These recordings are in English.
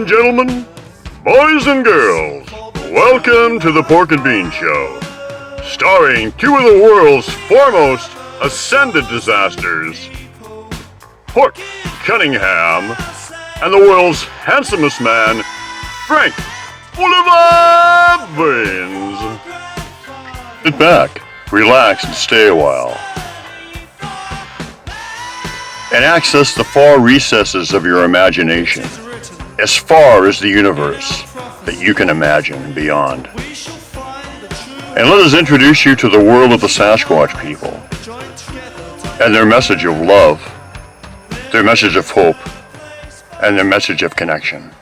and gentlemen, boys and girls, welcome to the Pork and Bean Show, starring two of the world's foremost ascended disasters, Pork Cunningham and the world's handsomest man, Frank Oliver Beans. Sit back, relax, and stay a while, and access the far recesses of your imagination, as far as the universe that you can imagine and beyond. And let us introduce you to the world of the Sasquatch people, and their message of love, their message of hope, and their message of connection.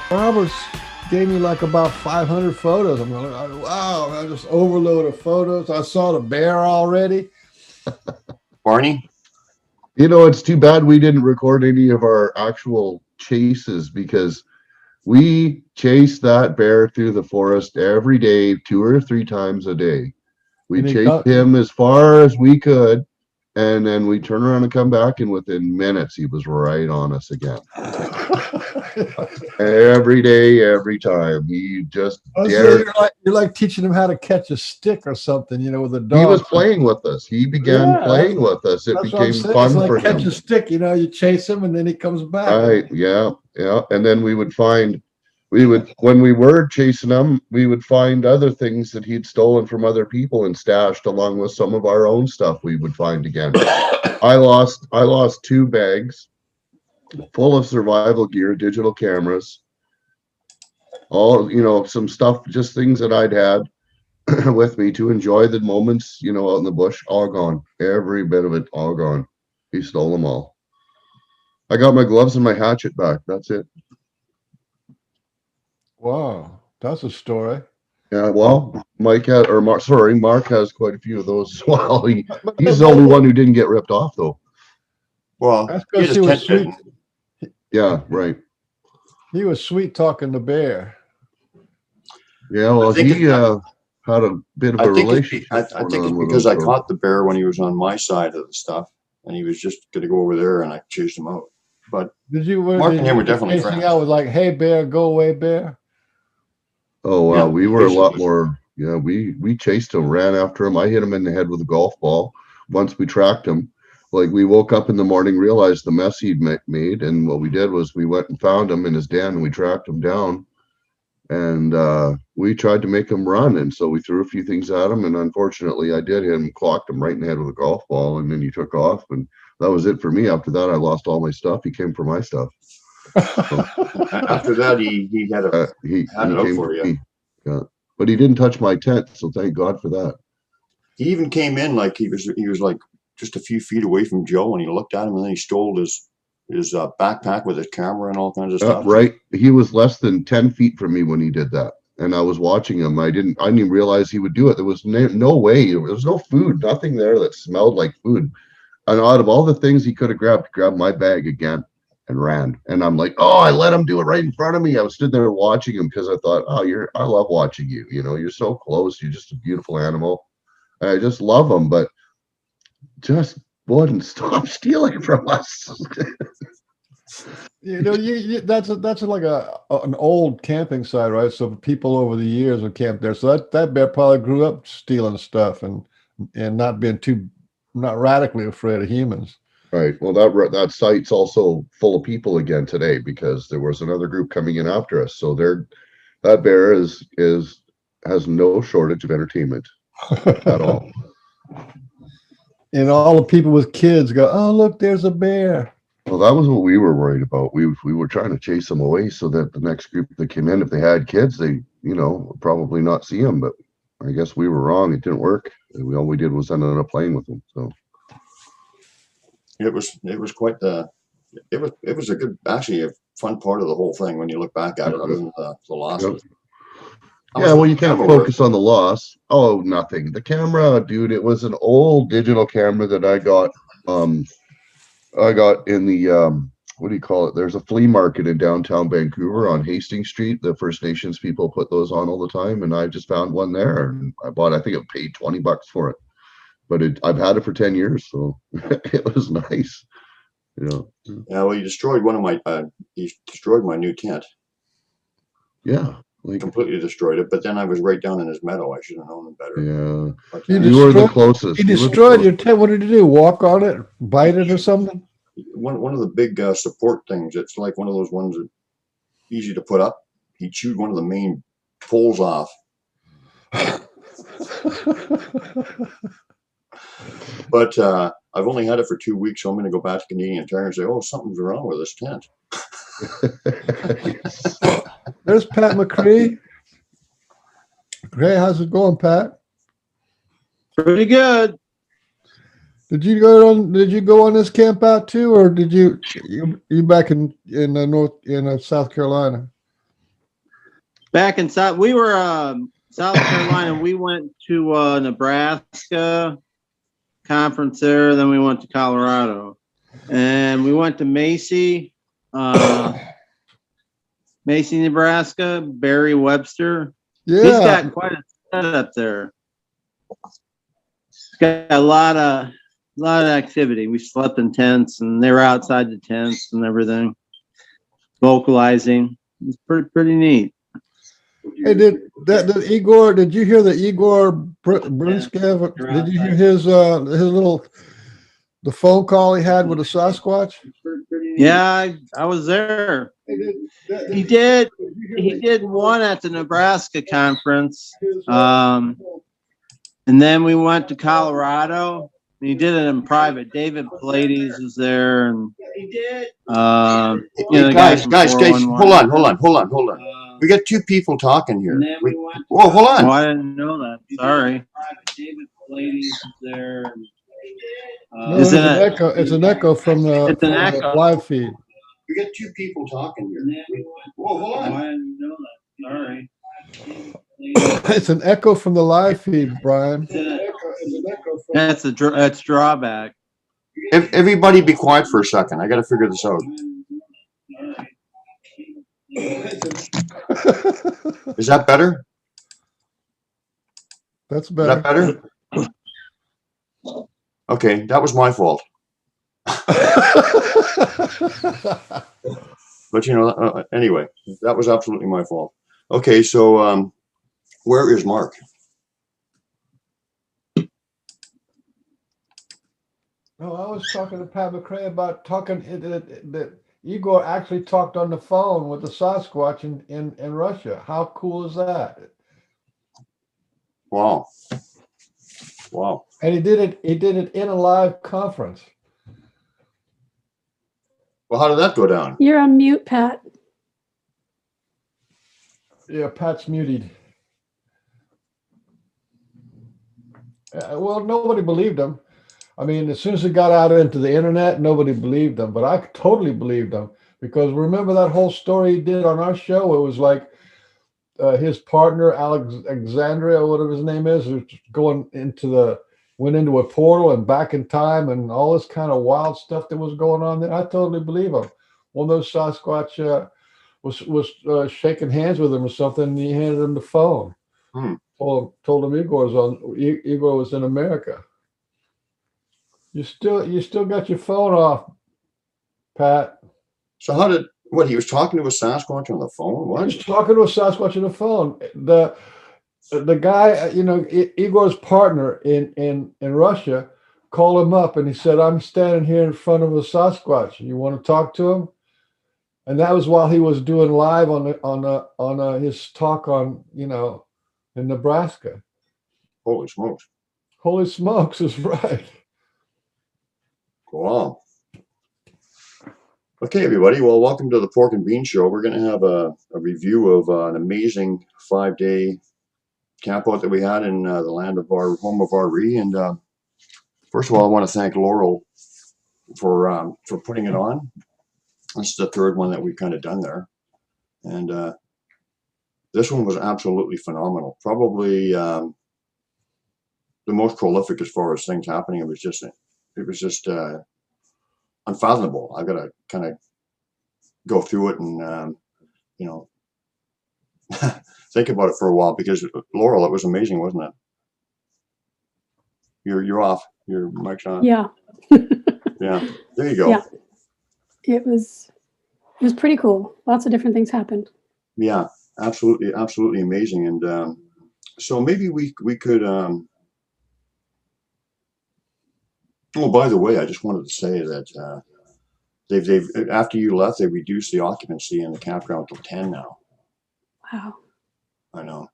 Roberts gave me like about 500 photos. I'm like, wow, I just overload of photos. I saw the bear already. Barney? You know, it's too bad we didn't record any of our actual chases, because we chased that bear through the forest every day, 2 or 3 times a day. We chased him as far as we could, and then we turn around and come back, and within minutes he was right on us again. Every day, every time. He just you're like teaching him how to catch a stick or something, you know, with a dog. He was playing with us. He began playing with us. It became fun for him. Catch a stick, you know, you chase him and then he comes back. Right, yeah. And then when we were chasing him, we would find other things that he'd stolen from other people and stashed, along with some of our own stuff we would find again. I lost 2 bags full of survival gear, digital cameras, all, you know, some stuff, just things that I'd had with me to enjoy the moments, you know, out in the bush. All gone. Every bit of it, all gone. He stole them all. I got my gloves and my hatchet back. That's it. Wow, that's a story. Yeah, well, Mark has quite a few of those as well. He's the only one who didn't get ripped off, though. Well, that's because he was sweet. Yeah, right. He was sweet talking the bear. Yeah, well, he had a bit of a relationship. I think it's because I caught the bear when he was on my side of the stuff, and he was just going to go over there, and I chased him out. But Mark and him were definitely friends. I was like, "Hey, bear, go away, bear." Oh wow, yeah, we were a lot more. Yeah, we chased him, ran after him. I hit him in the head with a golf ball. Once we tracked him, like we woke up in the morning, realized the mess he'd made, and what we did was we went and found him in his den, and we tracked him down. and we tried to make him run, and so we threw a few things at him, and unfortunately I did hit him, clocked him right in the head with a golf ball, and then he took off, and that was it for me. After that, I lost all my stuff. He came for my stuff. After that, he had had it out came for for you. me. Yeah, but he didn't touch my tent, so thank God for that. He even came in like he was like just a few feet away from Joe, and he looked at him, and then he stole his backpack with his camera and all kinds of stuff. Right, he was less than 10 feet from me when he did that, and I was watching him. I didn't even realize he would do it. There was no way. There was no food, nothing there that smelled like food. And out of all the things he could have grabbed my bag again and ran. And I'm like, oh, I let him do it right in front of me. I was stood there watching him because I thought, oh, I love watching you. You know, you're so close. You're just a beautiful animal. And I just love him, but just wouldn't stop stealing from us. You know, that's like an old camping site, right? So people over the years have camped there. So that bear probably grew up stealing stuff and not radically afraid of humans. Right. Well, that site's also full of people again today because there was another group coming in after us. So that bear has no shortage of entertainment at all. And all the people with kids go, oh, look, there's a bear. Well, that was what we were worried about. We were trying to chase them away so that the next group that came in, if they had kids, they, would probably not see them. But I guess we were wrong. It didn't work. All we did was end up playing with them. So it was quite it was a good, actually a fun part of the whole thing when you look back at it, other than the loss. Yep. Yeah, well, you can't focus on the loss. Oh, nothing. The camera, dude, it was an old digital camera that I got. I got in the what do you call it? There's a flea market in downtown Vancouver on Hastings Street. The First Nations people put those on all the time, and I just found one there, and I think I paid $20 for it. But I've had it for 10 years, so it was nice. Yeah, well, he destroyed my new tent. Yeah. Completely destroyed it, but then I was right down in his meadow. I should have known him better. Yeah, but, you were the closest. He destroyed your tent. What did he do? Walk on it, bite it, or something? One of the big support things. It's like one of those ones that easy to put up. He chewed one of the main poles off. But I've only had it for 2 weeks, so I'm going to go back to Canadian Tire and say, "Oh, something's wrong with this tent." There's Pat McCree. Hey, how's it going, Pat? Pretty good. Did you go on this camp out too, or did you back in South Carolina? Back in South, we were South Carolina. We went to Nebraska conference there. Then we went to Colorado, and we went to Macy, Nebraska. Barry Webster. Yeah, he's got quite a setup there. He's got a lot of activity. We slept in tents, and they were outside the tents and everything, vocalizing. It's pretty neat. Hey, did Igor? Did you hear the Igor Brinskev? Did you hear his the phone call he had with the Sasquatch? Yeah, I was there. He did one at the Nebraska conference, and then we went to Colorado. And he did it in private. David Pallades was there, and guys, hold on. We got two people talking here. Whoa, hold on. Oh, I didn't know that. Sorry. David Pallades is there. It's an echo. It's an echo from the live feed. We got two people talking here. Whoa, hold on. Oh, I didn't know that. Sorry. It's an echo from the live feed, Brian. That's drawback. Everybody be quiet for a second. I got to figure this out. Is that better? That's better. Is that better? Okay, that was my fault. But anyway, that was absolutely my fault. Okay, so where is Mark? No, I was talking to Pat McCray about talking that Igor actually talked on the phone with the Sasquatch in Russia. How cool is that? Wow. Wow. And he did it in a live conference. Well, how did that go down? You're on mute, Pat. Yeah, Pat's muted. Well, nobody believed him. I mean, as soon as it got out into the internet, nobody believed him. But I totally believed him because remember that whole story he did on our show? It was like his partner, Alexandria, whatever his name is, was went into a portal and back in time and all this kind of wild stuff that was going on there. I totally believe him. One of those Sasquatch was shaking hands with him or something, and he handed him the phone. Told him Igor was in America. You still got your phone off, Pat. So he was talking to a Sasquatch on the phone? What? He was talking to a Sasquatch on the phone. The guy, Igor's partner in Russia called him up and he said, "I'm standing here in front of a Sasquatch. You want to talk to him?" And that was while he was doing live on his talk on, in Nebraska. Holy smokes. Holy smokes is right. Wow. Okay, everybody. Well, welcome to the Pork and Bean Show. We're going to have a review of an amazing 5-day campout that we had in the land of our home of Arrie. And first of all, I want to thank Laurel for putting it on. This is the third one that we've kind of done there. And this one was absolutely phenomenal. Probably the most prolific as far as things happening. It was just unfathomable. I've got to kind of go through it and, think about it for a while because Laurel, it was amazing, wasn't it? You're off. Your mic's on. Yeah. Yeah. There you go. Yeah. It was pretty cool. Lots of different things happened. Yeah, absolutely, absolutely amazing. And so maybe we could. Oh, by the way, I just wanted to say that they've after you left, they reduced the occupancy in the campground to 10 now. Wow. I know.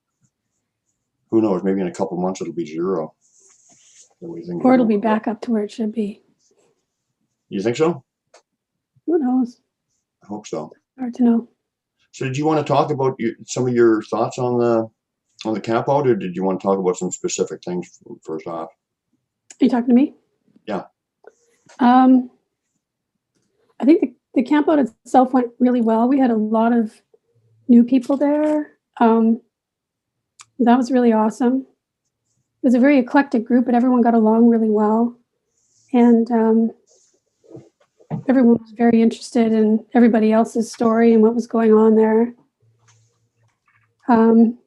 Who knows? Maybe in a couple months it'll be 0. Or it'll be back up to where it should be. You think so? Who knows? I hope so. Hard to know. So did you want to talk about some of your thoughts on the campout, or did you want to talk about some specific things first off? Are you talking to me? Yeah. I think the campout itself went really well. We had a lot of new people there. That was really awesome. It was a very eclectic group, but everyone got along really well. And everyone was very interested in everybody else's story and what was going on there. And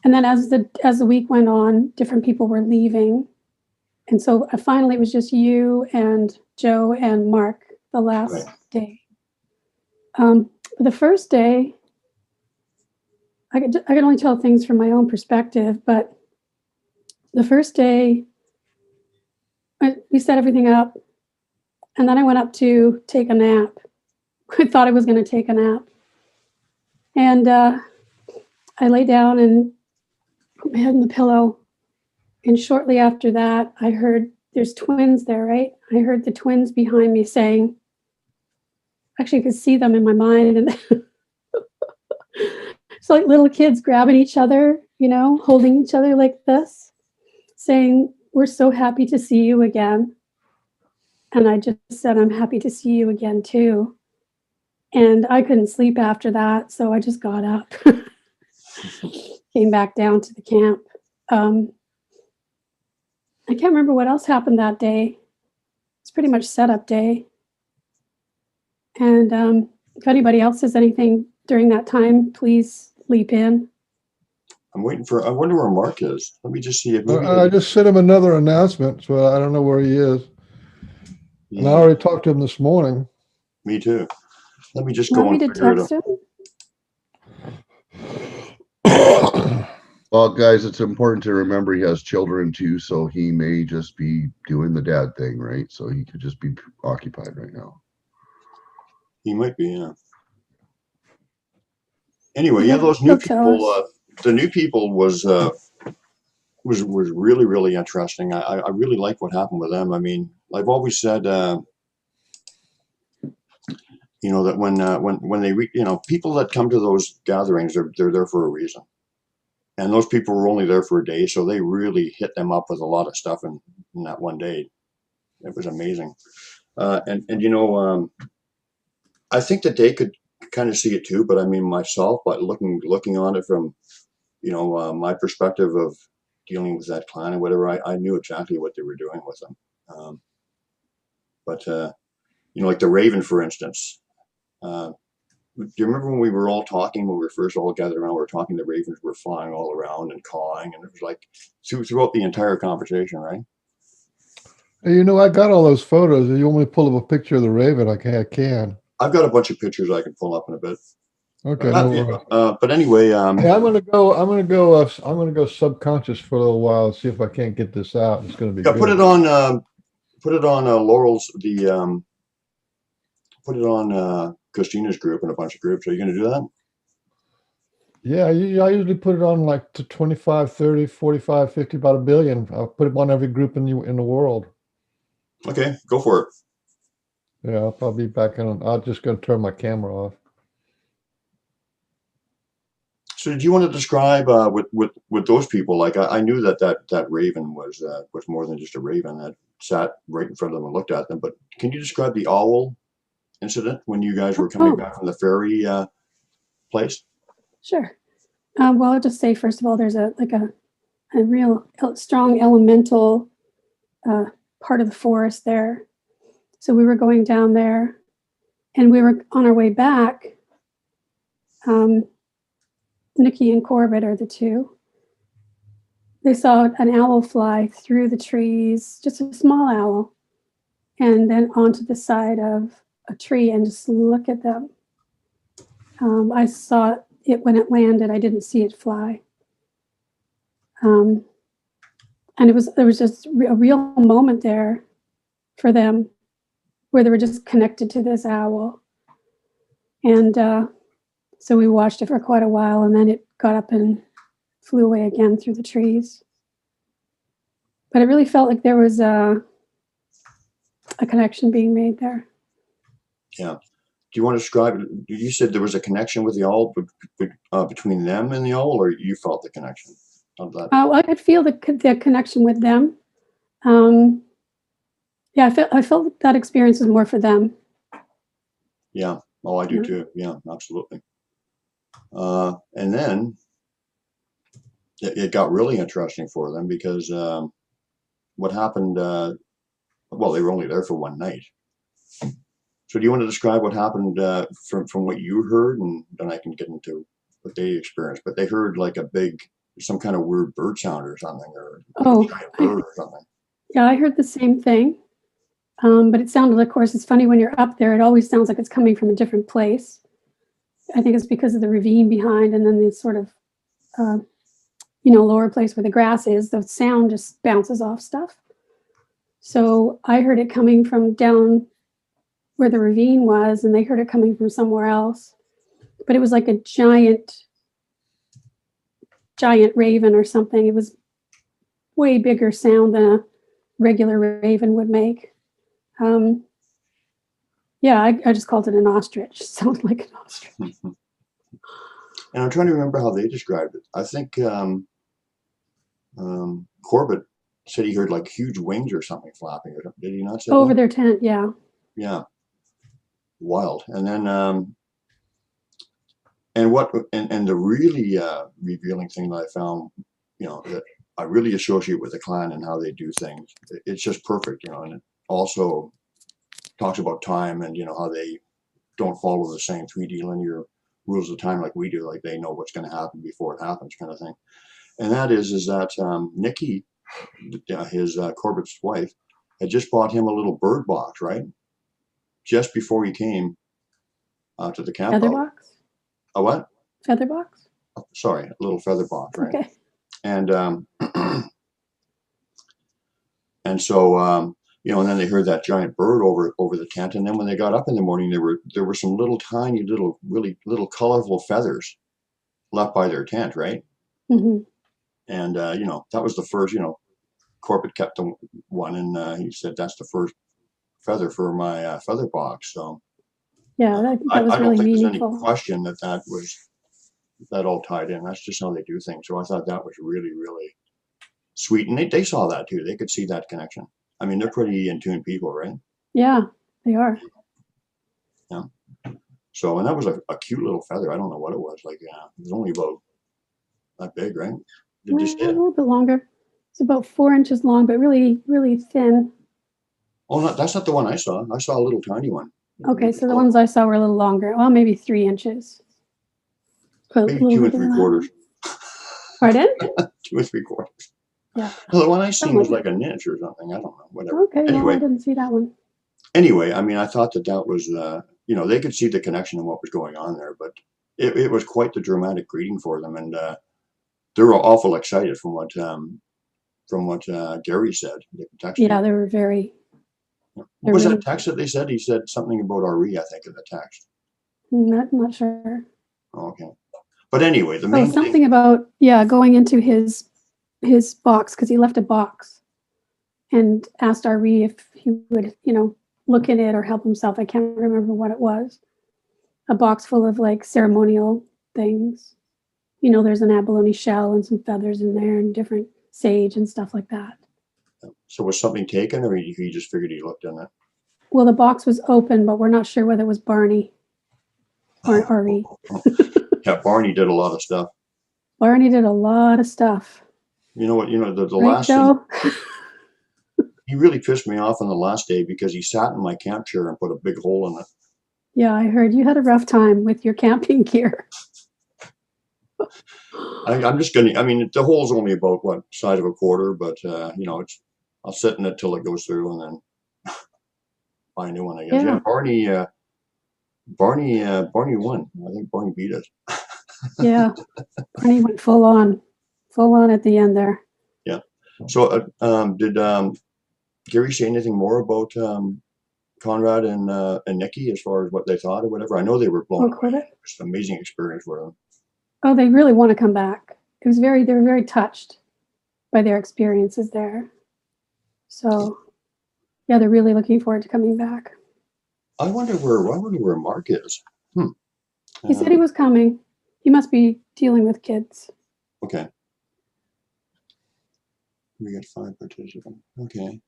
then as the week went on, different people were leaving. And so finally it was just you and Joe and Mark the last day. The first day, I can only tell things from my own perspective, but the first day, we set everything up, and then I went up to take a nap. I thought I was going to take a nap. And I lay down and put my head in the pillow. And shortly after that, I heard there's twins there, right? I heard the twins behind me saying, actually, I could see them in my mind. And it's like little kids grabbing each other, holding each other like this, saying, "We're so happy to see you again." And I just said, "I'm happy to see you again too." And I couldn't sleep after that, so I just got up, came back down to the camp. I can't remember what else happened that day. It's pretty much setup day. And if anybody else has anything during that time, please leap in. I wonder where Mark is. Let me just see if maybe I just sent him another announcement, so I don't know where he is. Yeah. And I already talked to him this morning. Me too. Let me just go and figure it out. Well, guys, it's important to remember he has children too, so he may just be doing the dad thing, right? So he could just be occupied right now. He might be, yeah. Anyway, yeah, Yeah, those new he'll tell people, us. the new people was really, really interesting. I really like what happened with them. I mean, I've always said, you know, that when they, you know, people that come to those gatherings, they're there for a reason. And those people were only there for a day, so they really hit them up with a lot of stuff in that one day. It was amazing. And you know, I think that they could kind of see it too, but I mean myself, but looking on it from, you know, my perspective of dealing with that clan and whatever, I knew exactly what they were doing with them. But you know, like the Raven, for instance. Do you remember when we were all talking, when we were first all gathered around, we were talking, the ravens were flying all around and cawing, and it was like throughout the entire conversation, right? Hey, you know, I got all those photos. If you want me to pull up a picture of the raven, I can. I've got a bunch of pictures I can pull up in a bit. Okay, no worries. But anyway, Hey, I'm gonna go. I'm gonna go subconscious for a little while and see if I can't get this out. It's gonna be yeah, good. put it on Laurel's put it on Christina's group and a bunch of groups. Are you going to do that? Yeah, I usually put it on like to 25, 30, 45, 50, about a billion. I'll put it on every group in the world. Okay, go for it. Yeah, I'll probably be back in. I'm just gonna turn my camera off. So, did you want to describe with those people? Like, I knew that raven was more than just a raven that sat right in front of them and looked at them. But can you describe the owl incident when you guys were coming back from the ferry place? Sure. Well, I'll just say, first of all, there's a real strong elemental part of the forest there. So we were going down there, and we were on our way back. Nikki and Corbett are the two. They saw an owl fly through the trees, just a small owl, and then onto the side of a tree, and just look at them. I saw it when it landed. I didn't see it fly. And there was just a real moment there for them where they were just connected to this owl. And so we watched it for quite a while, and then it got up and flew away again through the trees. But it really felt like there was a connection being made there. Yeah. Do you want to describe? You said there was a connection with the owl between them and the owl, or you felt the connection of that? I could feel the connection with them. Yeah, I felt that experience was more for them. Yeah. Oh, I do too. Yeah, absolutely. And then it got really interesting for them because what happened? Well, they were only there for one night. So do you want to describe what happened from what you heard, and then I can get into what they experienced? But they heard like some kind of weird bird sound or something, or a giant bird or something. Yeah, I heard the same thing. But it sounded, of course, it's funny when you're up there, it always sounds like it's coming from a different place. I think it's because of the ravine behind, and then the sort of, lower place where the grass is, the sound just bounces off stuff. So I heard it coming from down where the ravine was, and they heard it coming from somewhere else. But it was like a giant raven or something. It was way bigger sound than a regular raven would make. Yeah, I just called it an ostrich. It sounded like an ostrich. And I'm trying to remember how they described it. I think Corbett said he heard like huge wings or something flapping. Did he not say over that? their tent? Yeah. Yeah. Wild. And then and the really revealing thing that I found, that I really associate with the clan and how they do things. It's just perfect, and it also talks about time and how they don't follow the same 3D linear rules of time like we do, like they know what's going to happen before it happens, kind of thing. And that is that Nikki, his Corbett's wife, had just bought him a little bird box, right? Just before he came to the camp. Feather box? A what? Feather box? Oh, sorry, a little feather box, right? Okay. And and so you know, and then they heard that giant bird over the tent. And then when they got up in the morning, there were some little tiny little, really little colorful feathers left by their tent, right? Mhm. And you know, that was the first, you know, Corbett kept the one, and he said that's the first feather for my feather box. So Yeah, that was I don't really think there's any meaningful. question that was that all tied in. That's just how they do things. So I thought that was really, really sweet. And they saw that too. They could see that connection. I mean, they're pretty in tune people, right? Yeah, they are. Yeah. So, and that was a cute little feather. I don't know what it was. Like, it was only about that big, right? Did you see A it? little bit longer. It's about 4 inches long, but really, really thin. Oh, no, that's not the one I saw. I saw a little tiny one. Okay, so the ones I saw were a little longer. Well, maybe 3 inches. A Maybe little 2 bit of3/4. that. Pardon? 2 3/4. Yeah. Well, the one I seen Something was like like an inch or something. I don't know. Whatever. Okay, well, I Anyway, didn't see that one. I mean, I thought that was, you know, they could see the connection and what was going on there, but it was quite the dramatic greeting for them, and they were awful excited from what Gary said. The text. Yeah, they were very. What they're was really- that text that they said? He said something about Arrie, I think, in the text. Not sure. Oh, okay. But anyway, the Oh, main something thing. about going into his box, because he left a box and asked Arrie if he would, look in it or help himself. I can't remember what it was. A box full of like ceremonial things. There's an abalone shell and some feathers in there and different sage and stuff like that. So was something taken, or he just figured he looked in it? Well, the box was open, but we're not sure whether it was Barney or Arrie. Yeah, Barney did a lot of stuff. Barney did a lot of stuff. You know what? You know the Right, last thing. Joe? He really pissed me off on the last day because he sat in my camp chair and put a big hole in it. Yeah, I heard you had a rough time with your camping gear. I'm just gonna. I mean, the hole's only about what size of a quarter, but I'll sit in it till it goes through, and then buy a new one. I guess. Yeah. Yeah, Barney won. I think Barney beat us. Yeah, Barney went full on at the end there. Yeah. So, did Gary say anything more about Conrad and Nikki as far as what they thought or whatever? I know they were blown away. Corbett? It was an amazing experience for them. Oh, they really want to come back. They were very touched by their experiences there. So, yeah, they're really looking forward to coming back. I wonder where Mark is. He said he was coming. He must be dealing with kids. Okay. We got 5 participants. Okay.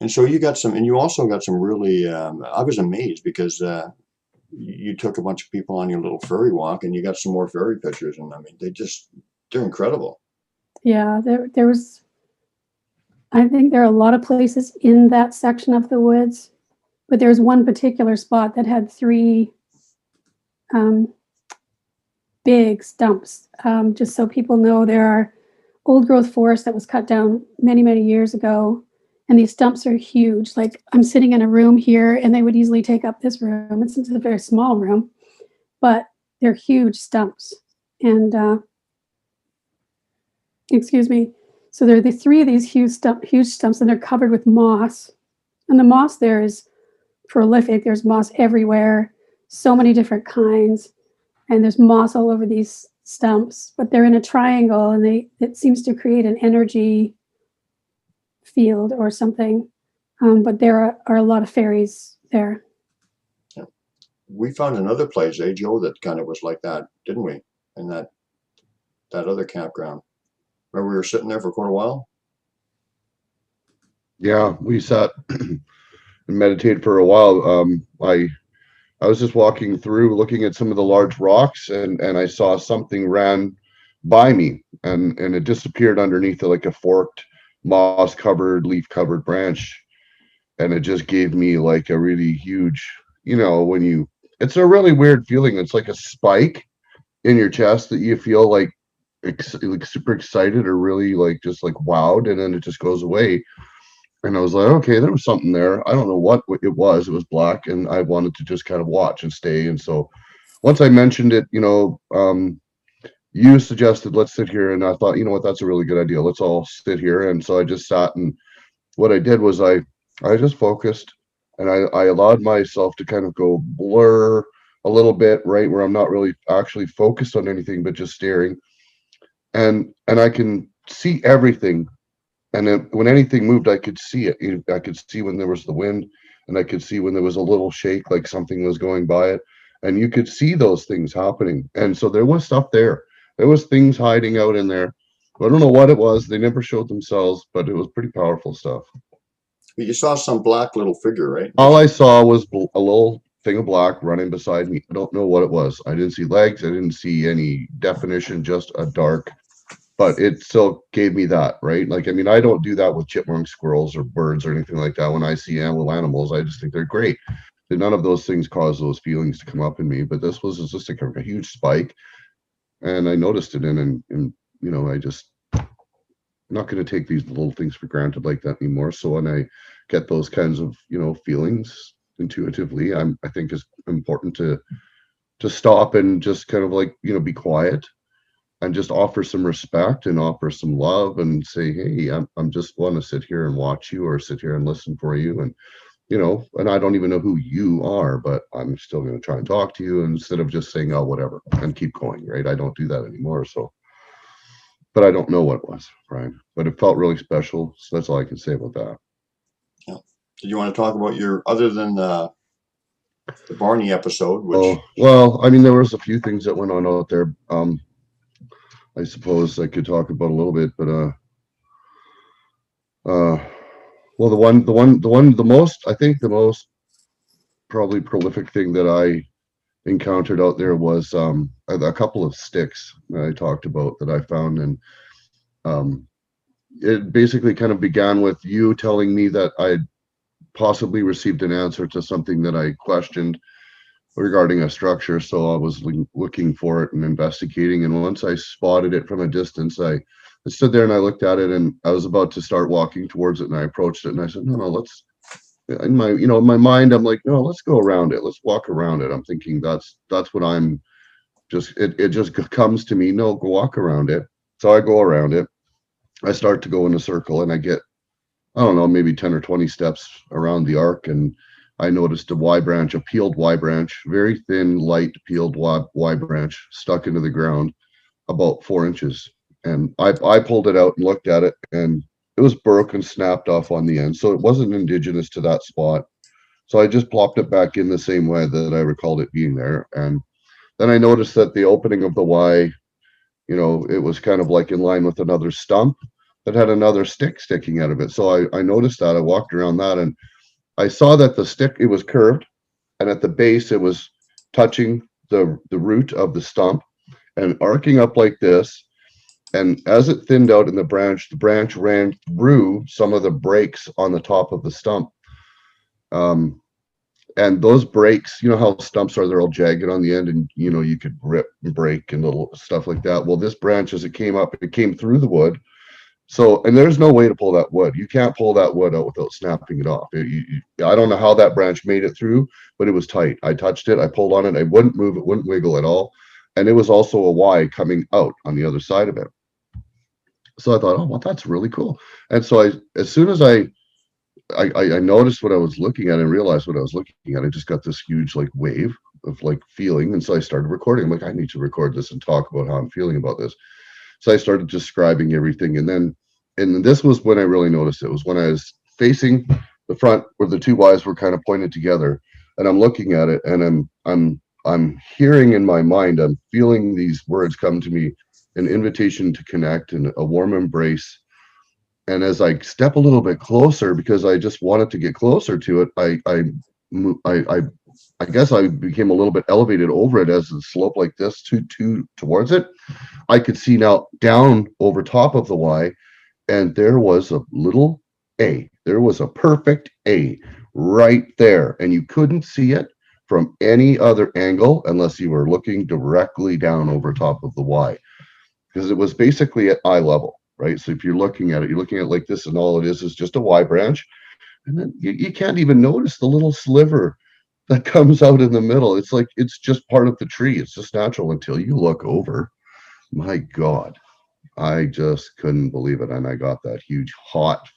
And so you also got some really, I was amazed because you took a bunch of people on your little ferry walk and you got some more ferry pictures. And I mean, they're incredible. Yeah, there was, I think there are a lot of places in that section of the woods, but there's one particular spot that had 3 big stumps. Just so people know, there are old growth forest that was cut down many, many years ago. And these stumps are huge. Like I'm sitting in a room here and they would easily take up this room. It's a very small room, but they're huge stumps. And excuse me. So there are the 3 of these huge stumps and they're covered with moss. And the moss there is prolific. There's moss everywhere, so many different kinds. And there's moss all over these stumps, but they're in a triangle and it seems to create an energy field or something. But there are a lot of fairies there. Yeah. We found another place, Joe, that kind of was like that, didn't we? In that other campground. Remember we were sitting there for quite a while? Yeah, we sat and meditated for a while. I was just walking through looking at some of the large rocks and I saw something ran by me and it disappeared underneath like a forked moss covered, leaf covered branch. And it just gave me like a really huge, it's a really weird feeling. It's like a spike in your chest that you feel like super excited or really like just like wowed, and then it just goes away. And I was like, okay, there was something there. I don't know what it was. It was black, and I wanted to just kind of watch and stay. And so once I mentioned it, you suggested let's sit here, and I thought, you know what, that's a really good idea. Let's all sit here. And so I just sat, and what I did was I just focused, and I allowed myself to kind of go blur a little bit, right, where I'm not really actually focused on anything but just staring. And I can see everything. And then when anything moved, I could see it. I could see when there was the wind, and I could see when there was a little shake, like something was going by it. And you could see those things happening. And so there was stuff there. There was things hiding out in there. I don't know what it was. They never showed themselves, but it was pretty powerful stuff. You saw some black little figure, right? All I saw was a little thing of black running beside me. I don't know what it was. I didn't see legs. I didn't see any definition, just a dark, but it still gave me that, right? Like, I mean, I don't do that with chipmunks, squirrels, or birds or anything like that. When I see little animals, I just think they're great. None of those things cause those feelings to come up in me, but this was just a huge spike, and I noticed it and you know, I just, I'm not going to take these little things for granted like that anymore. So when I get those kinds of, you know, feelings intuitively, I think it's important to stop and just kind of like, you know, be quiet and just offer some respect and offer some love and say, hey, I'm just want to sit here and watch you, or sit here and listen for you. And, you know, and I don't even know who you are, but I'm still going to try and talk to you instead of just saying, oh, whatever, and keep going, right? I don't do that anymore. So, but I don't know what it was, Brian, but it felt really special. So that's all I can say about that. Yeah. Did you want to talk about your, other than the Barney episode, which... Oh, well, I mean, there was a few things that went on out there. I suppose I could talk about a little bit, but well, the most, I think the most probably prolific thing that I encountered out there was a couple of sticks that I talked about that I found. And it basically kind of began with you telling me that I possibly received an answer to something that I questioned regarding a structure. So I was looking for it and investigating. And once I spotted it from a distance, I stood there and I looked at it, and I was about to start walking towards it, and I approached it and I said, no, let's, in my, you know, in my mind, I'm like, no, let's go around it. Let's walk around it. I'm thinking that's what I'm just, it just comes to me. No, go walk around it. So I go around it. I start to go in a circle, and I get, I don't know, maybe 10 or 20 steps around the arc. And I noticed a Y branch, a peeled Y branch, very thin, light peeled Y branch stuck into the ground about 4 inches. And I pulled it out and looked at it, and it was broken, snapped off on the end. So it wasn't indigenous to that spot. So I just plopped it back in the same way that I recalled it being there. And then I noticed that the opening of the Y, you know, it was kind of like in line with another stump that had another stick sticking out of it. So I noticed that. I walked around that, and I saw that the stick, it was curved, and at the base it was touching the root of the stump and arcing up like this. And as it thinned out in the branch ran through some of the breaks on the top of the stump. And those breaks, you know how stumps are, they're all jagged on the end, and, you know, you could rip and break and little stuff like that. Well, this branch, as it came up, it came through the wood. So, and there's no way to pull that wood. You can't pull that wood out without snapping it off. I don't know how that branch made it through, but it was tight. I touched it, I pulled on it, I wouldn't move, it wouldn't wiggle at all. And it was also a Y coming out on the other side of it. So I thought, oh, well, that's really cool. And so as soon as I noticed what I was looking at and realized what I was looking at, I just got this huge like wave of like feeling. And so I started recording. I'm like, I need to record this and talk about how I'm feeling about this. So I started describing everything. And this was when I really noticed it, was when I was facing the front where the two Ys were kind of pointed together, and I'm looking at it, and I'm hearing in my mind, I'm feeling these words come to me, an invitation to connect and a warm embrace. And as I step a little bit closer, because I just wanted to get closer to it, I guess I became a little bit elevated over it as the slope like this towards it. I could see now down over top of the Y, and there was a little A. There was a perfect A right there, and you couldn't see it from any other angle unless you were looking directly down over top of the Y, because it was basically at eye level, right? So if you're looking at it, you're looking at it like this, and all it is just a Y branch, and then you can't even notice the little sliver that comes out in the middle. It's like, it's just part of the tree. It's just natural until you look over. my God, I just couldn't believe it. And I got that huge, hot,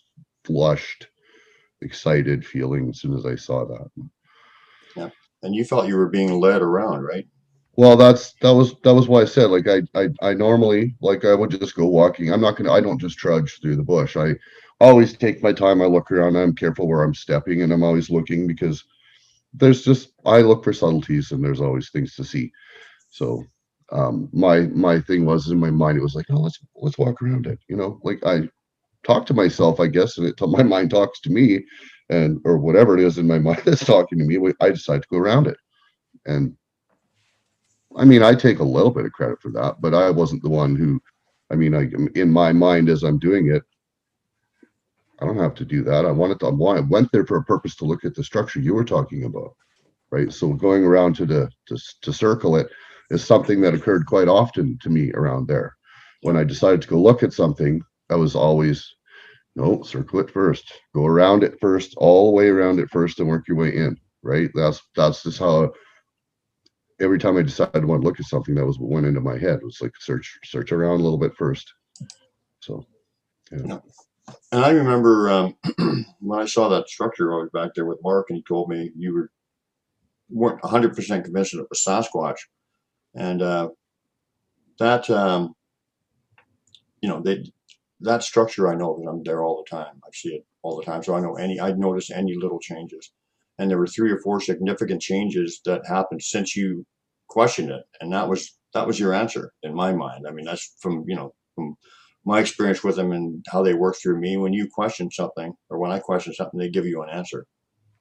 flushed, excited feeling as soon as I saw that. Yeah. And you felt you were being led around, right? Well, that was why I said, like, I normally, like, I would just go walking. I don't just trudge through the bush. I always take my time. I look around. I'm careful where I'm stepping, and I'm always looking, because I look for subtleties, and there's always things to see. So, my thing was, in my mind, it was like, oh, let's walk around it. Like, I talk to myself, I guess, and until my mind talks to me, or whatever it is in my mind that's talking to me, I decide to go around it. And I mean, I take a little bit of credit for that, but I wasn't the one who, in my mind, as I'm doing it, I don't have to do that. I went there for a purpose, to look at the structure you were talking about, right? So going around to circle it is something that occurred quite often to me around there. When I decided to go look at something, I was always, no, circle it first, go around it first, all the way around it first, and work your way in, right? That's just how, every time I decided to want to look at something, that was what went into my head. It was like, search around a little bit first. So, yeah. Yeah. And I remember when I saw that structure, I was back there with Mark, and he told me you weren't 100% convinced that it was Sasquatch. And that, that structure, I know, because I'm there all the time. I see it all the time. So I know I'd notice any little changes. And there were 3 or 4 significant changes that happened since you questioned it. And that was your answer in my mind. I mean, that's from my experience with them and how they work through me. When you question something, or when I question something, they give you an answer.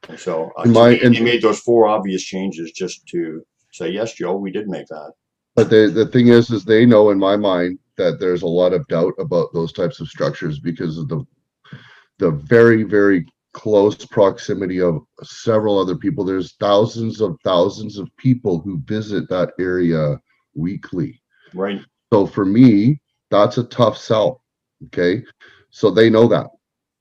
And so they made those 4 obvious changes just to say, yes, Joe, we did make that. But the thing is they know, in my mind, that there's a lot of doubt about those types of structures, because of the very, very close proximity of several other people. There's thousands of people who visit that area weekly. Right. So for me, that's a tough sell. Okay. So they know that.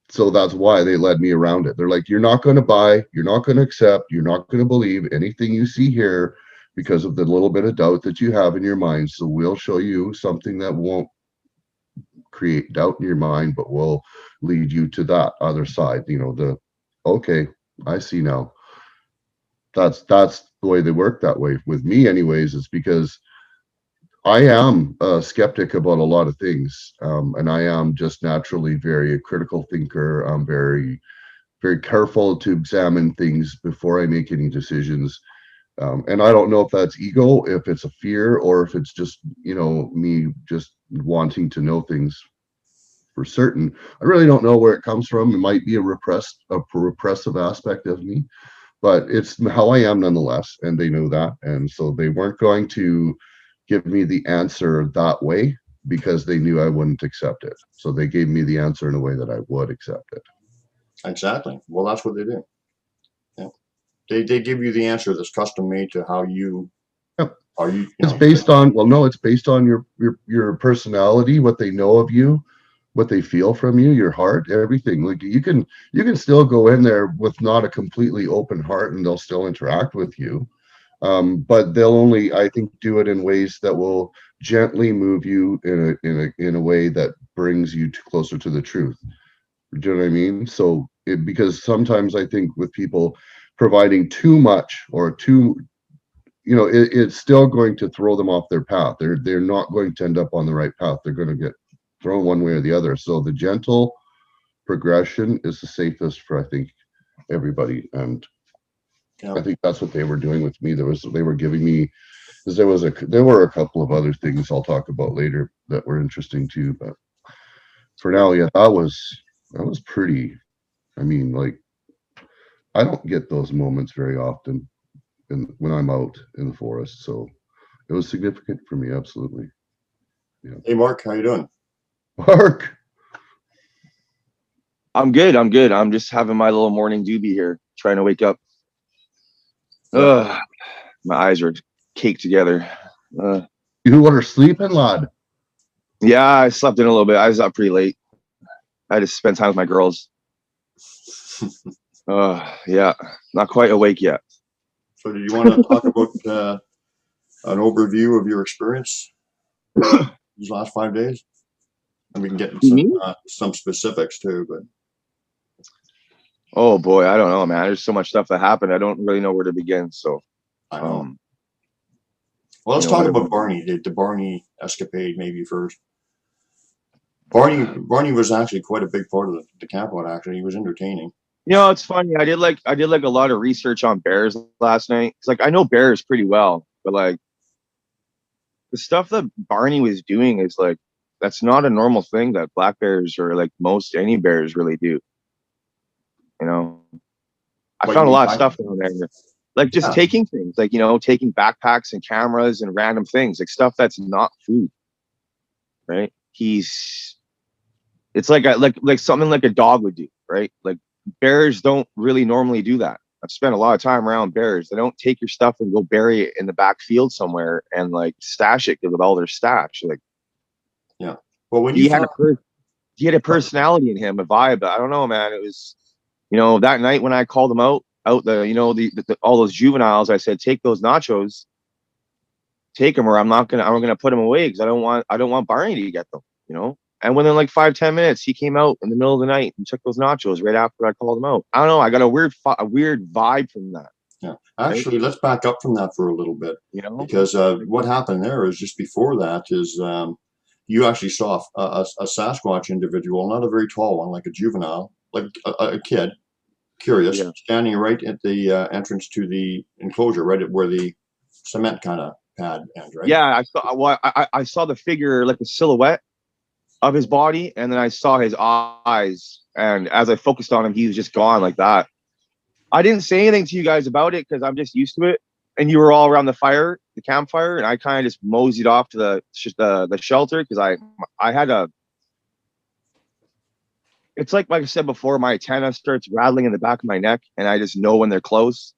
So that's why they led me around it. They're like, you're not going to buy, you're not going to accept, you're not going to believe anything you see here, because of the little bit of doubt that you have in your mind. So we'll show you something that won't create doubt in your mind, but will lead you to that other side. Okay, I see now. That's the way they work that way with me, anyways. It's because I am a skeptic about a lot of things, and I am just naturally a critical thinker. I'm very, very careful to examine things before I make any decisions. And I don't know if that's ego, if it's a fear, or if it's just, me just wanting to know things for certain. I really don't know where it comes from. It might be a repressive aspect of me, but it's how I am nonetheless. And they knew that. And so they weren't going to give me the answer that way, because they knew I wouldn't accept it. So they gave me the answer in a way that I would accept it. Exactly. Well, that's what they do. Yeah. They give you the answer that's custom made to how you are. It's based on, it's based on your personality, what they know of you, what they feel from you, your heart, everything. Like, you can still go in there with not a completely open heart, and they'll still interact with you. But they'll only, I think, do it in ways that will gently move you in a way that brings you closer to the truth. Do you know what I mean? So because sometimes I think with people providing too much or too, it's still going to throw them off their path. They're not going to end up on the right path. They're going to get thrown one way or the other. So the gentle progression is the safest for, I think, everybody. And I think that's what they were doing with me. They were giving me, because there were a couple of other things I'll talk about later that were interesting too. But for now, yeah, that was pretty. I mean, like, I don't get those moments very often when I'm out in the forest. So it was significant for me. Absolutely. Yeah. Hey, Mark, how you doing? Mark. I'm good. I'm just having my little morning doobie here, trying to wake up. Yeah. My eyes are caked together. You are sleeping, lad. Yeah, I slept in a little bit. I was up pretty late. I had to spend time with my girls. Yeah, not quite awake yet. So do you want to talk about an overview of your experience? these last 5 days? And we can get Me? some specifics too, but Oh boy, I don't know, man. There's so much stuff that happened. I don't really know where to begin. So, I know. Well, let's talk about Barney, the Barney escapade maybe first. Barney was actually quite a big part of the Campout. Actually, he was entertaining. You know, it's funny. I did like a lot of research on bears last night. It's like I know bears pretty well, but like the stuff that Barney was doing is like that's not a normal thing that black bears or like most any bears really do. You know, I found a lot of stuff down there, like just taking things, like taking backpacks and cameras and random things, like stuff that's not food. Right? It's like something like a dog would do, right? Like bears don't really normally do that. I've spent a lot of time around bears. They don't take your stuff and go bury it in the back field somewhere and like stash it with all their stash. Like, yeah. Well, when he had a personality in him, a vibe. I don't know, man. It was, that night when I called him out all those juveniles, I said, take those nachos, take them, or I'm gonna put them away because I don't want Barney to get them, And within like 5-10 minutes, he came out in the middle of the night and took those nachos right after I called him out. I don't know. I got a weird vibe from that. Yeah. Actually, let's back up from that for a little bit. Because what happened there is just before that is you actually saw a Sasquatch individual, not a very tall one, like a juvenile, like a kid, curious, standing right at the entrance to the enclosure, right at where the cement kind of pad ends, right? Yeah, I saw the figure, like a silhouette of his body, and then I saw his eyes, and as I focused on him, he was just gone like that. I didn't say anything to you guys about it because I'm just used to it, and you were all around the campfire, and I kind of just moseyed off to the shelter because I had it's like I said before, my antenna starts rattling in the back of my neck, and I just know when they're close,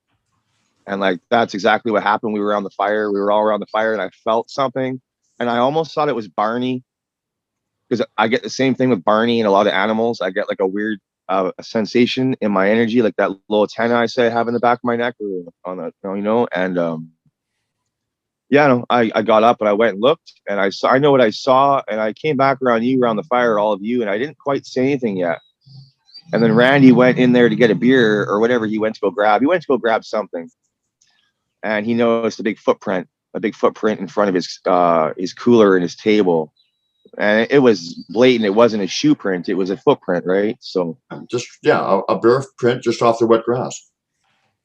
and like that's exactly what happened. We were around the fire, we were all around the fire, and I felt something, and I almost thought it was Barney. Because I get the same thing with Barney and a lot of animals. I get like a weird a sensation in my energy, like that little antenna I say I have in the back of my neck, or on the, and I got up and I went and looked, and I know what I saw, and I came back around the fire, all of you, and I didn't quite say anything yet. And then Randy went in there to get a beer or whatever he went to go grab. He went to go grab something, and he noticed a big footprint in front of his cooler and his table. And it was blatant. It wasn't a shoe print. It was a footprint, right? So a bare print just off the wet grass.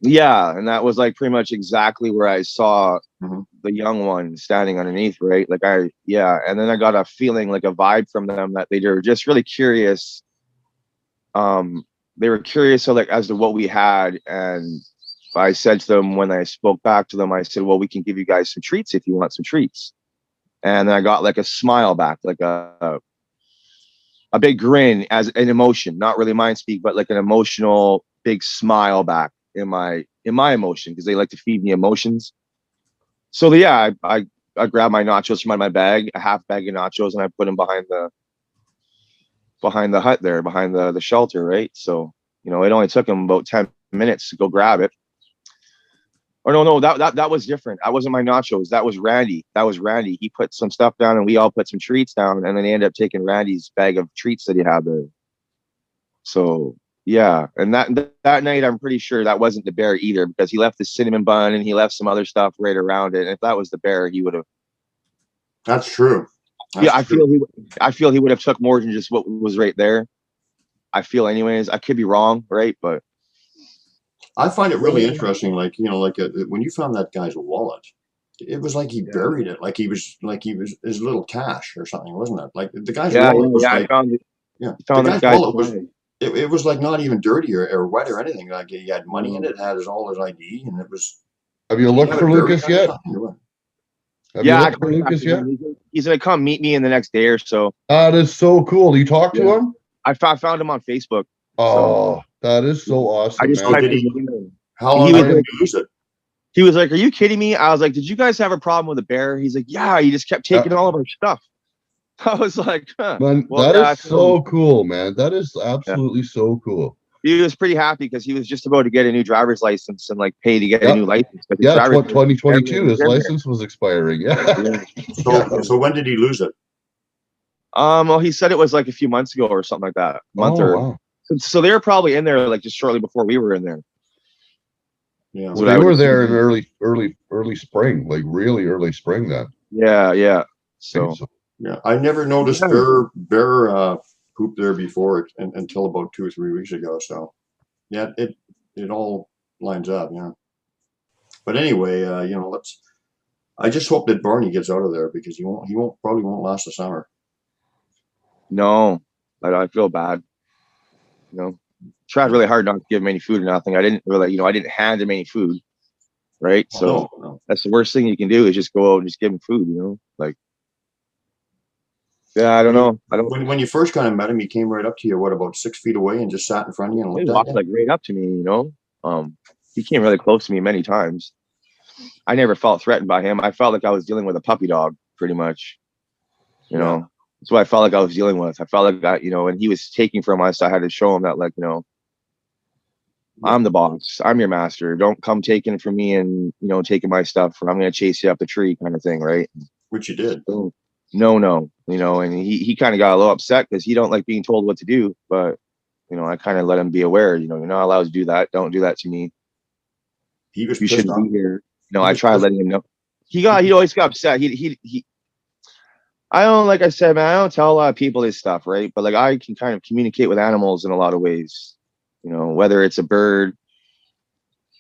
Yeah, and that was like pretty much exactly where I saw the young one standing underneath, right? And then I got a feeling, like a vibe from them, that they were just really curious. They were curious as to what we had, and I said to them, when I spoke back to them, I said, well, we can give you guys some treats if you want some treats. And then I got like a smile back, like a big grin, as an emotion, not really mind speak, but like an emotional big smile back in my emotion, because they like to feed me emotions. So I grabbed my nachos from my bag, a half bag of nachos, and I put them behind the hut there, behind the shelter, right? So it only took them about 10 minutes to go grab it. Or no, that was different. That wasn't my nachos. That was Randy. He put some stuff down, and we all put some treats down, and then they ended up taking Randy's bag of treats that he had there. So yeah, and that night, I'm pretty sure that wasn't the bear either, because he left the cinnamon bun and he left some other stuff right around it. And if that was the bear, he would have. That's true. I feel he would have took more than just what was right there. I feel, anyways. I could be wrong, right? But I find it really interesting, when you found that guy's wallet, it was like he buried it, like he was his little cash or something, wasn't it? Like the guy's wallet was I found it. Yeah, the guy's wallet was. It was like not even dirty or wet or anything. Like he had money in it, had all his ID, and it was. Have you looked for Lucas yet? He's gonna come meet me in the next day or so. That is so cool. You talked to him? I found him on Facebook. Oh, that is so awesome. I just typed his name in. How long did he use it? He was like, "Are you kidding me?" I was like, "Did you guys have a problem with a bear?" He's like, "Yeah, he just kept taking all of our stuff." I was like, huh. Man, that is so cool, man. That is absolutely so cool. He was pretty happy because he was just about to get a new driver's license and like pay to get a new license. 2022, his license was expiring. Yeah. So when did he lose it? Well, he said it was like a few months ago or something like that. Month Oh, or wow. so they were probably in there like just shortly before we were in there. Yeah. That's Well, what I they would were there in assume. early spring, like really early spring then. Yeah, yeah. Okay, So Yeah. I never noticed yeah. bear poop there before until about 2 or 3 weeks ago. So yeah, it all lines up. Yeah. But anyway, I just hope that Barney gets out of there because probably won't last the summer. No, I feel bad. You know, tried really hard not to give him any food or nothing. I didn't really, I didn't hand him any food, right? Oh, So no. that's the worst thing you can do is just go out and just give him food. Like yeah, I don't know. I don't. When you first kind of met him, he came right up to you, what, about 6 feet away, and just sat in front of you and He looked at walked you. like right up to me. He came really close to me many times. I never felt threatened by him. I felt like I was dealing with a puppy dog, pretty much. You Yeah. know, that's what I felt like I was dealing with. I felt like and he was taking from us. I had to show him that, like, I'm the boss. I'm your master. Don't come taking from me and taking my stuff, or I'm gonna chase you up the tree, kind of thing, right? Which you did. So, no, and he kind of got a little upset because he don't like being told what to do. But I kind of let him be aware. You're not allowed to do that. Don't do that to me. He was You pissed shouldn't off. be here. He I was tried pissed. letting him know. He always got upset. He I don't, like I said, man, I don't tell a lot of people this stuff, right? But like I can kind of communicate with animals in a lot of ways. Whether it's a bird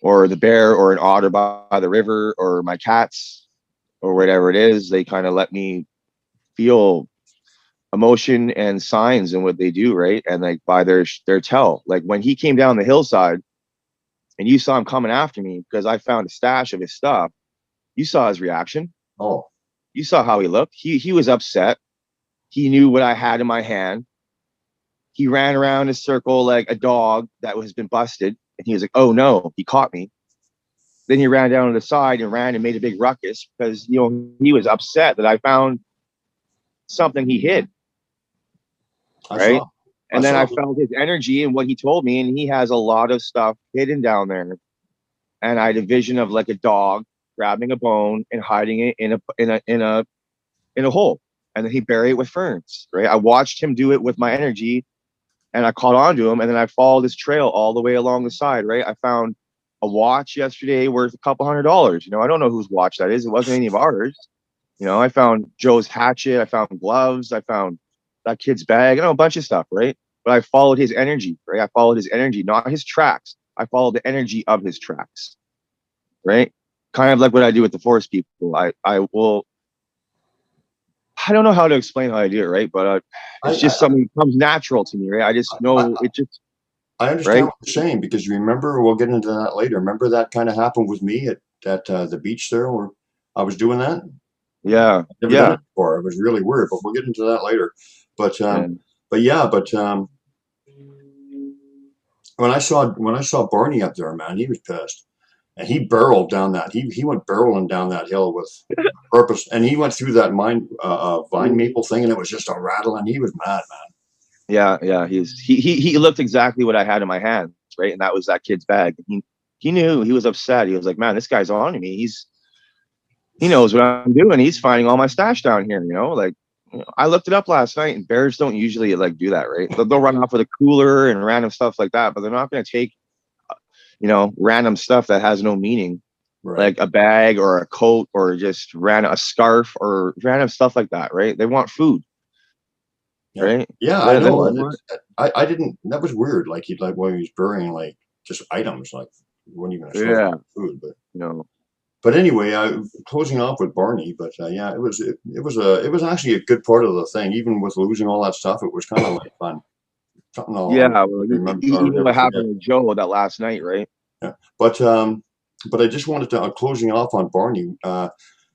or the bear or an otter by the river or my cats or whatever it is, they kind of let me feel emotion and signs in what they do, right? And like by their tell. Like when he came down the hillside and you saw him coming after me because I found a stash of his stuff, you saw his reaction. Oh, You saw how he looked. He was upset. He knew what I had in my hand. He ran around in a circle like a dog that has been busted. And he was like, oh no, he caught me. Then he ran down to the side and ran and made a big ruckus because, he was upset that I found something he hid. I Right. saw. I And then I saw. felt his energy and what he told me. And he has a lot of stuff hidden down there. And I had a vision of like a dog grabbing a bone and hiding it in a hole. And then he buried it with ferns. Right. I watched him do it with my energy. And I caught on to him, and then I followed this trail all the way along the side, right? I found a watch yesterday worth a couple $100. I don't know whose watch that is. It wasn't any of ours. I found Joe's hatchet. I found gloves. I found that kid's bag. A bunch of stuff, right? But I followed his energy, right? I followed his energy, not his tracks. I followed the energy of his tracks, right? Kind of like what I do with the forest people. I don't know how to explain how I do it, right? But it's I, just something that comes natural to me, right? I just I, know it just, I understand right? what you're saying because you remember, we'll get into that later. Remember that kind of happened with me at the beach there where I was doing that? Yeah, I've never done yeah, it before. It was really weird, but we'll get into that later. But and when I saw Barney up there, man, he was pissed. And he barreled down that. He went barreling down that hill with purpose, and he went through that vine maple thing, and it was just a rattle. And he was mad, man. yeah. He looked exactly what I had in my hands, right? And that was that kid's bag. He knew. He was upset. He was like, "Man, this guy's on to me. He knows what I'm doing. He's finding all my stash down here." I looked it up last night, and bears don't usually like do that, right? They'll run off with a cooler and random stuff like that, but they're not going to take random stuff that has no meaning, Right. like a bag or a coat or just random a scarf or random stuff like that, right? They want food, Yeah. right? Yeah, I They know. don't want. I didn't. That was weird. Like while he was burying like just items, like you wouldn't even show Yeah, food. no. But anyway, closing off with Barney. But yeah, it was actually a good part of the thing. Even with losing all that stuff, it was kind of like fun. Something Yeah, I'll well, remember you or know never what forget. happened with Joe that last night, right? Yeah. But I just wanted to closing off on Barney.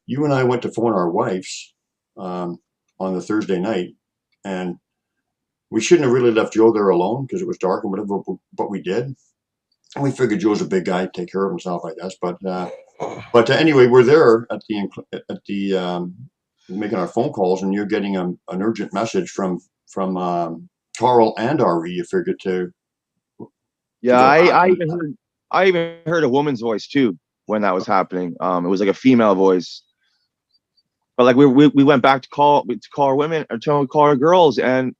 You and I went to phone our wives on the Thursday night, and we shouldn't have really left Joe there alone because it was dark and whatever. But we did. And we figured Joe's a big guy, take care of himself, I guess. But anyway, we're there at the making our phone calls, and you're getting an urgent message from Carl and Arrie. You figured to Yeah, go back. I even heard a woman's voice too when that was happening. It was like a female voice, but like we went back to call our women, or to call our girls, and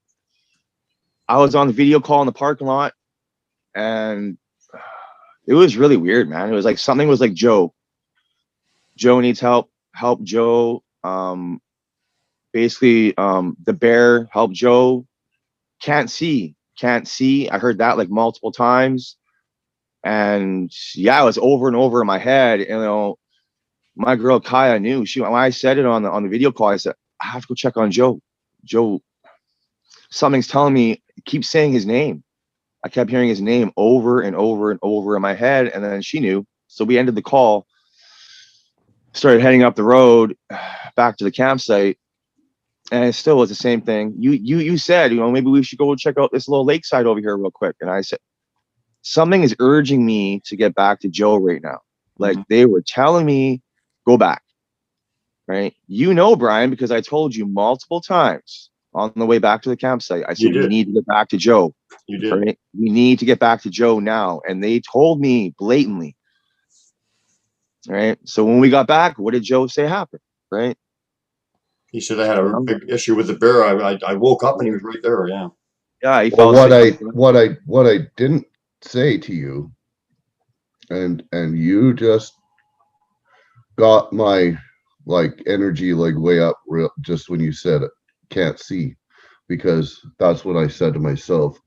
I was on the video call in the parking lot, and it was really weird, man. It was like something was like, Joe needs help. Help Joe. Basically, the bear, help Joe. Can't see. I heard that like multiple times. And yeah, it was over and over in my head. You know, my girl Kaya knew. When I said it on the video call, I said, I have to go check on Joe. Joe, something's telling me, keep saying his name. I kept hearing his name over and over and over in my head. And then she knew. So we ended the call, started heading up the road back to the campsite. And it still was the same thing. You said, you know, maybe we should go check out this little lakeside over here real quick. And I said, something is urging me to get back to Joe right now. Like they were telling me, go back. Right. You know, Brian, because I told you multiple times on the way back to the campsite, I said, we need to get back to Joe. You did. Right? We need to get back to Joe now. And they told me blatantly. Right. So when we got back, what did Joe say happened? Right. He said I had a big issue with the bear. I woke up and he was right there. Yeah. Yeah. He Well, fell asleep. what I didn't say to you, and you just got my like energy like way up real just when you said it, can't see, because that's what I said to myself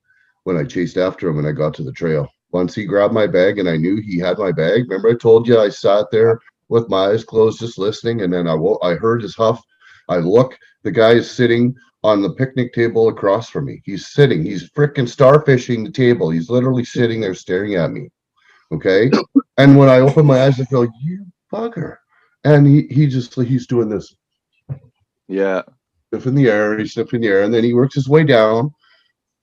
when I chased after him and I got to the trail. Once he grabbed my bag and I knew he had my bag, remember I told you I sat there with my eyes closed just listening, and then I heard his huff. I look, the guy is sitting on the picnic table across from me. He's freaking starfishing the table. He's literally sitting there staring at me. Okay. And when I open my eyes, I go, you bugger. And he's doing this. Yeah. He's sniffing the air, and then he works his way down,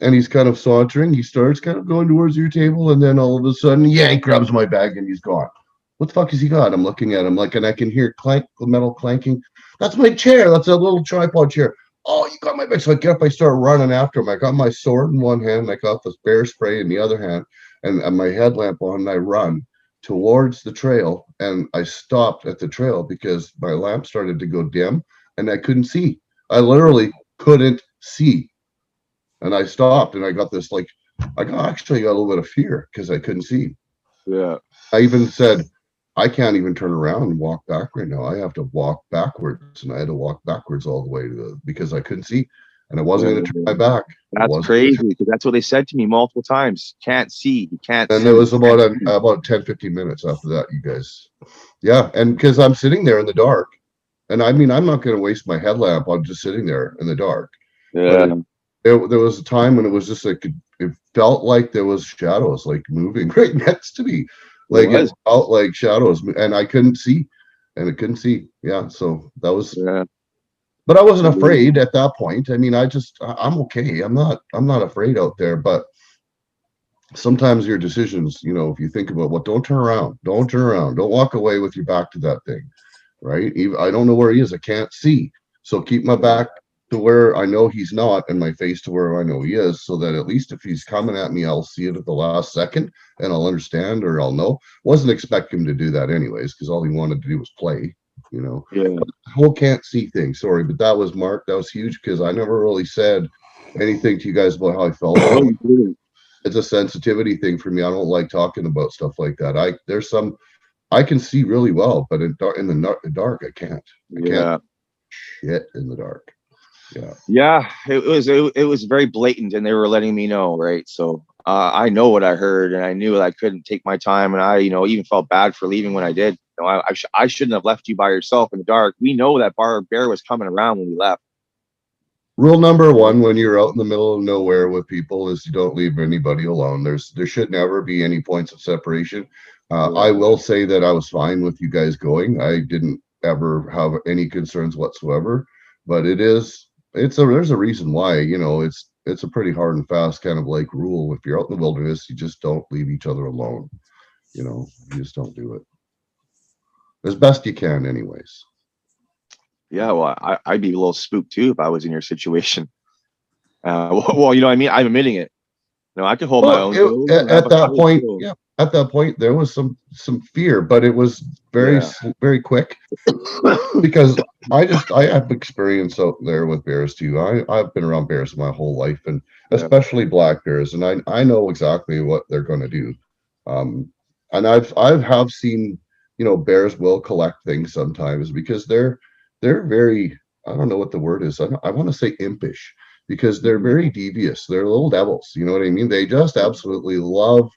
and he's kind of sauntering. He starts kind of going towards your table, and then all of a sudden, he grabs my bag and he's gone. What the fuck has he got? I'm looking at him like, and I can hear the metal clanking. That's my chair. That's a little tripod chair. Oh, you got my bag. So I get up, I start running after him. I got my sword in one hand, I got the bear spray in the other hand, and my headlamp on, and I run towards the trail. And I stopped at the trail because my lamp started to go dim and I couldn't see. I literally couldn't see. And I stopped, and I got this actually got a little bit of fear because I couldn't see. Yeah. I even said, I can't even turn around and walk back right now. I have to walk backwards, and I had to walk backwards all the way because I couldn't see, and I wasn't going to turn my back. That's crazy, because that's what they said to me multiple times. Can't see. You can't. And see. it was about 10, 15 minutes after that, you guys. Yeah, and because I'm sitting there in the dark, and I mean, I'm not going to waste my headlamp on just sitting there in the dark. Yeah. There was a time when it was just like it felt like there was shadows like moving right next to me. Like it felt like shadows, and I couldn't see, Yeah, so that was. Yeah. But I wasn't afraid at that point. I mean, I'm okay. I'm not afraid out there. But sometimes your decisions, you know, if you think about don't turn around, don't walk away with your back to that thing, right? I don't know where he is. I can't see, so keep my back to where I know he's not, and my face to where I know he is, so that at least if he's coming at me, I'll see it at the last second and I'll understand, or I'll know. Wasn't expecting him to do that anyways, because all he wanted to do was play, you know. Yeah. The whole can't see thing, sorry, but that was Mark. That was huge, because I never really said anything to you guys about how I felt. It's a sensitivity thing for me. I don't like talking about stuff like that. I can see really well, but in the dark, I can't. I can't shit in the dark. Yeah, it was very blatant, and they were letting me know, right? So I know what I heard, and I knew that I couldn't take my time, and I, you know, even felt bad for leaving when I did. You know, I shouldn't have left you by yourself in the dark. We know that bear was coming around when we left. Rule number one when you're out in the middle of nowhere with people is you don't leave anybody alone. There should never be any points of separation. I will say that I was fine with you guys going. I didn't ever have any concerns whatsoever, but there's a reason why, you know, it's a pretty hard and fast kind of like rule. If you're out in the wilderness, you just don't leave each other alone. You know, you just don't do it as best you can anyways. Yeah, well, I'd be a little spooked too if I was in your situation. Well, you know what I mean? I'm admitting it. No, I can hold my own. Well, Joe. I have at a that fight, point, too. yeah, at that point there was some fear, but it was Yeah. very quick because I have experience out there with bears too. I've been around bears my whole life, and Yeah. especially black bears, and I know exactly what they're going to do. And I've seen, you know, bears will collect things sometimes because they're very, I don't know what the word is. I want to say impish because they're very devious. They're little devils. You know what I mean? They just absolutely love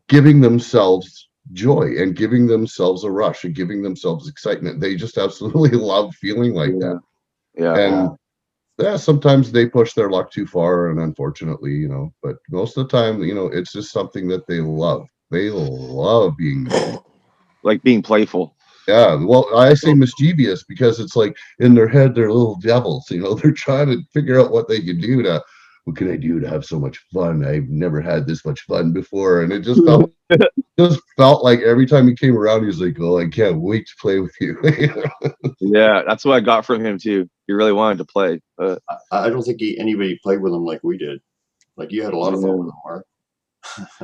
giving themselves joy and giving themselves a rush and giving themselves excitement. They just absolutely love feeling like Yeah. that. Yeah. And yeah, sometimes they push their luck too far, and unfortunately, you know, but most of the time, you know, it's just something that they love. They love being mischievous. Like being playful. Yeah, well, I say mischievous because it's like in their head they're little devils. You know, they're trying to figure out what they can do to, what can I do to have so much fun? I've never had this much fun before, and it just felt like every time he came around, he was like, "Oh, I can't wait to play with you." Yeah, that's what I got from him too. He really wanted to play. I don't think anybody played with him like we did. Like you had a lot of fun with Yeah. him, Mark.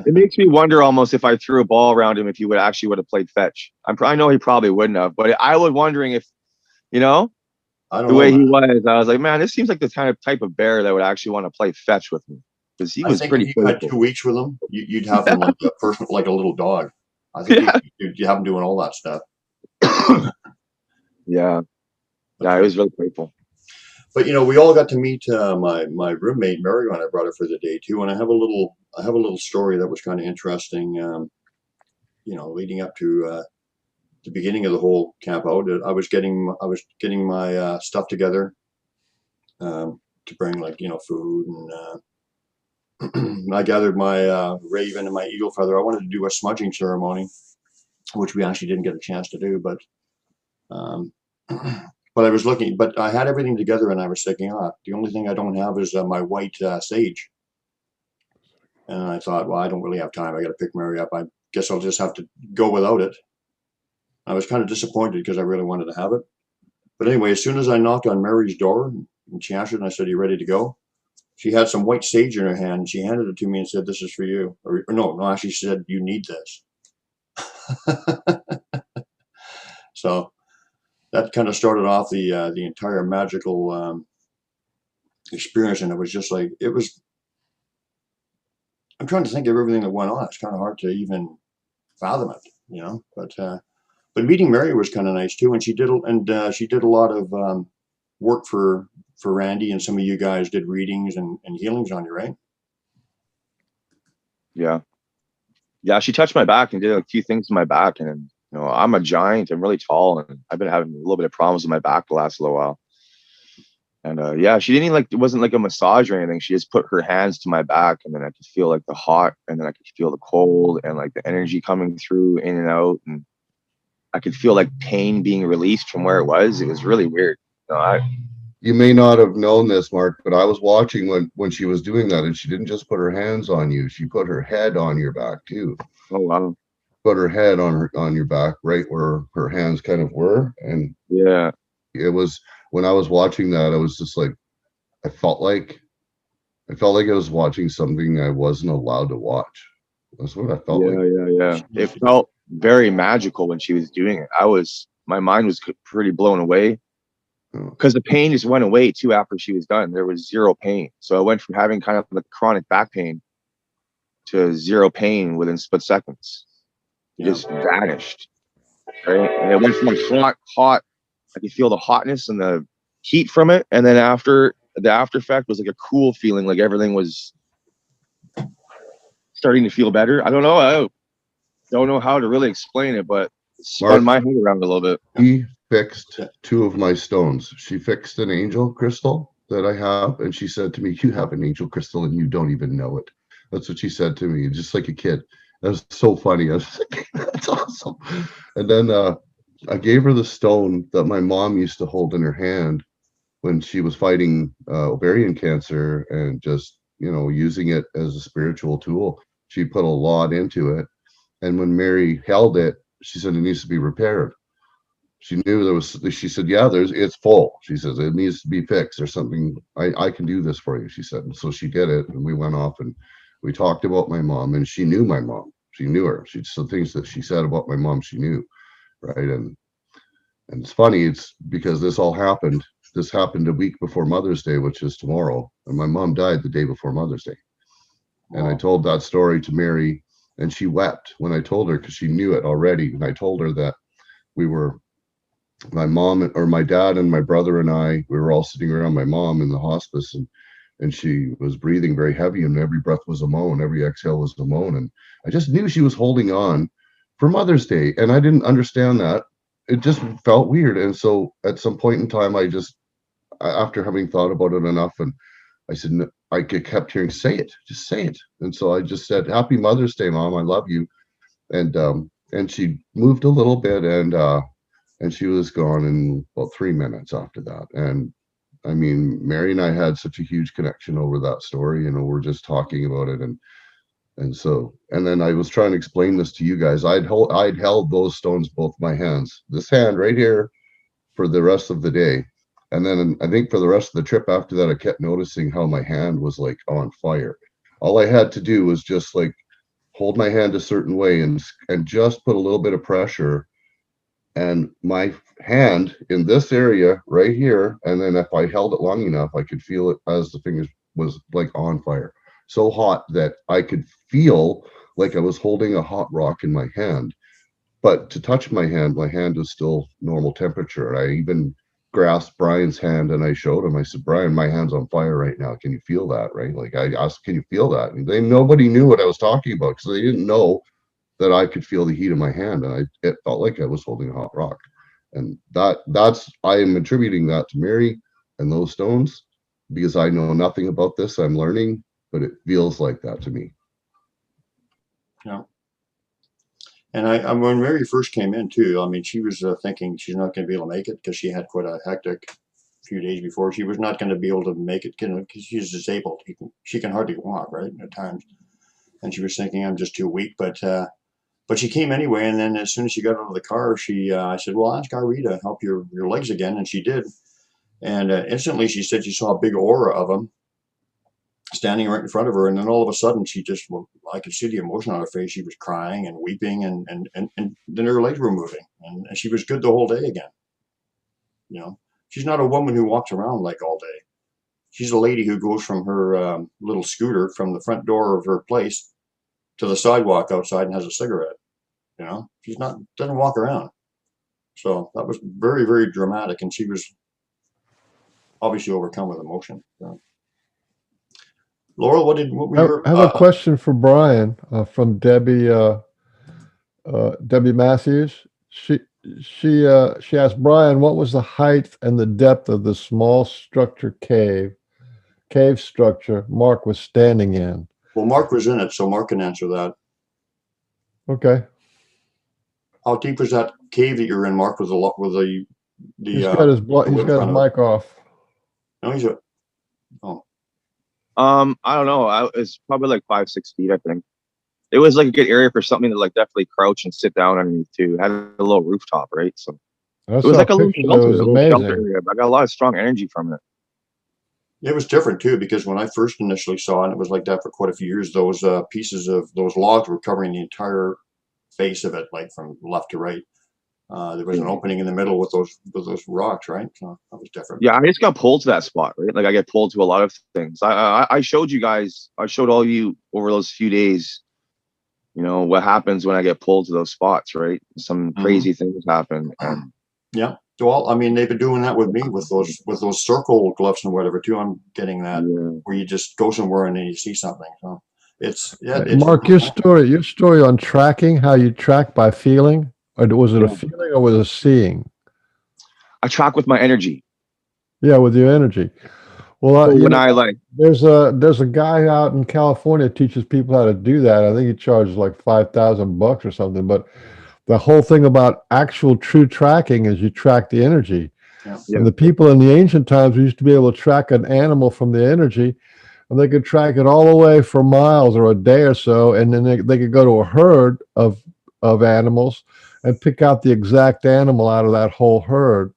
It makes me wonder almost if I threw a ball around him if he would have played fetch. I know he probably wouldn't have, but I was wondering if, you know, I don't the know, way he man. was, I was like, man, this seems like the kind of type of bear that would actually want to play fetch with me because he I was think if pretty you had playful. 2 weeks with him, you'd have him like a person, like a little dog. I think Yeah, you'd have him doing all that stuff. yeah, yeah. He was really playful. But you know, we all got to meet my roommate Mary when I brought her for the day too, and I have a little story that was kind of interesting. You know, leading up to the beginning of the whole camp out, I was getting my stuff together to bring, like, you know, food, and I gathered my raven and my eagle feather. I wanted to do a smudging ceremony, which we actually didn't get a chance to do, but um, but I was looking, but I had everything together, and I was thinking, the only thing I don't have is my white sage. And I thought, well, I don't really have time. I got to pick Mary up. I guess I'll just have to go without it. I was kind of disappointed because I really wanted to have it. But anyway, as soon as I knocked on Mary's door and she answered, and I said, "Are you ready to go?" She had some white sage in her hand. And she handed it to me and said, "This is for you." Or no, actually, she said, "You need this." So that kind of started off the entire magical experience, and it was just like it was. I'm trying to think of everything that went on. It's kind of hard to even fathom it, you know. But meeting Mary was kind of nice too, and she did a lot of work for Randy, and some of you guys did readings and healings on you, right? Yeah, yeah. She touched my back and did a few things to my back, and you know, I'm a giant. I'm really tall, and I've been having a little bit of problems with my back the last little while. And yeah, she didn't even like, it wasn't like a massage or anything. She just put her hands to my back, and then I could feel like the hot, and then I could feel the cold, and like the energy coming through in and out, and I could feel like pain being released from where it was. It was really weird. You know, You may not have known this, Mark, but I was watching when she was doing that, and she didn't just put her hands on you; she put her head on your back too. oh wow, Put her head on your back, right where her hands kind of were, and yeah, it was when I was watching that, I was just like, I felt like I was watching something I wasn't allowed to watch. That's what I felt like. yeah. It felt very magical when she was doing it. My mind was pretty blown away Oh, because the pain just went away too after she was done. There was zero pain, so I went from having kind of like chronic back pain to zero pain within split seconds. It Yeah. just vanished, right? And it went from like hot. I could feel the hotness and the heat from it, and then after the after effect was like a cool feeling, like everything was starting to feel better. I don't know how to really explain it, but it spun Mark, my head around a little bit. she fixed 2 of my stones. She fixed an angel crystal that I have, and she said to me, "You have an angel crystal, and you don't even know it." That's what she said to me, just like a kid. That was so funny. I was like, "That's awesome." And then I gave her the stone that my mom used to hold in her hand when she was fighting ovarian cancer, and just, you know, using it as a spiritual tool. She put a lot into it, and when Mary held it, she said it needs to be repaired. She knew there was, she said, yeah, it's full. She says, it needs to be fixed or something. I can do this for you, she said. And so she did it. And we went off and we talked about my mom, and she knew my mom. She knew her. Some things that she said about my mom, she knew. Right. And it's funny, it's because this happened a week before Mother's Day, which is tomorrow. And my mom died the day before Mother's Day. And I told that story to Mary, and she wept when I told her, because she knew it already. And I told her that my mom, or my dad and my brother and I, we were all sitting around my mom in the hospice, and she was breathing very heavy, and every breath was a moan, every exhale was a moan. And I just knew she was holding on for Mother's Day. And I didn't understand that. It just felt weird. And so at some point in time, after having thought about it enough, and I said, no, I kept hearing, say it, just say it. And so I just said, Happy Mother's Day, Mom, I love you. And she moved a little bit, and she was gone in about 3 minutes after that. And I mean, Mary and I had such a huge connection over that story. You know, we're just talking about it. And then I was trying to explain this to you guys. I'd held those stones, both my hands, this hand right here, for the rest of the day. And then I think for the rest of the trip after that, I kept noticing how my hand was like on fire. All I had to do was just like hold my hand a certain way and just put a little bit of pressure, and my hand in this area right here, and then if I held it long enough, I could feel it as the fingers was like on fire, so hot that I could feel like I was holding a hot rock in my hand. But to touch my hand was still normal temperature. I even grasped Brian's hand and I showed him. I said, Brian, my hand's on fire right now. Can you feel that? Right? Like I asked, can you feel that? And nobody knew what I was talking about, because they didn't know that I could feel the heat of my hand, and it felt like I was holding a hot rock. And I am attributing that to Mary and those stones, because I know nothing about this. I'm learning, but it feels like that to me. Yeah. And when Mary first came in too, I mean, she was thinking she's not going to be able to make it, because she had quite a hectic few days before. She was not going to be able to make it, because she's disabled. She can hardly walk, right, at times. And she was thinking, I'm just too weak. But she came anyway, and then as soon as she got out of the car, I said, well, ask Arrie to help your legs again, and she did. And instantly she said she saw a big aura of him standing right in front of her, and then all of a sudden I could see the emotion on her face. She was crying and weeping, and then her legs were moving, and she was good the whole day again. You know, she's not a woman who walks around like all day. She's a lady who goes from her little scooter from the front door of her place to the sidewalk outside and has a cigarette. You know, doesn't walk around. So that was very, very dramatic, and she was obviously overcome with emotion. So. Laurel, what were I have a question for Brian from Debbie Matthews. She asked Brian, what was the height and the depth of the small cave structure Mark was standing in? Well, Mark was in it, so Mark can answer that. Okay. How deep was that cave that you're in, Mark? He's got his mic off. No, he's I don't know. It's probably like 5-6 feet, I think. It was like a good area for something to like definitely crouch and sit down underneath too. It had a little rooftop, right? So it was like a little shelter area. I got a lot of strong energy from it. It was different too, because when I first initially saw it, and it was like that for quite a few years, those pieces of those logs were covering the entire face of it, like from left to right. There was an opening in the middle with those rocks, right? So that was different. Yeah, I just got pulled to that spot, right? Like I get pulled to a lot of things. I showed you guys, I showed all of you over those few days, you know, what happens when I get pulled to those spots, right? Some crazy things happen. And yeah. Well, I mean, they've been doing that with me with those circle glyphs and whatever too. I'm getting that where you just go somewhere and then you see something. So it's Mark, your story on tracking, how you track by feeling, or was it a feeling or was it seeing? I track with my energy. Yeah, with your energy. Well, there's a guy out in California that teaches people how to do that. I think he charges like $5,000 or something. But the whole thing about actual true tracking is you track the energy. Yeah. And the people in the ancient times used to be able to track an animal from the energy, and they could track it all the way for miles or a day or so, and then they could go to a herd of animals and pick out the exact animal out of that whole herd.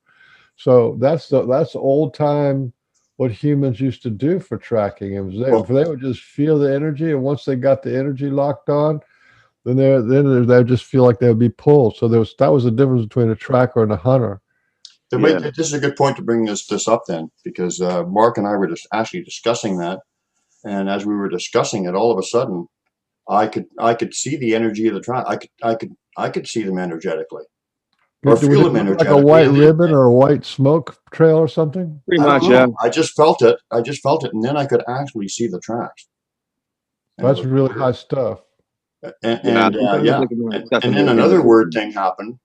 So that's old time what humans used to do for tracking. It was Well, they would just feel the energy, and once they got the energy locked on, they just feel like they would be pulled. So that was the difference between a tracker and a hunter. Yeah. this is a good point to bring this up then, because Mark and I were just actually discussing that, and as we were discussing it, all of a sudden, I could see the energy of the track. I could see them energetically, or Would feel it them look like a energetically. white And ribbon or a white smoke trail or something? Pretty I don't much, yeah. know. I just felt it. And then I could actually see the tracks. And it That's was really weird. high stuff. Yeah. Sometimes Yeah. like a more And definitely then a another physical weird thing. thing happened.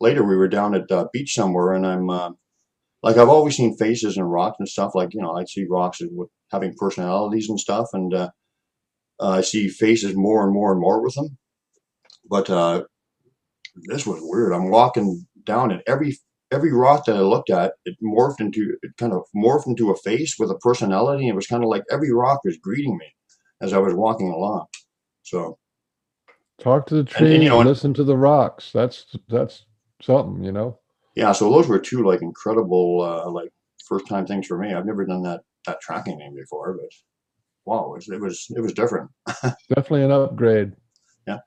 Later, we were down at the beach somewhere, and I'm like, I've always seen faces and rocks and stuff. Like, I see rocks as having personalities and stuff, and I see faces more and more and more with them. But this was weird. I'm walking down, and every rock that I looked at, it kind of morphed into a face with a personality. And it was kind of like every rock was greeting me as I was walking along. So, Talk to the and trees, listen to the rocks. That's something, yeah, so those were two like incredible like first time things for me. I've never done that tracking thing before, but wow, it was different. Definitely an upgrade. Yeah.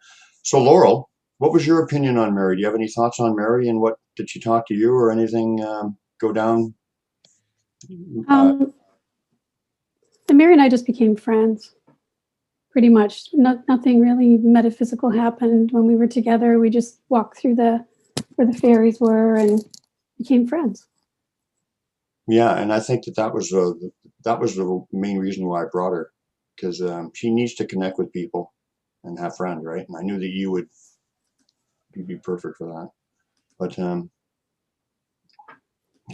So Laurel, what was your opinion on Mary? Do you have any thoughts on Mary, and what did she talk to you or anything go down? And Mary and I just became friends, pretty much. Nothing really metaphysical happened when we were together. We just walked through where the fairies were and became friends. Yeah, and I think that was the main reason why I brought her, because she needs to connect with people and have friends, right? And I knew that you'd be perfect for that. But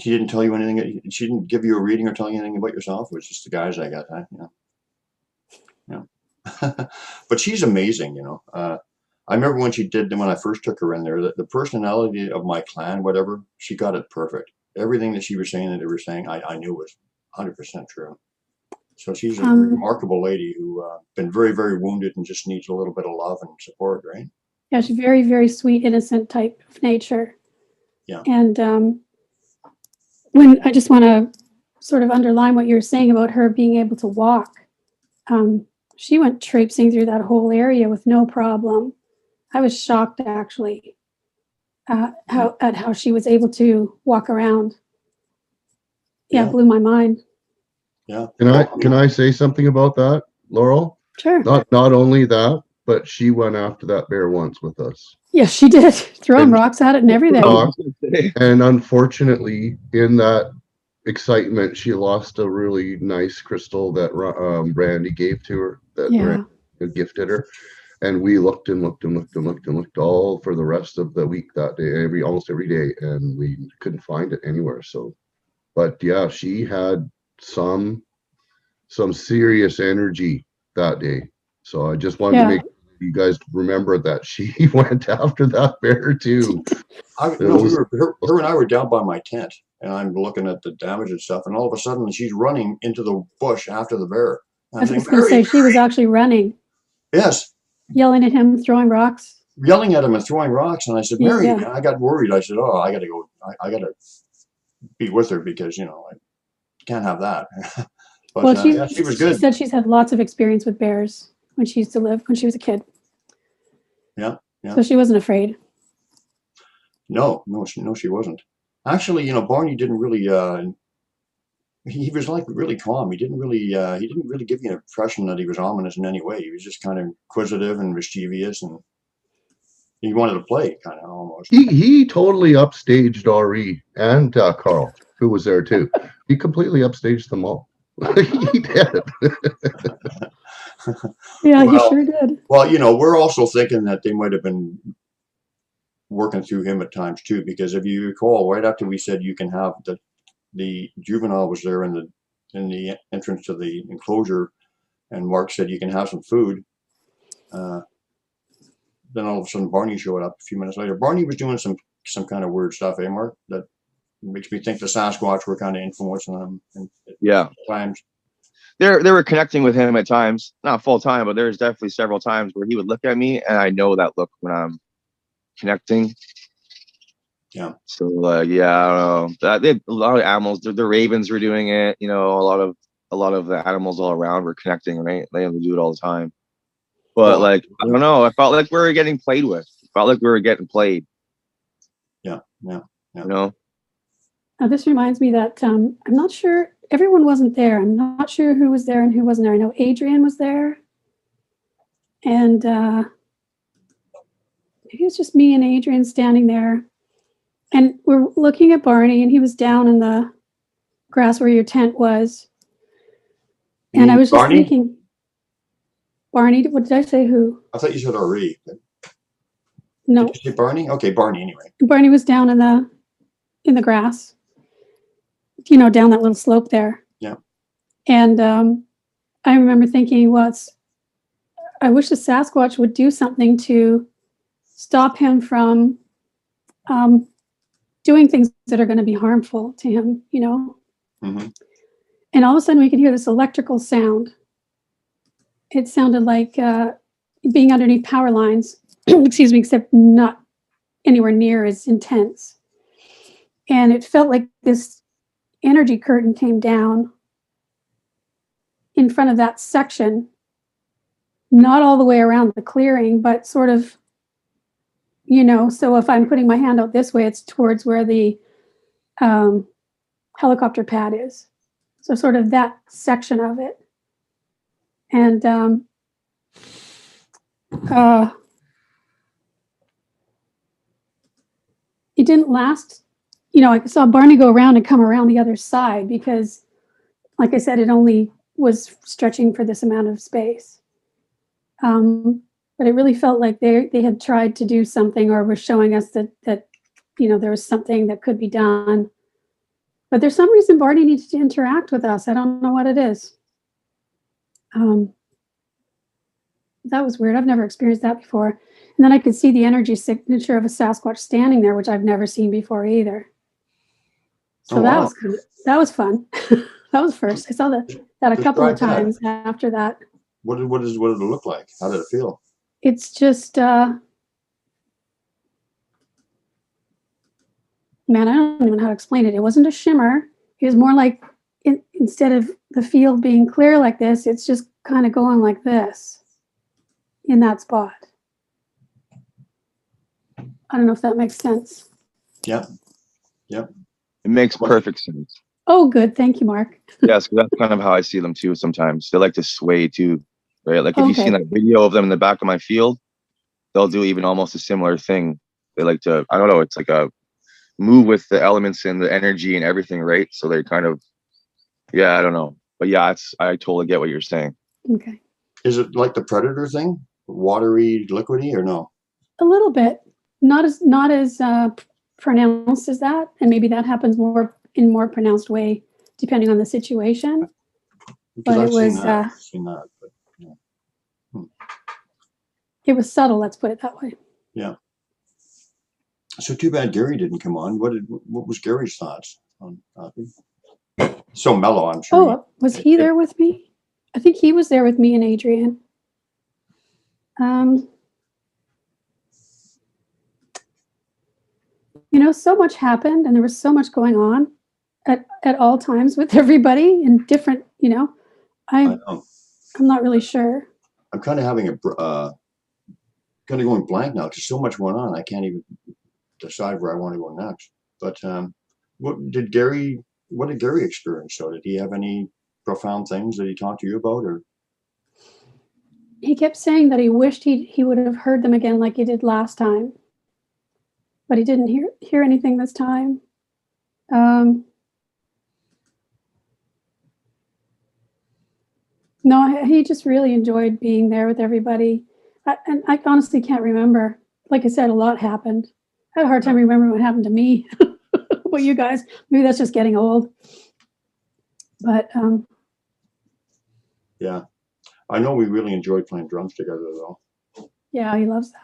she didn't tell you anything. She didn't give you a reading or tell you anything about yourself. It was just the guys I got, huh? Yeah. But she's amazing, I remember when I first took her in there, the personality of my clan, whatever, she got it perfect. Everything that she was saying that they were saying, I knew was 100% true. So she's a remarkable lady who been very, very wounded and just needs a little bit of love and support, right? Yeah, she's very, very sweet, innocent type of nature. Yeah. And when I just want to sort of underline what you're saying about her being able to walk, she went traipsing through that whole area with no problem. I was shocked, actually, how she was able to walk around. Yeah, Yeah. blew my mind. Yeah. Can I say something about that, Laurel? Sure. Not only that, but she went after that bear once with us. Yes, she did. Throwing rocks at it and everything. And unfortunately, in that excitement, she lost a really nice crystal that Randy gave to her, that Yeah. Randy gifted her. And we looked and looked and looked and looked and looked all for the rest of the week that day, almost every day, and we couldn't find it anywhere. So, but yeah, she had some serious energy that day. So I just wanted to make you guys remember that she went after that bear too. Her and I were down by my tent, and I'm looking at the damage and stuff, and all of a sudden she's running into the bush after the bear. I was going to say, she was actually running. Yes. Yelling at him, throwing rocks. Yelling at him and throwing rocks, and I said, Mary, Yeah. I got worried. I said, oh, I got to go. I got to be with her because, I can't have that. But Well, she was good. She said she's had lots of experience with bears when she used to live, when she was a kid. Yeah. Yeah. So she wasn't afraid. No, she wasn't. Actually, Barney didn't really. He was like really calm. He didn't really give you an impression that he was ominous in any way. He was just kind of inquisitive and mischievous, and he wanted to play, kind of almost. He totally upstaged Arrie and Carl, who was there too. He completely upstaged them all. He did. Yeah, he sure did. Well, we're also thinking that they might have been working through him at times too, because if you recall, right after we said you can have the juvenile was there in the entrance to the enclosure, and Mark said you can have some food. Then all of a sudden Barney showed up a few minutes later. Barney was doing some kind of weird stuff, eh, Mark? That makes me think the Sasquatch were kind of influencing them. Yeah. Times. They were connecting with him at times, not full time, but there's definitely several times where he would look at me, and I know that look when I'm connecting. Yeah. So yeah, I don't know. That they, a lot of animals, the ravens were doing it. You know, a lot of the animals all around were connecting, right? They do it all the time. But Oh, like, I don't know. I felt like we were getting played with. I felt like we were getting played. yeah. You know. Now, this reminds me that I'm not sure, everyone wasn't there. I'm not sure who was there and who wasn't there. I know Adrian was there. And maybe it was just me and Adrian standing there. And we're looking at Barney, and he was down in the grass where your tent was. And I was just Barney? thinking, Barney, what did I say? Who? I thought you said Arrie. No, Did you say Barney? Okay, Barney anyway. Barney was down in the grass, you know, down that little slope there. Yeah. And I remember thinking, well, I wish the Sasquatch would do something to stop him from doing things that are going to be harmful to him, you know? Mm-hmm. And all of a sudden we could hear this electrical sound. It sounded like being underneath power lines, excuse me, except not anywhere near as intense. And it felt like this energy curtain came down in front of that section, not all the way around the clearing, but sort of, you know, so if I'm putting my hand out this way, it's towards where the helicopter pad is. So sort of that section of it. And it didn't last. You know, I saw Barney go around and come around the other side because, like I said, it only was stretching for this amount of space. But it really felt like they had tried to do something or were showing us that you know, there was something that could be done. But there's some reason Barney needs to interact with us. I don't know what it is. That was weird. I've never experienced that before. And then I could see the energy signature of a Sasquatch standing there, which I've never seen before either. So Oh, wow. that was fun. That was first. I saw that a couple of Describe that. times after that. What did it look like? How did it feel? It's just man, I don't even know how to explain it. It wasn't a shimmer. It was more like instead of the field being clear like this, it's just kind of going like this in that spot. I don't know if that makes sense. Yep. It makes perfect sense. Oh, good. Thank you, Mark. Yes, 'cause that's kind of how I see them too. Sometimes they like to sway too, right? Like if you've seen that video of them in the back of my field, they'll do even almost a similar thing. They like to, I don't know, it's like a move with the elements and the energy and everything, right? So they kind of, yeah, I don't know, but yeah, I totally get what you're saying. Okay. Is it like the predator thing? Watery, liquidy, or no? A little bit, not as pronounced as that, and maybe that happens more pronounced way depending on the situation. Because But I've it was seen that, but yeah. it was subtle. Let's put it that way. Yeah. So too bad Gary didn't come on. What was Gary's thoughts on so mellow? I'm sure. Oh, was he there with me? I think he was there with me and Adrian. You know, so much happened and there was so much going on at all times with everybody in different, you know, I'm not really sure. I'm kind of having kind of going blank now. There's so much going on. I can't even decide where I want to go next. But what did Gary experience? So did he have any profound things that he talked to you about, or? He kept saying that he wished he would have heard them again like he did last time, but he didn't hear anything this time. No, he just really enjoyed being there with everybody. And I honestly can't remember. Like I said, a lot happened. I had a hard time remembering what happened to me. Well, you guys, maybe that's just getting old. But Yeah, I know we really enjoyed playing drums together, though. yeah, he loves that.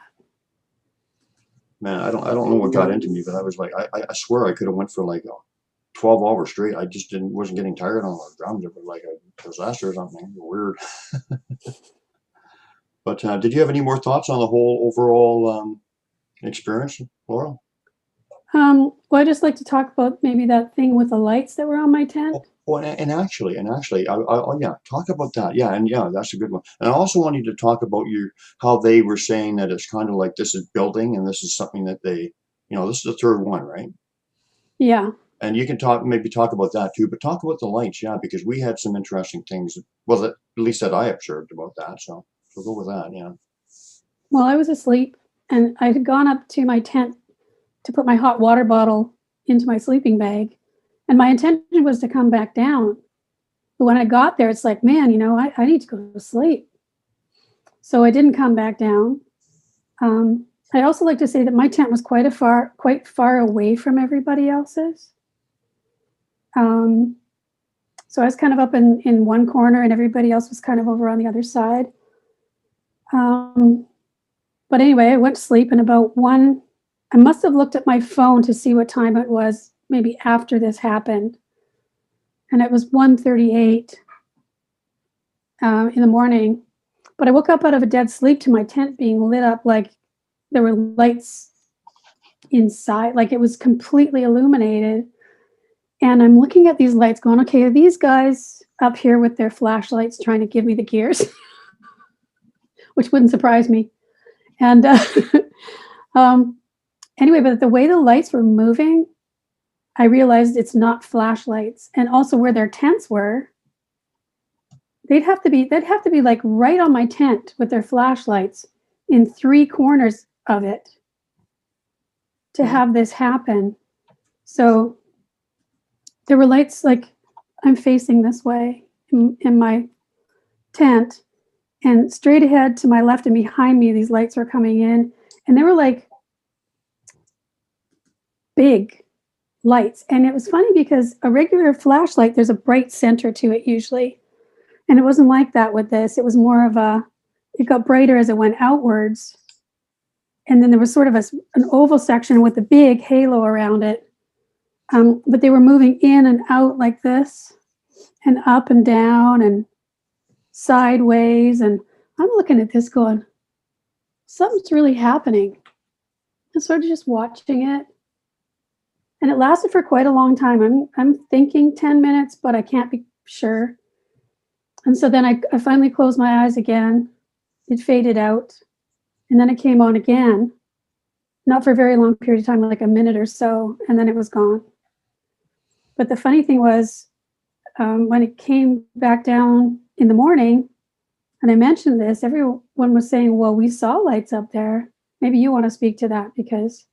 Man, I don't know what got into me, but I was like, I swear I could have went for like 12 hours straight. I just wasn't getting tired on the drums. It was like a disaster or something weird. But did you have any more thoughts on the whole overall experience, Laura? Well, I'd just like to talk about maybe that thing with the lights that were on my tent. Oh, and actually, yeah, talk about that. Yeah, and yeah, that's a good one. And I also wanted to talk about how they were saying that it's kind of like this is building, and this is something that they, this is the third one, right? Yeah. And you can maybe talk about that too, but talk about the lights, yeah, because we had some interesting things. Well, at least that I observed about that. So we'll go with that, yeah. Well, I was asleep and I had gone up to my tent to put my hot water bottle into my sleeping bag. And my intention was to come back down. But when I got there, it's like, man, I need to go to sleep. So I didn't come back down. I also like to say that my tent was quite far away from everybody else's. So I was kind of up in one corner and everybody else was kind of over on the other side. But anyway, I went to sleep, and about I must have looked at my phone to see what time it was, maybe after this happened. And it was 1:38 in the morning. But I woke up out of a dead sleep to my tent being lit up, like there were lights inside, like it was completely illuminated. And I'm looking at these lights going, okay, are these guys up here with their flashlights trying to give me the gears? Which wouldn't surprise me. And anyway, but the way the lights were moving, I realized it's not flashlights. And also where their tents were, they'd have to be like right on my tent with their flashlights in 3 corners of it to have this happen. So there were lights, like I'm facing this way in my tent, and straight ahead to my left and behind me, these lights were coming in, and they were like big lights. And it was funny because a regular flashlight, there's a bright center to it usually. And it wasn't like that with this. It was more of it got brighter as it went outwards. And then there was sort of an oval section with a big halo around it. But they were moving in and out like this, and up and down and sideways. And I'm looking at this going, something's really happening. And sort of just watching it. And it lasted for quite a long time. I'm thinking 10 minutes, but I can't be sure. And so then I finally closed my eyes again. It faded out. And then it came on again. Not for a very long period of time, like a minute or so. And then it was gone. But the funny thing was, when it came back down in the morning, and I mentioned this, everyone was saying, well, we saw lights up there. Maybe you want to speak to that because.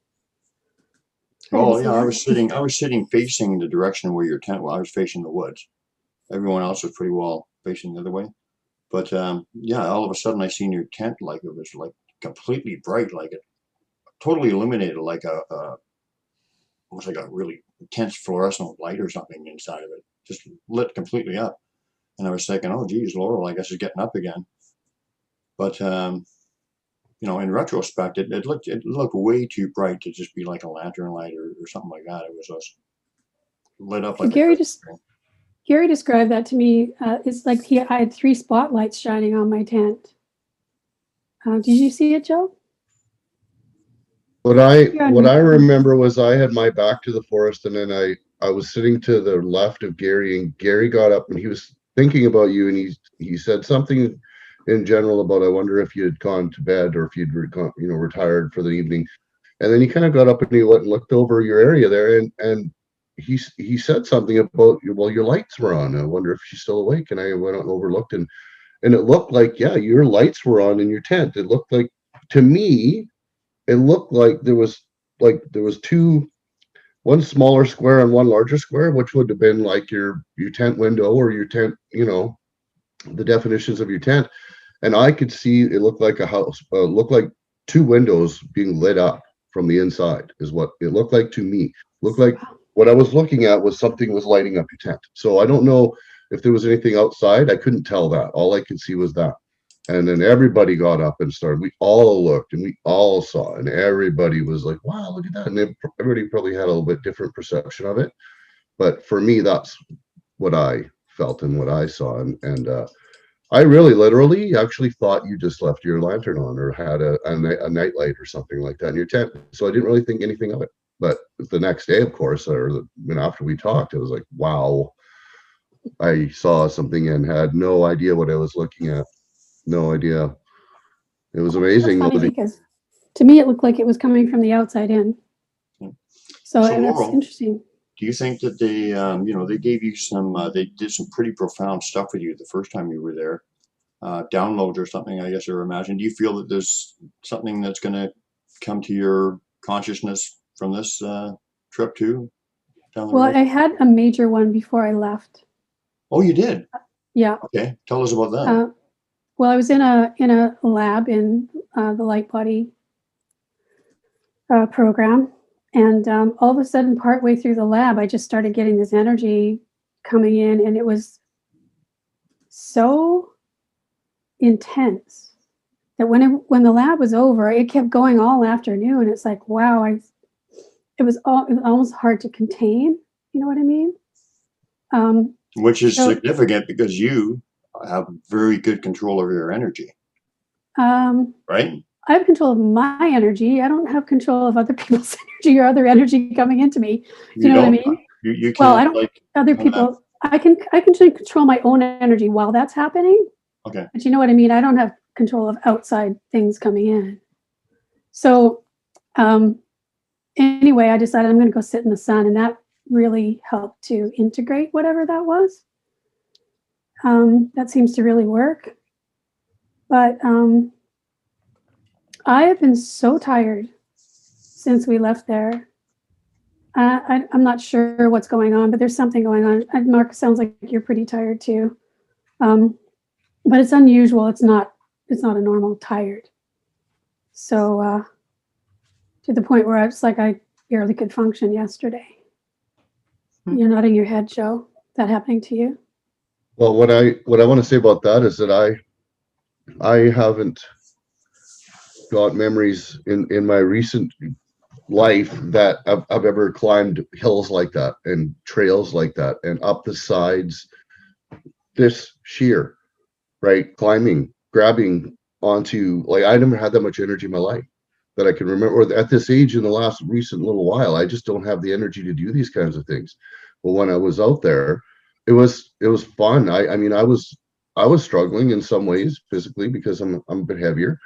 Oh yeah, I was sitting facing the direction where your tent was. I was facing the woods. Everyone else was pretty well facing the other way. But yeah, all of a sudden I seen your tent, like it was like completely bright, like it totally illuminated, like almost like a really intense fluorescent light or something inside of it, just lit completely up. And I was thinking, oh geez, Laurel, I guess is getting up again. But in retrospect, it looked way too bright to just be like a lantern light or something like that. It was just lit up like Gary described that to me. It's like I had 3 spotlights shining on my tent. Did you see it, Joe? What I remember was I had my back to the forest, and then I was sitting to the left of Gary, and Gary got up and he was thinking about you, and he said something in general about, I wonder if you had gone to bed or if you'd retired for the evening. And then he kind of got up and he went and looked over your area there, and he said something about, well, your lights were on. I wonder if she's still awake. And I went out and overlooked, and it looked like, yeah, your lights were on in your tent. It looked like, to me, it looked like there was 2, one smaller square and one larger square, which would have been like your tent window or your tent, the definitions of your tent. And I could see it looked like a house, looked like 2 windows being lit up from the inside is what it looked like to me. Looked like what I was looking at was something was lighting up your tent. So I don't know if there was anything outside. I couldn't tell that. All I could see was that. And then everybody got up and started. We all looked and we all saw, and everybody was like, wow, look at that. And everybody probably had a little bit different perception of it. But for me, that's what I felt and what I saw. And I really literally actually thought you just left your lantern on or had a night light or something like that in your tent. So I didn't really think anything of it. But the next day, of course, after we talked, it was like, wow, I saw something and had no idea what I was looking at. No idea. It was That's amazing. funny because to me, it looked like it was coming from the outside in. So that's Laurel, interesting. do you think that they, they gave you some, they did some pretty profound stuff with you the first time you were there? Downloads or something, I guess, or imagine. Do you feel that there's something that's going to come to your consciousness from this trip too? Down the Well, road? I had a major one before I left. Oh, you did? Yeah. Okay, tell us about that. Well, I was in a lab in the light body program, and all of a sudden, partway through the lab, I just started getting this energy coming in, and it was so intense that when the lab was over, it kept going all afternoon. It's like, wow, it was almost hard to contain. You know what I mean? Which is significant because you have very good control over your energy, right? I have control of my energy. I don't have control of other people's energy or other energy coming into me. You know what I mean? You can't. Well, I don't. Other people. I can control my own energy while that's happening. Okay. But you know what I mean? I don't have control of outside things coming in. So, anyway, I decided I'm going to go sit in the sun, and that really helped to integrate whatever that was. That seems to really work. But I have been so tired since we left there. I'm not sure what's going on, but there's something going on. Mark, sounds like you're pretty tired too. But it's unusual. It's not a normal tired. So to the point where I barely could function yesterday. You're nodding your head, Joe. Is that happening to you? Well, what I want to say about that is that I haven't got memories in my recent life that I've ever climbed hills like that and trails like that and up the sides this sheer, right? Climbing, grabbing onto, like, I never had that much energy in my life that I can remember, or at this age in the last recent little while. I just don't have the energy to do these kinds of things. But when I was out there, it was fun. I mean, I was struggling in some ways physically because I'm a bit heavier,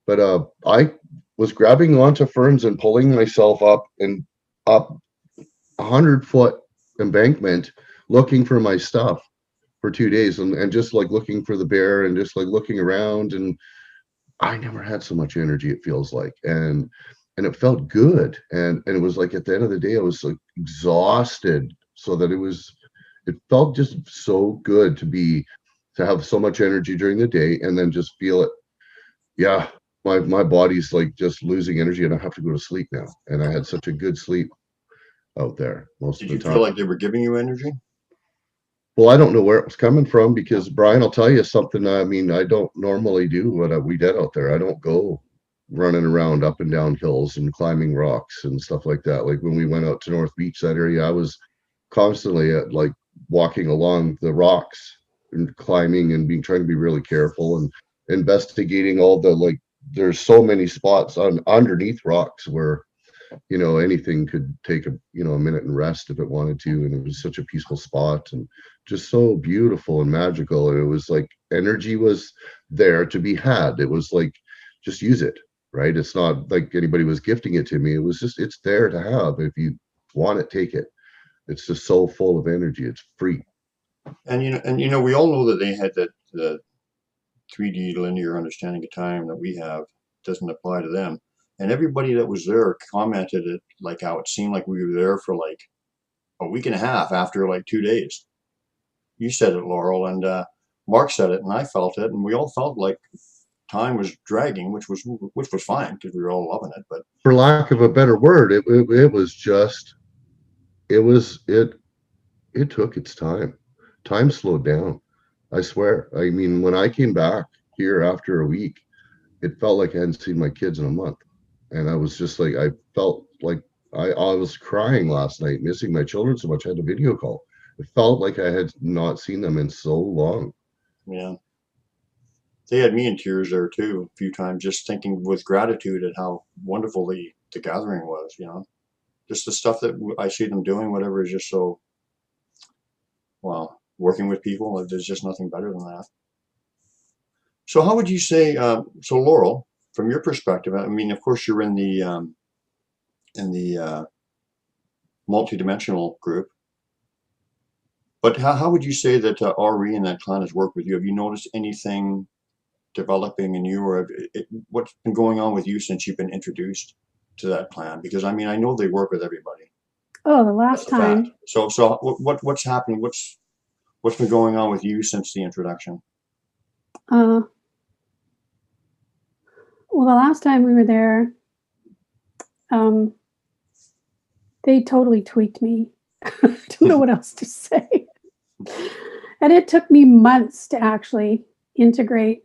but I was grabbing onto ferns and pulling myself up 100-foot embankment looking for my stuff for 2 days and just like looking for the bear and just like looking around, and I never had so much energy, it feels like, and it felt good, and it was like at the end of the day I was like exhausted, so that it felt just so good to have so much energy during the day and then just feel it. Yeah, my body's like just losing energy and I have to go to sleep now, and I had such a good sleep out there most of the time. Did you feel like they were giving you energy? Well, I don't know where it was coming from because, Brian, I'll tell you something. I mean, I don't normally do what we did out there. I don't go running around up and down hills and climbing rocks and stuff like that. Like when we went out to North Beach, that area, I was constantly like walking along the rocks and climbing and trying to be really careful and investigating all the, like, there's so many spots underneath rocks where, you know, anything could take a minute and rest if it wanted to, and it was such a peaceful spot and just so beautiful and magical. And it was like energy was there to be had. It was like, just use it, right? It's not like anybody was gifting it to me. It was just, it's there to have. If you want it, take it. It's just so full of energy. It's free. And we all know that they had that the 3D linear understanding of time that we have doesn't apply to them. And everybody that was there commented it like how it seemed like we were there for like a week and a half after like 2 days. You said it, Laurel, and Mark said it, and I felt it, and we all felt like time was dragging, which was fine because we were all loving it. But for lack of a better word, it was just, it took its time. Time slowed down. I swear. I mean, when I came back here after a week, it felt like I hadn't seen my kids in a month. And I was just like, I felt like I was crying last night, missing my children so much. I had a video call. It felt like I had not seen them in so long. Yeah. they had me in tears there too a few times, just thinking with gratitude at how wonderful the gathering was. You know, just the stuff that I see them doing, whatever, is just so, well, working with people. There's just nothing better than that. So how would you say? So Laurel, from your perspective, I mean, of course, you're in the multi-dimensional group. But how would you say that Arrie and that clan has worked with you? Have you noticed anything developing in you, or what's been going on with you since you've been introduced to that clan? Because I mean, I know they work with everybody. Oh, the That's last a fact. time. So what's happened? What's been going on with you since the introduction? Well, the last time we were there, they totally tweaked me. I don't know what else to say. And it took me months to actually integrate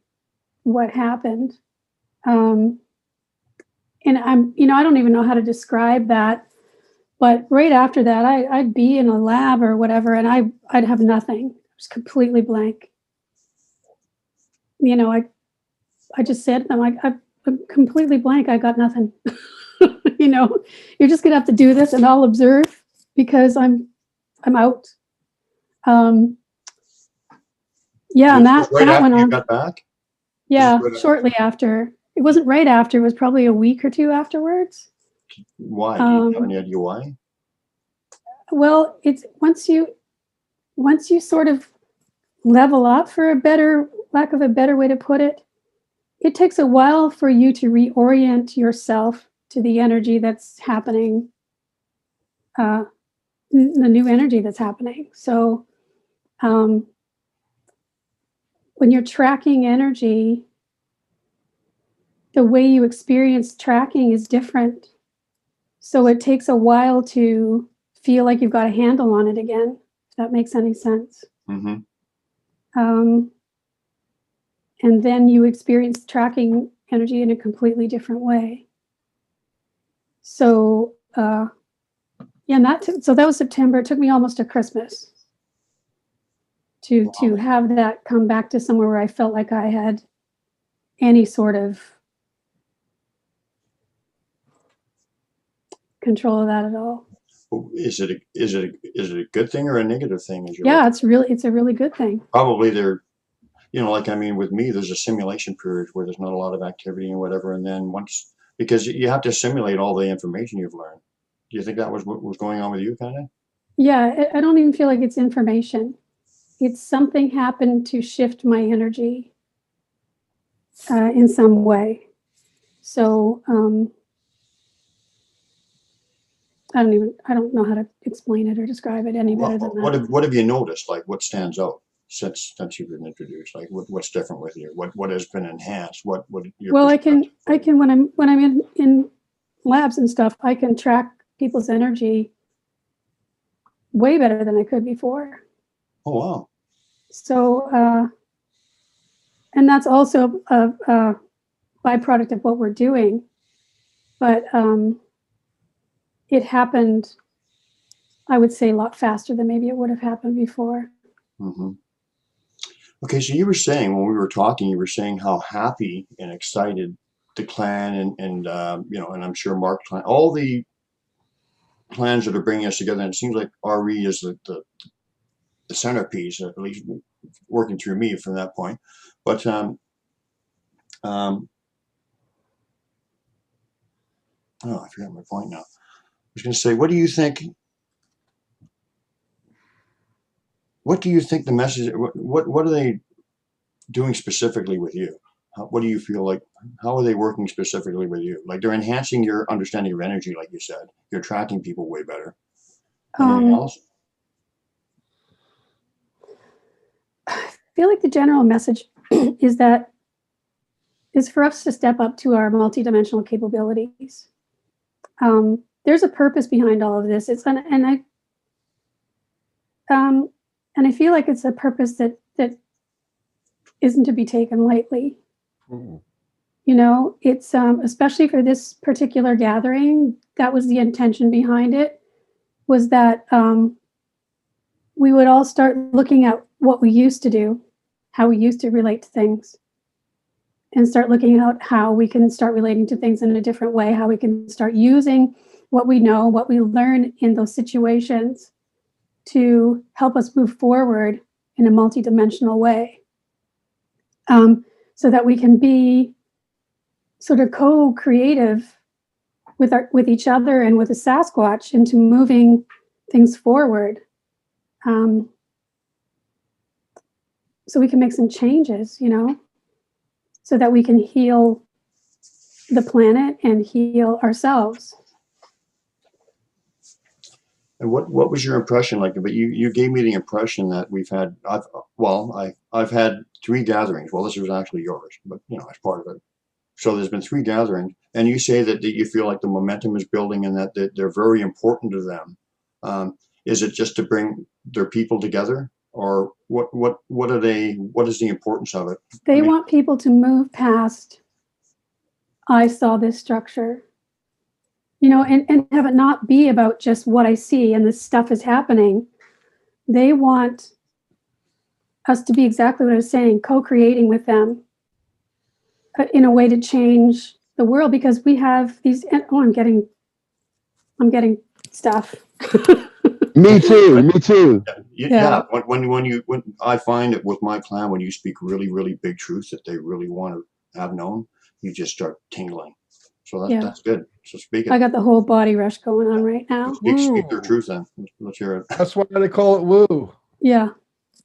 what happened. And I don't even know how to describe that. But right after that, I'd be in a lab or whatever, and I'd have nothing. It was completely blank. You know, I just said to them, I'm completely blank. I got nothing. You know, you're just gonna have to do this, and I'll observe because I'm out. Yeah, and that right that after went you on. got back? Yeah, right shortly after. It wasn't right after. It was probably a week or two afterwards. Why? Do you have any idea why? Well, it's once you sort of level up, for a better lack of a better way to put it, it takes a while for you to reorient yourself to the energy that's happening, the new energy that's happening. So when you're tracking energy, the way you experience tracking is different. So it takes a while to feel like you've got a handle on it again, if that makes any sense. Mm-hmm. And then you experience tracking energy in a completely different way. So yeah, so that was September. It took me almost to Christmas to have that come back to somewhere where I felt like I had any sort of control of that at all. Is it a good thing or a negative thing? Yeah, it's a really good thing. Probably they're, like, I mean, with me, there's a simulation period where there's not a lot of activity and whatever, and then because you have to assimilate all the information you've learned. Do you think that was what was going on with you, kind of? Yeah, I don't even feel like it's information. It's something happened to shift my energy in some way. So I don't know how to explain it or describe it any better than that. What have you noticed? Like, what stands out since you've been introduced? Like, what's different with you? What has been enhanced? What your Well, I can when I'm in labs and stuff, I can track people's energy way better than I could before. Oh wow! So and that's also a byproduct of what we're doing, but it happened, I would say, a lot faster than maybe it would have happened before. Mm-hmm. Okay, so you were saying, when we were talking, you were saying how happy and excited the clan and and I'm sure Mark clan, all the clans that are bringing us together. And it seems like Arrie is the centerpiece, at least working through me from that point. But I forgot my point now. I was going to say, what do you think? What do you think the message? What are they doing specifically with you? What do you feel like? How are they working specifically with you? Like, they're enhancing your understanding of energy, like you said. You're tracking people way better. Anything else? I feel like the general message is for us to step up to our multidimensional capabilities. There's a purpose behind all of this. And I feel like it's a purpose that isn't to be taken lightly. Mm. You know, it's especially for this particular gathering, that was the intention behind it, was that we would all start looking at what we used to do, how we used to relate to things, and start looking at how we can start relating to things in a different way, how we can start using what we know, what we learn in those situations to help us move forward in a multidimensional way. So that we can be sort of co-creative with each other and with the Sasquatch into moving things forward. So we can make some changes, you know, so that we can heal the planet and heal ourselves. And what was your impression like? But you gave me the impression that I've had 3 gatherings. Well, this was actually yours, but you know, as part of it. So there's been 3 gatherings, and you say that you feel like the momentum is building and that they're very important to them. Is it just to bring their people together, or what are they? What is the importance of it? They want people to move past, I saw this structure, you know, and have it not be about just what I see and this stuff is happening. They want us to be exactly what I was saying, co-creating with them in a way to change the world, because we have these, oh, I'm getting stuff. Me too. Me too. Yeah. When I find it with my clan, when you speak really, really big truths that they really want to have known, you just start tingling. So that's good. So speak it. I got the whole body rush going on right now. Speak their truth then. Let's hear it. That's why they call it woo. Yeah,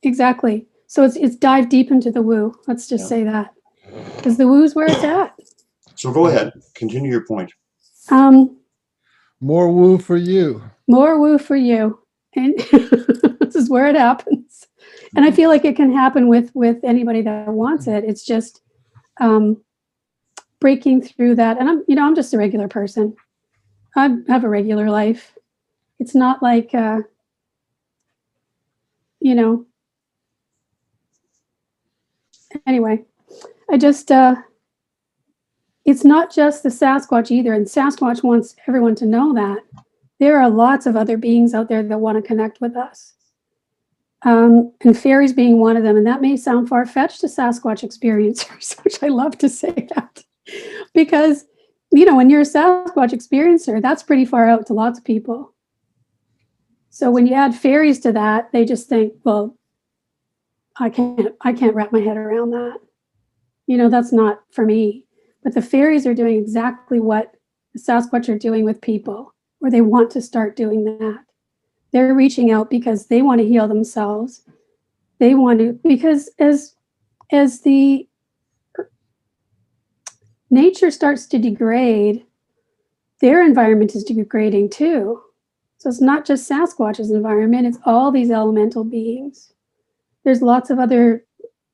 exactly. So it's dive deep into the woo. Let's just say that, because the woo's where it's at. So go ahead. Continue your point. More woo for you. More woo for you. And this is where it happens. And I feel like it can happen with anybody that wants it. It's just breaking through that. And I'm just a regular person. I have a regular life. It's not like, anyway, I just, it's not just the Sasquatch either. And Sasquatch wants everyone to know that. There are lots of other beings out there that want to connect with us. And fairies being one of them. And that may sound far-fetched to Sasquatch experiencers, which I love to say that. Because, when you're a Sasquatch experiencer, that's pretty far out to lots of people. So when you add fairies to that, they just think, well, I can't wrap my head around that. That's not for me. But the fairies are doing exactly what the Sasquatch are doing with people, or they want to start doing that. They're reaching out because they want to heal themselves. They want to, because as the nature starts to degrade, their environment is degrading too. So it's not just Sasquatch's environment, it's all these elemental beings. There's lots of other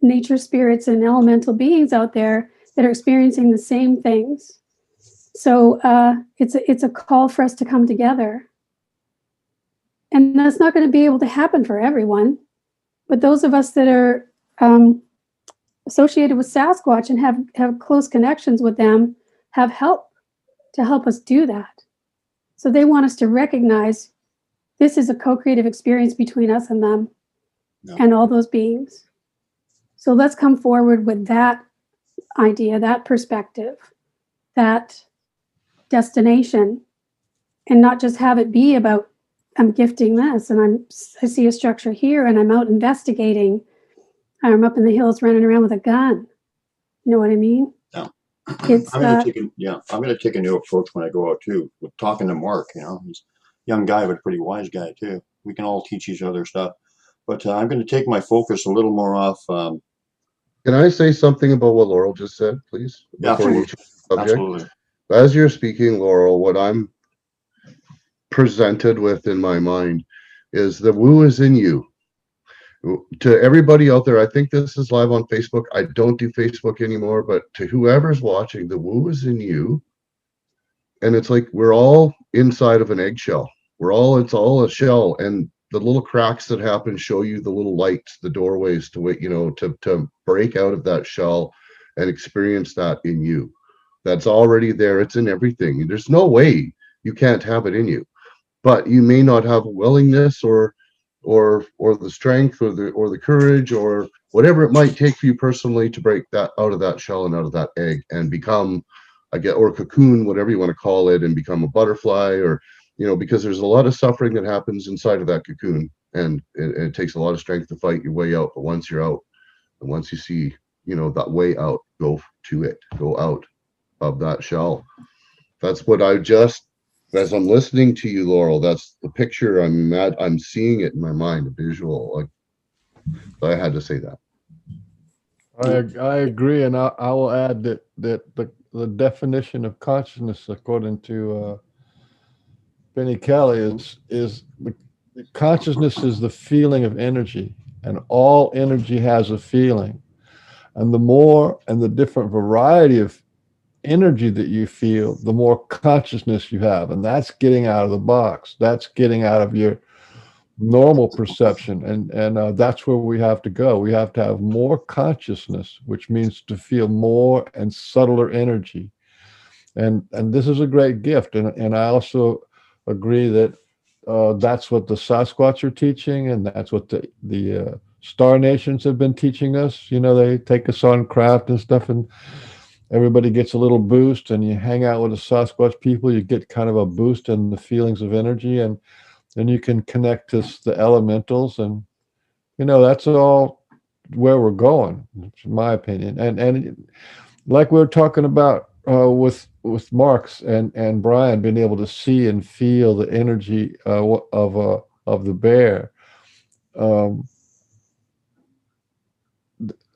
nature spirits and elemental beings out there that are experiencing the same things. So it's a call for us to come together. And that's not going to be able to happen for everyone. But those of us that are associated with Sasquatch and have close connections with them have help to help us do that. So they want us to recognize this is a co-creative experience between us and them and all those beings. So let's come forward with that idea, that perspective, that destination, and not just have it be about, I'm gifting this and I see a structure here and I'm out investigating. I'm up in the hills running around with a gun. You know what I mean? Yeah. It's I'm gonna take a new approach when I go out too. With talking to Mark, he's a young guy but a pretty wise guy too. We can all teach each other stuff. But I'm going to take my focus a little more off. Can I say something about what Laurel just said, please? Before you change the subject? Absolutely. As you're speaking, Laurel, what I'm presented with in my mind is the woo is in you. To everybody out there, I think this is live on Facebook. I don't do Facebook anymore, but to whoever's watching, the woo is in you. And it's like we're all inside of an eggshell. It's all a shell, and the little cracks that happen show you the little lights, the doorways to wait, to break out of that shell and experience that in you. That's already there. It's in everything. There's no way you can't have it in you, but you may not have a willingness or or the strength or the courage or whatever it might take for you personally to break that out of that shell and out of that egg and become or cocoon, whatever you want to call it, and become a butterfly, or because there's a lot of suffering that happens inside of that cocoon, and it takes a lot of strength to fight your way out. But once you're out, and once you see that way out, go to it, go out of that shell. That's what as I'm listening to you, Laurel, that's the picture I'm seeing it in my mind, a visual. Like, so I had to say that. I agree, and I will add that the definition of consciousness, according to Benny Kelly, is the consciousness is the feeling of energy, and all energy has a feeling, and the more and the different variety of energy that you feel, the more consciousness you have, and that's getting out of the box. That's getting out of your normal perception, and that's where we have to go. We have to have more consciousness, which means to feel more and subtler energy, and this is a great gift. And I also agree that that's what the Sasquatch are teaching, and that's what the Star Nations have been teaching us. They take us on craft and stuff, and everybody gets a little boost, and you hang out with the Sasquatch people, you get kind of a boost in the feelings of energy, and then you can connect to the elementals, and that's all where we're going, in my opinion. And like we were talking about with Marks and Brian, being able to see and feel the energy of the bear.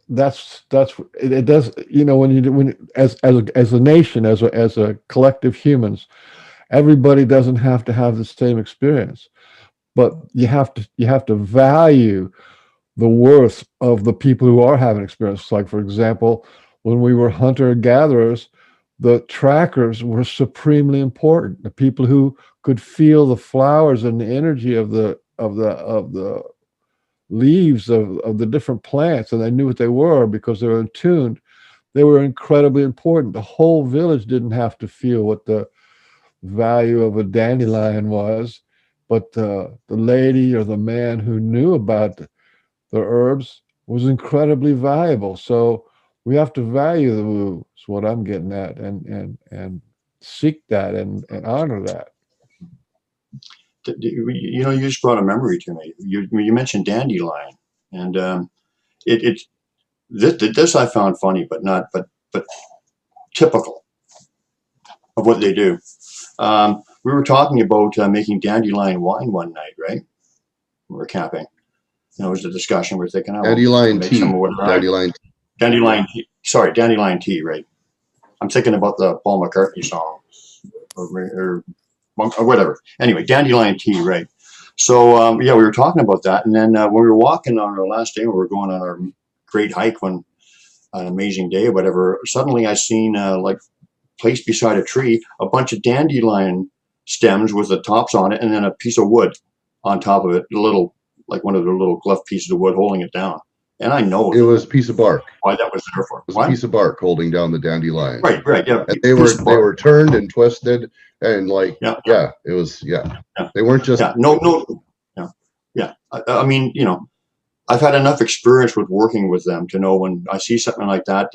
That's it does, when as a nation, as a collective humans, everybody doesn't have to have the same experience, but you have to value the worth of the people who are having experience. Like, for example, when we were hunter gatherers, the trackers were supremely important. The people who could feel the flowers and the energy of the leaves of the different plants, and they knew what they were because they were in tune. They were incredibly important. The whole village didn't have to feel what the value of a dandelion was, but the lady or the man who knew about the herbs was incredibly valuable. So we have to value the woo, is what I'm getting at, and seek that and honor that. You just brought a memory to me. You mentioned dandelion, and this I found funny, but typical of what they do. We were talking about making dandelion wine one night, right? We were camping. It was a discussion. We're thinking, Dandelion make tea. some dandelion tea. Sorry, dandelion tea, right? I'm thinking about the Paul McCartney song or whatever. Anyway, dandelion tea, right? So we were talking about that, and then when we were walking on our last day, when we were going on our great hike, an amazing day, or whatever, suddenly I seen like placed beside a tree a bunch of dandelion stems with the tops on it, and then a piece of wood on top of it, like one of the little gluff pieces of wood holding it down. And I know it was a piece of bark. Why that was there for? It was a piece of bark holding down the dandelion. Right, yeah. And they were turned and twisted, and it was They weren't just I mean, I've had enough experience with working with them to know when I see something like that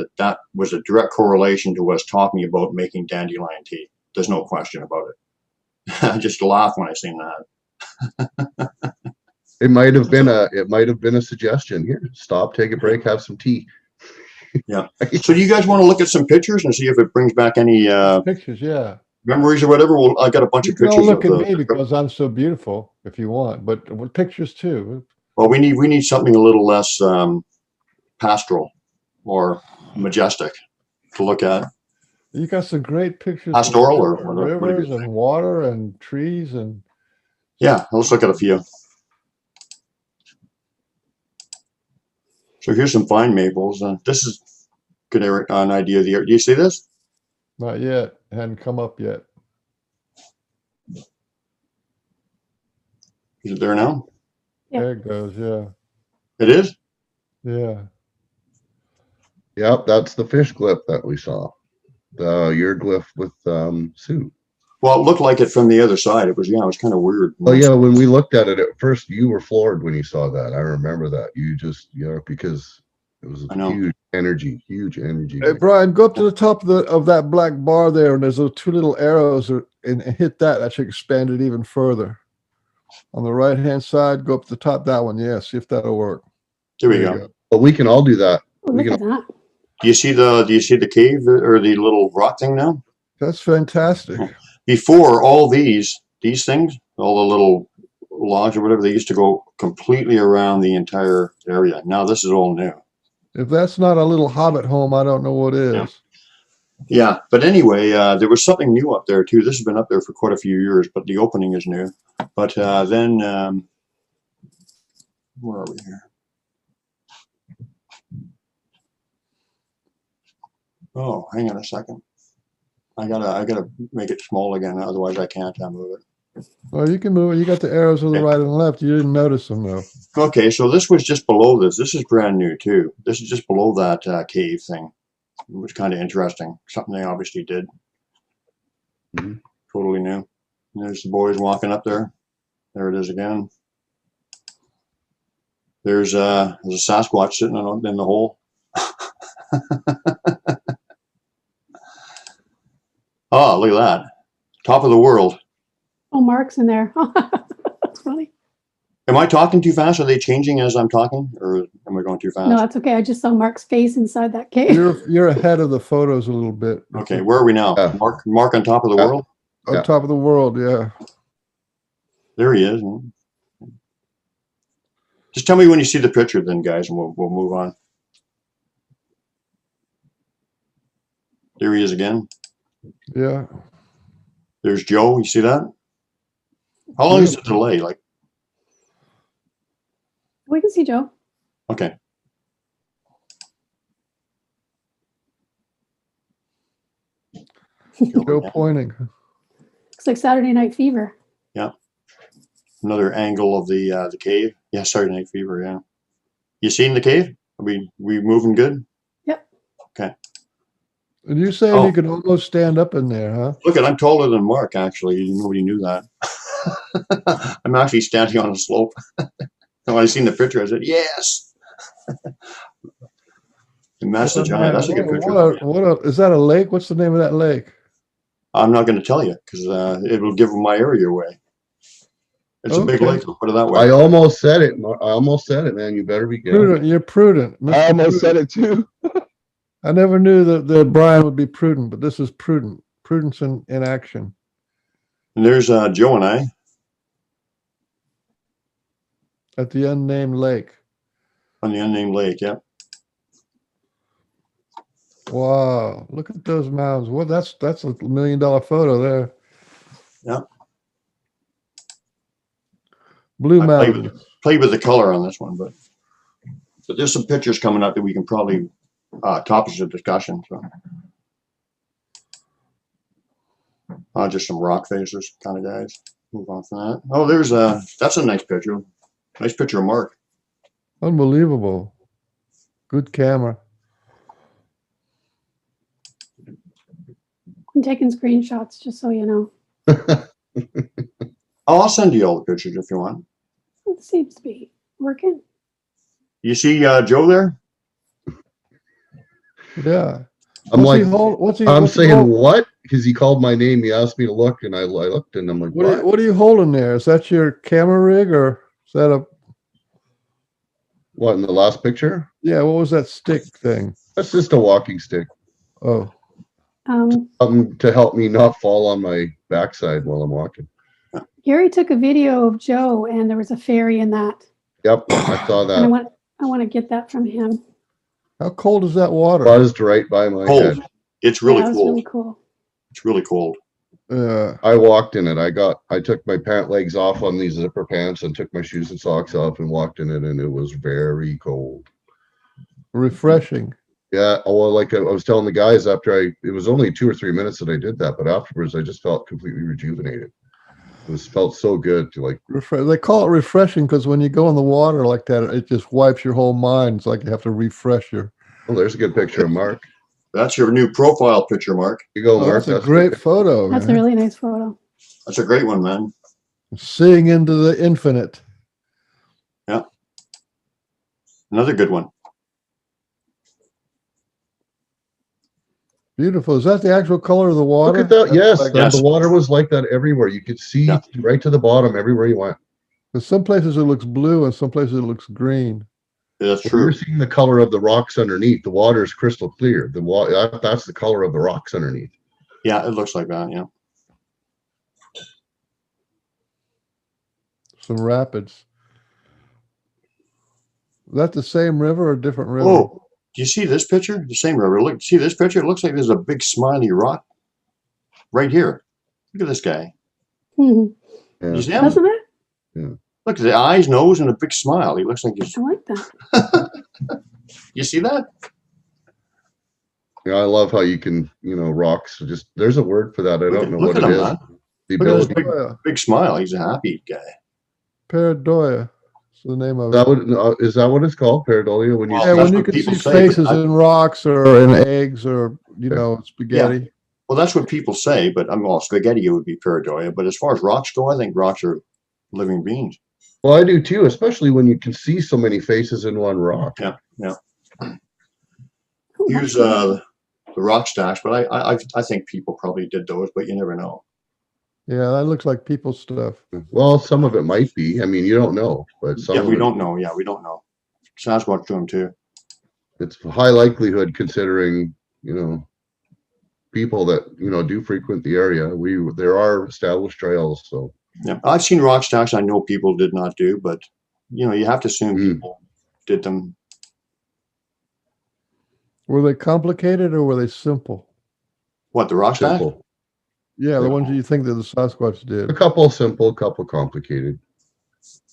was a direct correlation to us talking about making dandelion tea. There's no question about it. I just laugh when I seen that. It might have been a suggestion. Here, stop, take a break, have some tea. Yeah. So do you guys want to look at some pictures and see if it brings back any pictures? Yeah. Memories or whatever? Well, I got a bunch of pictures. Don't look at me because I'm so beautiful, if you want, but pictures too. Well, we need something a little less pastoral or majestic to look at. You got some great pictures. Pastoral or rivers and water and trees and. Yeah, let's look at a few. So here's some fine maples. This is good, an idea of the area. Do you see this? Not yet. It hadn't come up yet. Is it there now? Yeah. There it goes. Yeah. It is? Yeah. Yep, that's the fish glyph that we saw. The year glyph with Sue. Well, it looked like it from the other side. It was, yeah, it was kind of weird. Oh yeah, when we looked at it at first, you were floored when you saw that. I remember that. You just, because it was I know. huge energy. Hey, Brian, go up to the top of that black bar there, and there's those two little arrows, and hit that. That should expand it even further. On the right-hand side, go up to the top, that one. Yeah, see if that'll work. There we you go. But we can all do that. Oh, We look can. at that. Do you see the cave or the little rock thing now? That's fantastic. Before, all these things, all the little logs or whatever, they used to go completely around the entire area. Now this is all new. If that's not a little hobbit home, I don't know what is. Yeah. Yeah, but anyway, there was something new up there too. This has been up there for quite a few years, but the opening is new. But then, where are we here? Oh, hang on a second. I gotta make it small again. Otherwise, I can't move it. Well, you can move it. You got the arrows to the right and left. You didn't notice them though. Okay, so this was just below this. This is brand new too. This is just below that cave thing. It was kind of interesting. Something they obviously did. Mhm. Totally new. And there's the boys walking up there. There it is again. There's a Sasquatch sitting in the hole. Oh, look at that. Top of the world. Oh, Mark's in there. That's funny. Am I talking too fast? Are they changing as I'm talking, or am I going too fast? No, that's okay. I just saw Mark's face inside that cave. You're ahead of the photos a little bit. Okay, where are we now? Yeah. Mark on top of the world? On Yeah. top of the world, yeah. There he is. Just tell me when you see the picture then, guys, and we'll move on. There he is again. Yeah. There's Joe. You see that? How long is the delay? Like, We can see Joe. okay. Joe pointing. Looks like Saturday Night Fever. Another angle of the cave. Yeah, Saturday Night Fever. Yeah. You seen the cave? Are we moving good? Yep. Okay. And you saying Oh. you could almost stand up in there, huh? Look, I'm taller than Mark. Actually, nobody knew that. I'm actually standing on a slope. And when I seen the picture, I said, "Yes." And that's the giant. That's a good picture. Is that a lake? What's the name of that lake? I'm not going to tell you because it will give my area away. It's a big Okay. lake. I'll put it that I way. almost said it. Man. You better be careful. Prudent. You're prudent. I almost said it too. I never knew that Brian would be prudent, but this is prudent. Prudence in action. And there's Joe and I. At the unnamed lake. On the unnamed lake. Yep. Wow. Look at those mounds. Well, that's a $1 million photo there. Yep. Blue I Mountains. played with the color on this one, but there's some pictures coming up that we can probably topics of discussion. So just some rock faces kind of guys. Move on from that. Oh, there's that's a nice picture. Nice picture of Mark. Unbelievable. Good camera. I'm taking screenshots just so you know. I'll send you all the pictures if you want. It seems to be working. You see Joe there? Yeah. I'm What's he like, hold- what's he- I'm what's he saying hold- what? Because he called my name. He asked me to look, and I looked, and I'm like, what? What are you holding there? Is that your camera rig or is that a? What, in the last picture? Yeah. What was that stick thing? That's just a walking stick. Oh, To help me not fall on my backside while I'm walking. Gary took a video of Joe, and there was a fairy in that. Yep, I saw And I want to get that from him. how cold is that water? Buzzed right by my Cold. head. It's really Yeah, it was cold. really cool. It's really cold. Yeah. I walked in it. I took my pant legs off on these zipper pants and took my shoes and socks off and walked in it, and it was very cold. Refreshing. Yeah, well, like I was telling the guys it was only 2 or 3 minutes that I did that, but afterwards I just felt completely rejuvenated. Felt so good to They call it refreshing because when you go in the water like that, it just wipes your whole mind. It's like you have to refresh your. Oh, there's a good picture of Mark. That's your new profile picture, Mark. You go, Oh, Mark. that's a great photo, That's a man. really nice photo. That's a great one, man. Seeing into the infinite. Yeah. Another good one. Beautiful. Is that the actual color of the water? Look at that. Yes, Like, Yes. the water was like that everywhere. You could see Yeah. right to the bottom everywhere you went. there's some places it looks blue and some places it looks green. That's Well, true. you're seeing the color of the rocks underneath. The water is crystal clear. The water, that's the color of the rocks underneath. Yeah, it looks like that. Yeah. Some rapids. Is that the same river or a different river? Oh, do you see this picture? The same river. Look, see this picture? It looks like there's a big smiley rock right here. Look at this guy. Mhm. Yeah. You see him? Doesn't it? Look at the eyes, nose, and a big smile. He looks like he's. I like that. You see that? Yeah, I love how you can, rocks. Just there's a word for that. I don't know Look what at it him, is. man. The Look at this ability. big smile. He's a happy guy. Paradoia. That's the name of That it. is that what it's called? Pareidolia? When you Well, Yeah, that's when you what can people see say, faces but in rocks or in eggs or, spaghetti. Well, that's what people say, but spaghetti would be pareidoia. But as far as rocks go, I think rocks are living beings. well, I do too, especially when you can see so many faces in one rock. Yeah, yeah. Oh, Use that's the rock stash, but I think people probably did those, but you never know. Yeah, that looks like people stuff. Well, some of it might be. I mean, you don't know, but some Yeah, of we it, don't know. Yeah, we don't know. Sasquatch do them too. it's high likelihood considering, people that, do frequent the area. There are established trails, so Yeah, I've seen rock stacks. I know people did not do, but you have to assume Mm. people did them. Were they complicated or were they simple? What, the rock stack? simple. Yeah, the Yeah. ones that you think that the Sasquatch A did. couple simple, a couple complicated.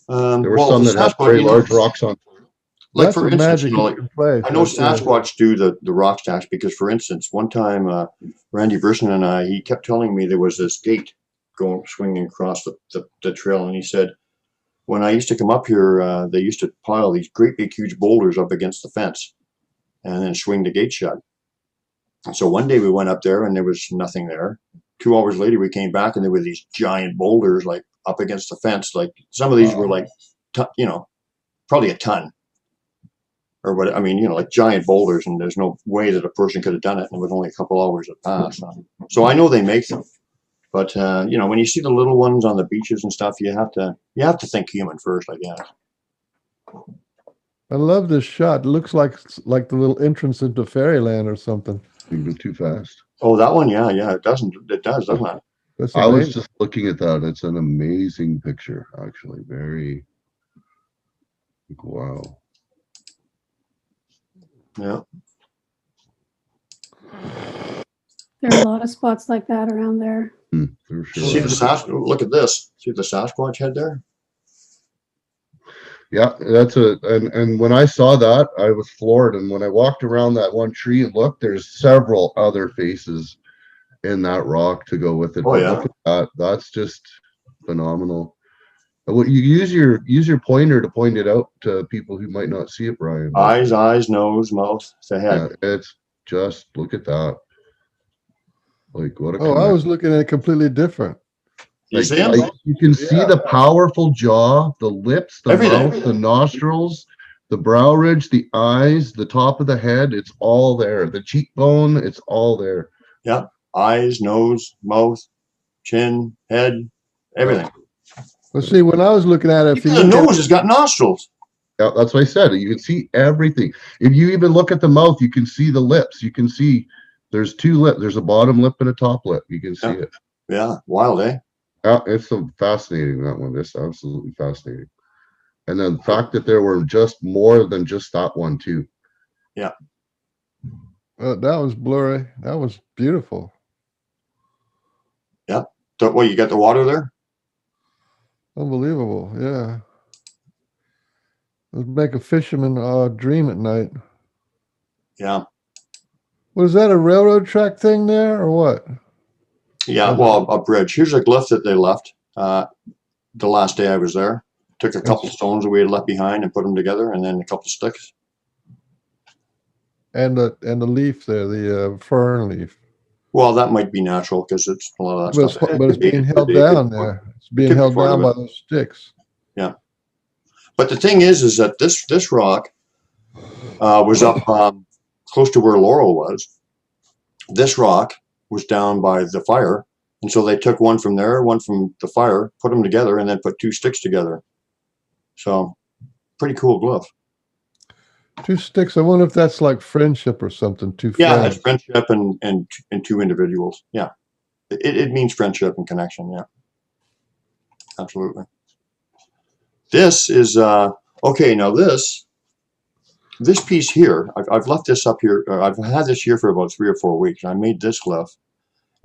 There were Well, some the that had Sasquatch, very large rocks on. like That's for a instance, magic like, place. I know That's it. Sasquatch do the rock stacks because, for instance, one time Randy Brisson and he kept telling me there was this gate swinging across the trail, and he said, when I used to come up here, they used to pile these great big huge boulders up against the fence and then swing the gate shut. And so one day we went up there and there was nothing there. 2 hours later we came back and there were these giant boulders like up against the fence. Like some of these were like, probably a ton. Or what, I mean, like giant boulders, and there's no way that a person could have done it, and it was only a couple hours that passed. So I know they make them, but when you see the little ones on the beaches and stuff, you have to think human first, I guess. I love this shot. It looks like the little entrance into fairyland or something. Even too fast. Oh, that one, yeah, it does, doesn't it? That's I was amazing. just looking at that. It's an amazing picture, actually. Very, wow. Yeah. There are a lot of spots like that around there. For See sure. look at this. See the Sasquatch head there? Yeah, and when I saw that, I was floored. And when I walked around that one tree and looked, there's several other faces in that rock to go with it. Oh, But yeah. look at that. That's just phenomenal. Well, you use your pointer to point it out to people who might not see it, Brian. Eyes, nose, mouth, the head. Yeah, it's just, look at that. Like, what a Oh, I was looking at it completely different. You see him? you can see the powerful jaw, the lips, the Everything. mouth, the nostrils, the brow ridge, the eyes, the top of the head. It's all there. The cheekbone, it's all there. Yeah. Eyes, nose, mouth, chin, head, everything. But see, when I was looking at it, if you Even the look at nose has got nostrils. Yeah, that's what I said. You can see everything. If you even look at the mouth, you can see the lips. You can see there's 2 lips. There's a bottom lip and a top lip. You can see it. Yeah. Wild, eh? Yeah, it's so fascinating, that one. It's absolutely fascinating. And then the fact that there were just more than just that one too. Yeah. that was blurry. That was beautiful. Yeah. So, what, you got the water there? Unbelievable. Yeah. Let's make a fisherman dream at night. Yeah. Was that a railroad track thing there or what? Yeah. Well, a bridge. Here's a glyph that they left the last day I was there. Took a couple stones that we had left behind and put them together, and then a couple sticks. And the leaf there, the fern leaf. Well, that might be natural because it's a lot of that stuff. But it's being held down there. It's being held down by those sticks. Yeah. But the thing is that this rock was up close to where Laurel was. This rock was down by the fire. And so they took one from there, one from the fire, put them together, and then put 2 sticks together. So pretty cool glyph. 2 sticks. I wonder if that's like friendship or something. 2 Yeah, friends. it's friendship and 2 individuals. Yeah. It means friendship and connection. Yeah. Absolutely. This is okay. Now this piece here, I've left this up here. I've had this here for about 3 or 4 weeks. I made this glyph,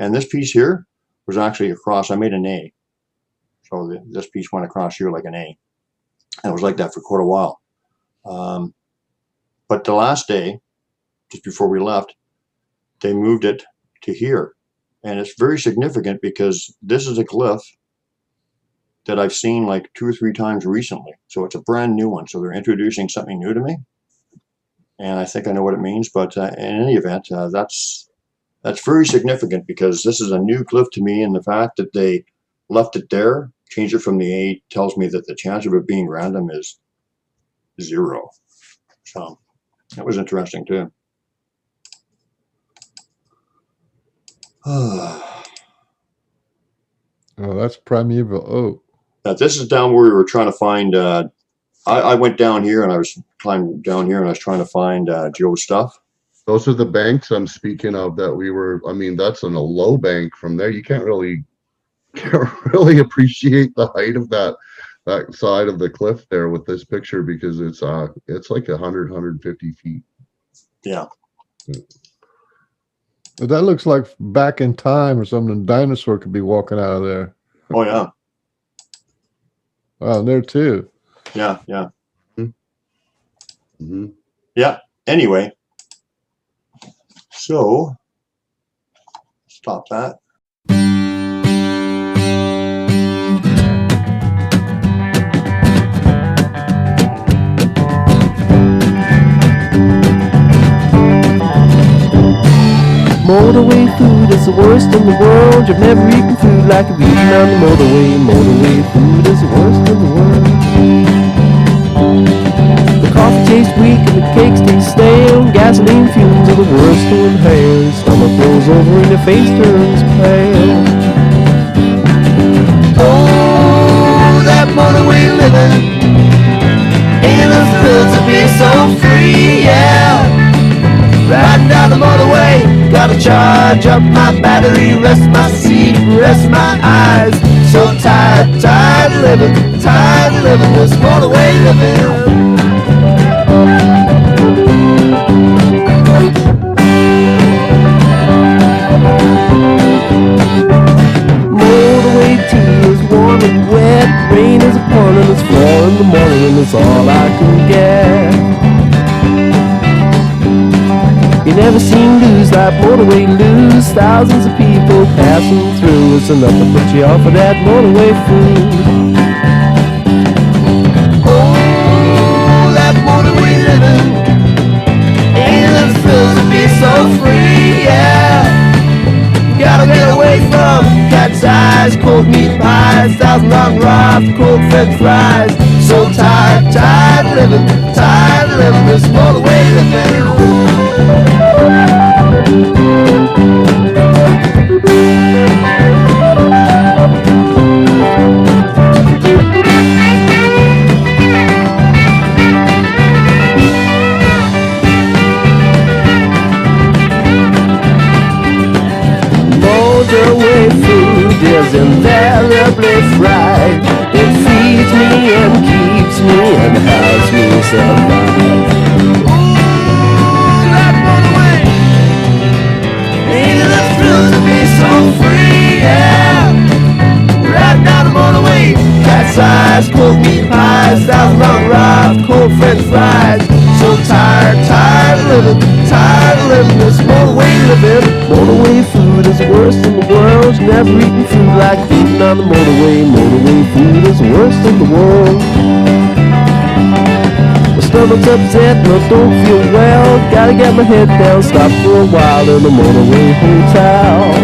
and this piece here was actually across. I made an A, so this piece went across here like an A, and it was like that for quite a while. But the last day, just before we left, they moved it to here, and it's very significant because this is a glyph that I've seen like 2 or 3 times recently. So it's a brand new one. So they're introducing something new to me. And I think I know what it means. But in any event, that's very significant because this is a new glyph to me. And the fact that they left it there, changed it from the A, tells me that the chance of it being random is 0. So that was interesting too. Oh, that's primeval oak. This is down where we were trying to find. I went down here and I was climbing down here and I was trying to find Joe's stuff. Those are the banks I'm speaking of that we were. I mean, that's on a low bank from there. You can't really appreciate the height of that side of the cliff there with this picture because it's like 150 feet. Yeah. But that looks like back in time or something. A dinosaur could be walking out of there. Oh yeah. Wow, there too. Yeah, yeah. Mm-hmm. Yeah. Anyway, so stop that. Motorway food is the worst in the world. You've never eaten food like you've eaten on the motorway. Motorway food is the worst in the world. The coffee tastes weak and the cakes taste stale. Gasoline fumes are the worst to inhale. Stomach rolls over and your face turns pale. Oh, that motorway living ain't the thrill to be so free, yeah. Riding down the motorway, gotta charge up my battery, rest my seat, rest my eyes. So tired, tired living this motorway living. Motorway tea is warm and wet, rain is upon and it's 4 in the morning and it's all I can get. You never seen news like motorway news. Thousands of people passing through. It's enough to put you off of that motorway food. Oh, that motorway living ain't the thrill to be so free, yeah. Gotta get away from cat's eyes, cold meat pies, 1,000 long raft, cold french fries. So tired, tired living this motorway living. Motorway food is invariably fried. It feeds me and keeps me and helps me survive. Size, cold meat pies, 1,000 long raft, cold french fries. So tired, tired living this motorway living. Motorway food is the worst in the world. You never eaten food like eating on the motorway. Motorway food is the worst in the world. Well, stomach's upset, and I don't feel well. Gotta get my head down, stop for a while in the motorway hotel.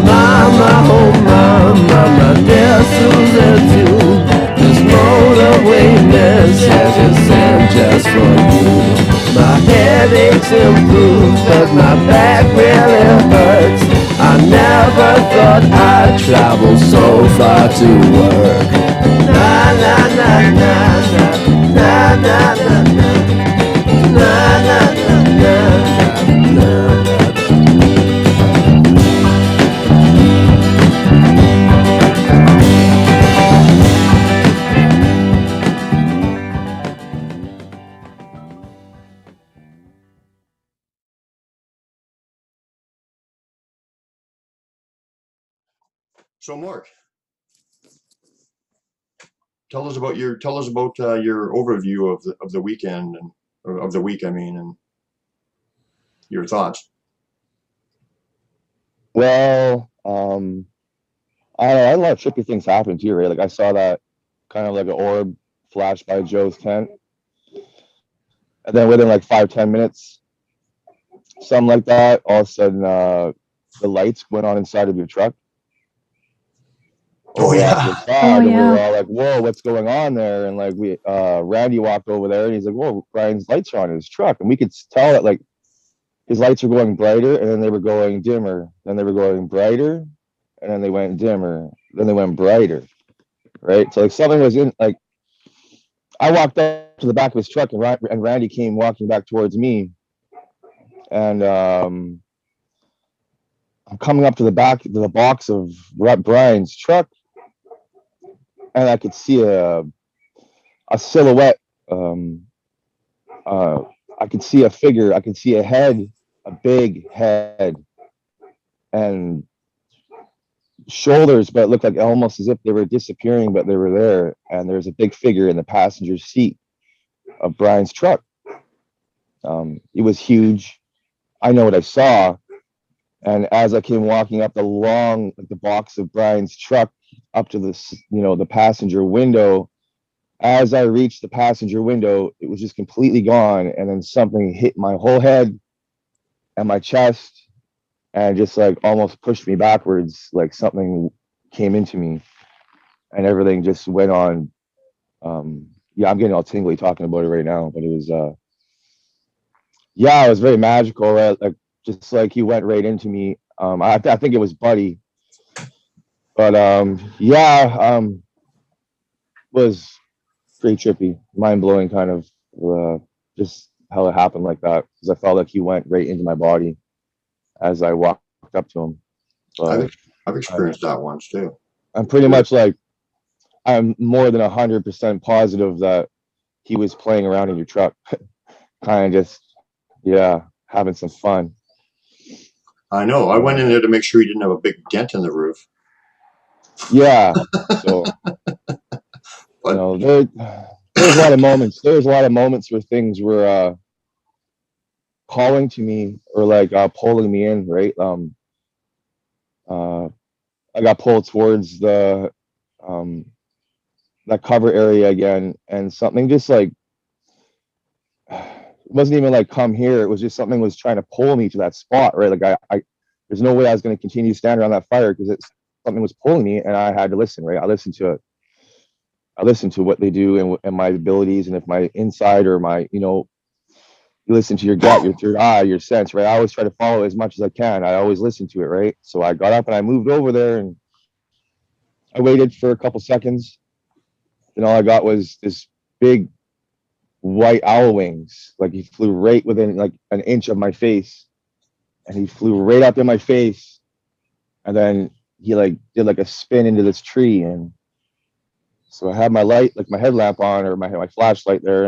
Mama, oh mama, dear Susan too. This motorway mess has just sent just for you. My headache's improved, but my back really hurts. I never thought I'd travel so far to work. Na na na na na na na na na na na na na. So Mark, tell us about your overview of the weekend and of the week, I mean, and your thoughts. Well, I had a lot of trippy things happen too, right? Like I saw that kind of like an orb flash by Joe's tent, and then within like 5-10 minutes, something like that, all of a sudden the lights went on inside of your truck. Oh, Over yeah. off the side, Oh, and we yeah. were all like, "Whoa, what's going on there?" And like Randy walked over there, and he's like, "Whoa, Brian's lights are on his truck," and we could tell that like his lights were going brighter, and then they were going dimmer, then they were going brighter, and then they went dimmer, then they went brighter, right? So like something was in like I walked up to the back of his truck, and Randy came walking back towards me, and I'm coming up to the back of the box of Brian's truck, and I could see a silhouette. I could see a figure. I could see a head, a big head, and shoulders, but it looked like almost as if they were disappearing, but they were there. And there's a big figure in the passenger seat of Brian's truck. It was huge. I know what I saw. And as I came walking up the box of Brian's truck up to the passenger window, as I reached the passenger window, it was just completely gone. And then something hit my whole head and my chest and just like almost pushed me backwards. Like something came into me and everything just went on. Yeah, I'm getting all tingly talking about it right now, but it was, yeah, it was very magical. Like just like he went right into me. I think it was Buddy, but was pretty trippy, mind blowing, kind of just how it happened like that, because I felt like he went right into my body as I walked up to him. But I've experienced that once too. I'm pretty much like I'm more than 100% positive that he was playing around in your truck, kind of just having some fun. I know. I went in there to make sure he didn't have a big dent in the roof. Yeah. So But there's a lot of moments. There's a lot of moments where things were calling to me or like pulling me in, right? I got pulled towards the that cover area again, and something just like it wasn't even like come here. It was just something was trying to pull me to that spot, right? Like I there's no way I was going to continue to stand around that fire because something was pulling me, and I had to listen, right? I listened to it. I listen to what they do and my abilities, and if my inside or my, you listen to your gut, your third eye, your sense, right? I always try to follow as much as I can. I always listen to it, right? So I got up and I moved over there and I waited for a couple seconds. And all I got was this big white owl wings. Like he flew right within like an inch of my face. And he flew right up in my face. And then he like did like a spin into this tree. And so I had my light, like my headlamp on or my flashlight there,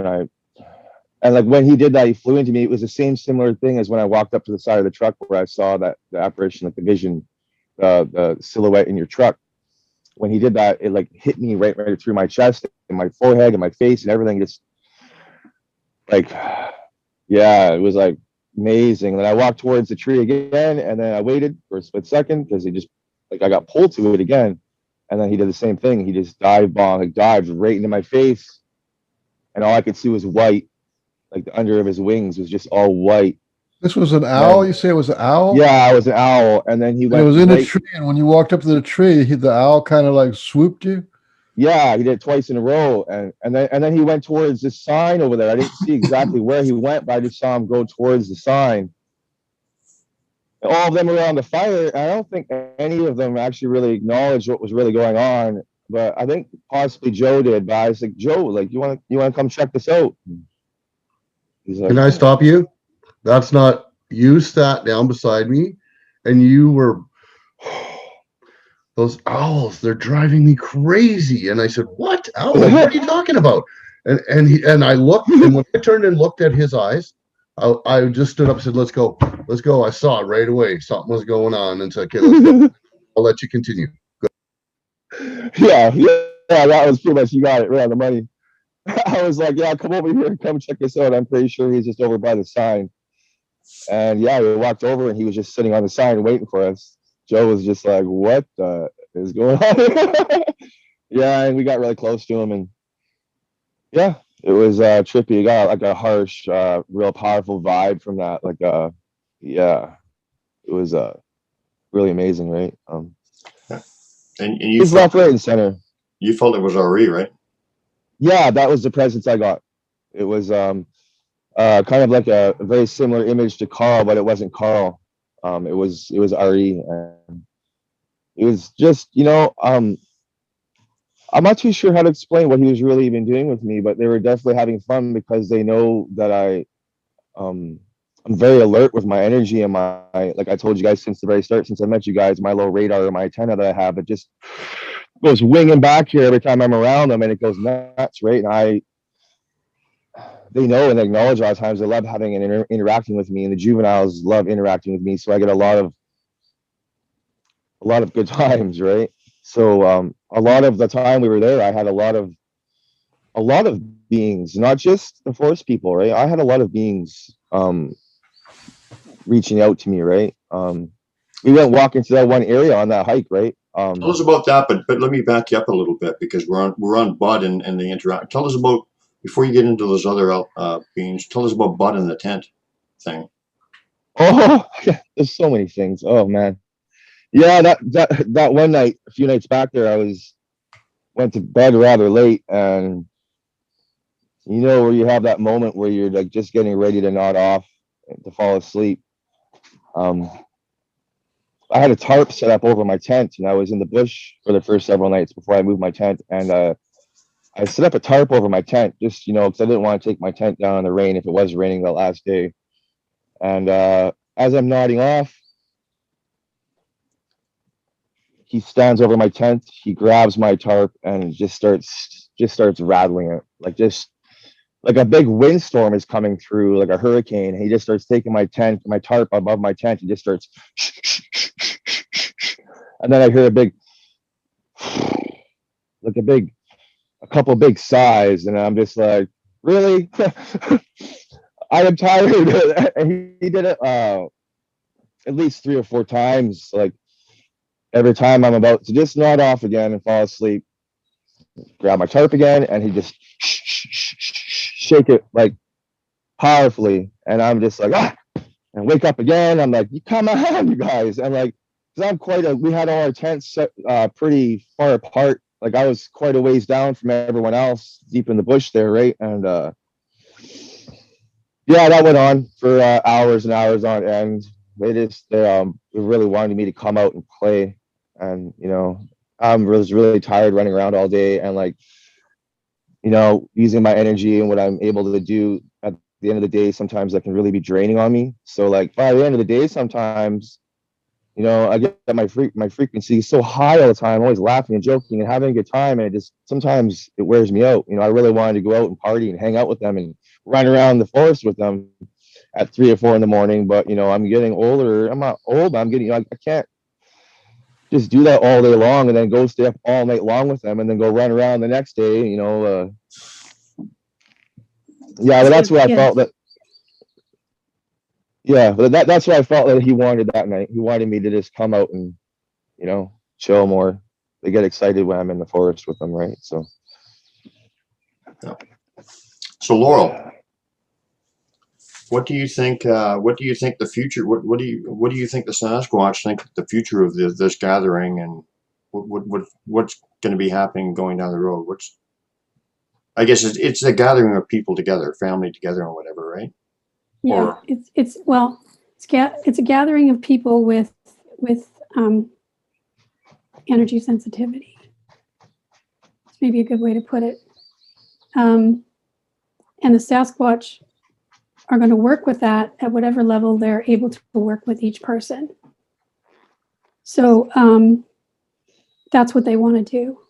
and like when he did that, he flew into me. It was the same similar thing as when I walked up to the side of the truck where I saw that the apparition, like the vision, the silhouette in your truck. When he did that, it like hit me right through my chest and my forehead and my face and everything. Just like, yeah, it was like amazing. Then I walked towards the tree again, and then I waited for a split second because it just like I got pulled to it again. And then he did the same thing. He just dived right into my face. And all I could see was white. Like the under of his wings was just all white. This was an owl? You say it was an owl? Yeah, I was an owl. And then he And went it was in a right, tree, and when you walked up to the tree, the owl kind of like swooped you? yeah, he did it twice in a row. And then he went towards this sign over there. I didn't see exactly where he went, but I just saw him go towards the sign. All of them were on the fire. I don't think any of them actually really acknowledged what was really going on. But I think possibly Joe did. But I was like, Joe, like, you want to come check this out? He's like, Can I stop you? That's not, you sat down beside me and you were, those owls, they're driving me crazy. And I said, what? Owls? What are you talking about? And I looked, and when I turned and looked at his eyes, I just stood up and said, let's go. Let's go. I saw it right away. Something was going on. And said, okay, let's go. I'll let you continue. yeah, that was pretty much, you got it right on the money. I was like, yeah, come over here and come check this out. I'm pretty sure he's just over by the sign. And yeah, we walked over and he was just sitting on the sign waiting for us. Joe was just like, what is going on? Yeah, and we got really close to him, and yeah, it was trippy. You got like a harsh, real powerful vibe from that. Like yeah, it was really amazing, right? And you He's left, right, and center. You felt it was Arrie, right? Yeah, that was the presence I got. It was kind of like a very similar image to Carl, but it wasn't Carl. It was Arrie, and it was just, I'm not too sure how to explain what he was really even doing with me, but they were definitely having fun because they know that I'm very alert with my energy and my, like I told you guys since the very start, since I met you guys, my low radar or my antenna that I have, it just goes winging back here every time I'm around them, and it goes nuts, right? And they know and acknowledge a lot of times they love having and interacting with me, and the juveniles love interacting with me, so I get a lot of good times, right? So a lot of the time we were there, I had a lot of beings, not just the forest people, right? I had a lot of beings reaching out to me, right? We went walking to that one area on that hike, right? Tell us about that, but let me back you up a little bit because we're on Bud and the interact. Tell us about, before you get into those other beings, tell us about Bud and the tent thing. Oh, there's so many things. Oh man. Yeah, that one night, a few nights back there, I went to bed rather late, and where you have that moment where you're like just getting ready to nod off to fall asleep. I had a tarp set up over my tent, and I was in the bush for the first several nights before I moved my tent, and I set up a tarp over my tent just because I didn't want to take my tent down in the rain if it was raining the last day. And as I'm nodding off, he stands over my tent, he grabs my tarp and just starts rattling it, like a big windstorm is coming through, like a hurricane. He just starts taking my tarp above my tent, and just starts and then I hear a couple big sighs, and I'm just like, really? I am tired. And he did it at least 3 or 4 times, like every time I'm about to just nod off again and fall asleep, grab my tarp again, and he just shake it like powerfully, and I'm just like, and wake up again. I'm like, come on, you guys. I'm like, because we had all our tents set pretty far apart. Like I was quite a ways down from everyone else, deep in the bush there, right? And yeah, that went on for hours and hours on end. They really wanted me to come out and play, and I was really tired running around all day, and like using my energy and what I'm able to do at the end of the day, sometimes that can really be draining on me. So like by the end of the day, sometimes I get that my frequency is so high all the time, always laughing and joking and having a good time, and sometimes it wears me out. I really wanted to go out and party and hang out with them and run around the forest with them at 3 or 4 in the morning. But I'm getting older. I'm not old, but I'm getting, I can't just do that all day long and then go stay up all night long with them and then go run around the next day. Yeah, but that's where I felt that. Yeah, but that's what I felt that he wanted that night. He wanted me to just come out and chill more. they get excited when I'm in the forest with them, right? So. So Laurel, what do you think? What do you think the future? What do you think the Sasquatch think the future of this gathering, and what's going to be happening going down the road? I guess it's a gathering of people together, family together, and whatever, right? Yeah, Or- it's a gathering of people with energy sensitivity. It's maybe a good way to put it. And the Sasquatch are going to work with that at whatever level they're able to work with each person. So that's what they want to do.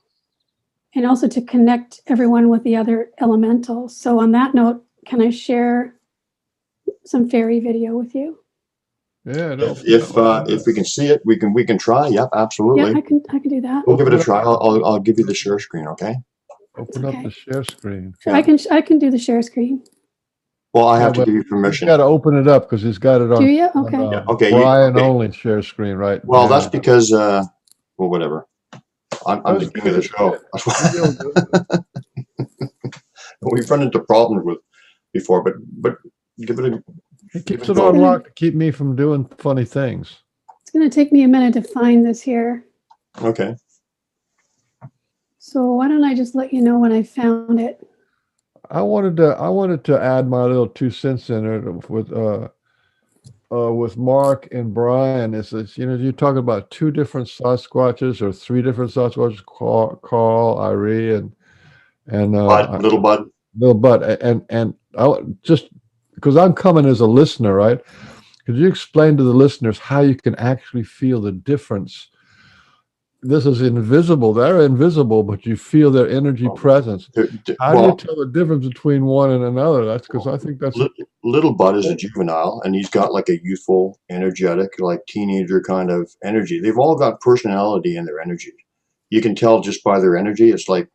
And also to connect everyone with the other elementals. So on that note, can I share some fairy video with you? Yeah. No, If we can see it, we can try. Yep, absolutely. Yeah, I can do that. We'll give it a try. I'll give you the share screen, okay? open up the share screen. So I can do the share screen. Well, I have Yeah, to give you You permission. got to open it up because he's got it on. Do you? Okay. on, Yeah, okay, Brian okay. only share screen, right? Well, Yeah. that's because well, whatever. I'm the king of the show. We've run into problems with before, but give it a. He keeps it on lock to keep me from doing funny things. It's going to take me a minute to find this here. Okay. So why don't I just let you know when I found it? I wanted to add my little 2 cents in it with Mark and Brian. Is you're talking about 2 different Sasquatches or 3 different Sasquatches, Carl, Arrie, and Little Bud. Little Bud, and just because I'm coming as a listener, right? Could you explain to the listeners how you can actually feel the difference? This is invisible. They're invisible, but you feel their energy presence. How do you tell the difference between one and another? That's because I think that's Little Bud is a juvenile, and he's got like a youthful, energetic, like teenager kind of energy. They've all got personality in their energy. You can tell just by their energy. It's like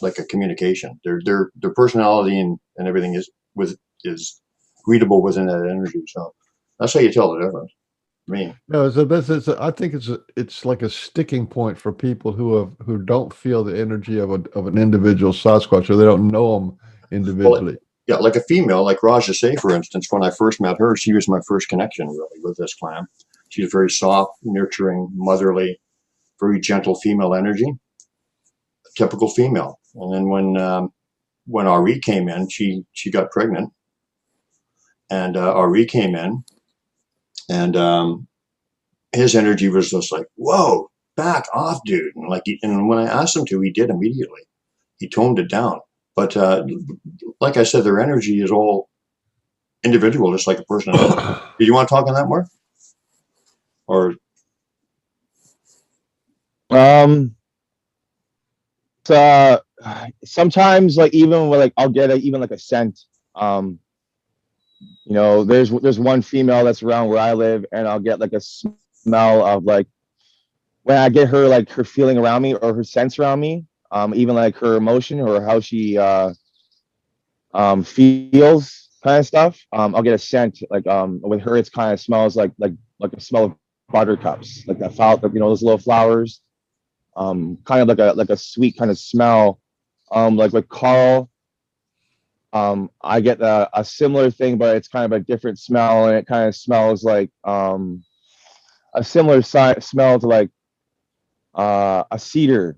a communication. Their personality and everything is readable within that energy. So that's how you tell the difference. No, I think it's like a sticking point for people who don't feel the energy of an individual Sasquatch, or they don't know them individually. Yeah, like a female, like Raja Say, for instance. When I first met her, she was my first connection really with this clan. She's very soft, nurturing, motherly, very gentle female energy, typical female. And then when Arrie came in, she got pregnant, and Arrie came in, and his energy was just like, whoa, back off, dude. And when I asked him to, he did immediately. He toned it down. But like I said, their energy is all individual, just like a person. Do you want to talk on that more? Or Sometimes like even with like I'll get even like a scent. There's one female that's around where I live, and I'll get like a smell of like when I get her, like her feeling around me or her sense around me, even like her emotion or how she feels kind of stuff. I'll get a scent like with her, it's kind of smells like a smell of buttercups, like that flower, those little flowers, kind of like a sweet kind of smell. Like with Carl, I get a similar thing, but it's kind of a different smell, and it kind of smells like a similar smell to like a cedar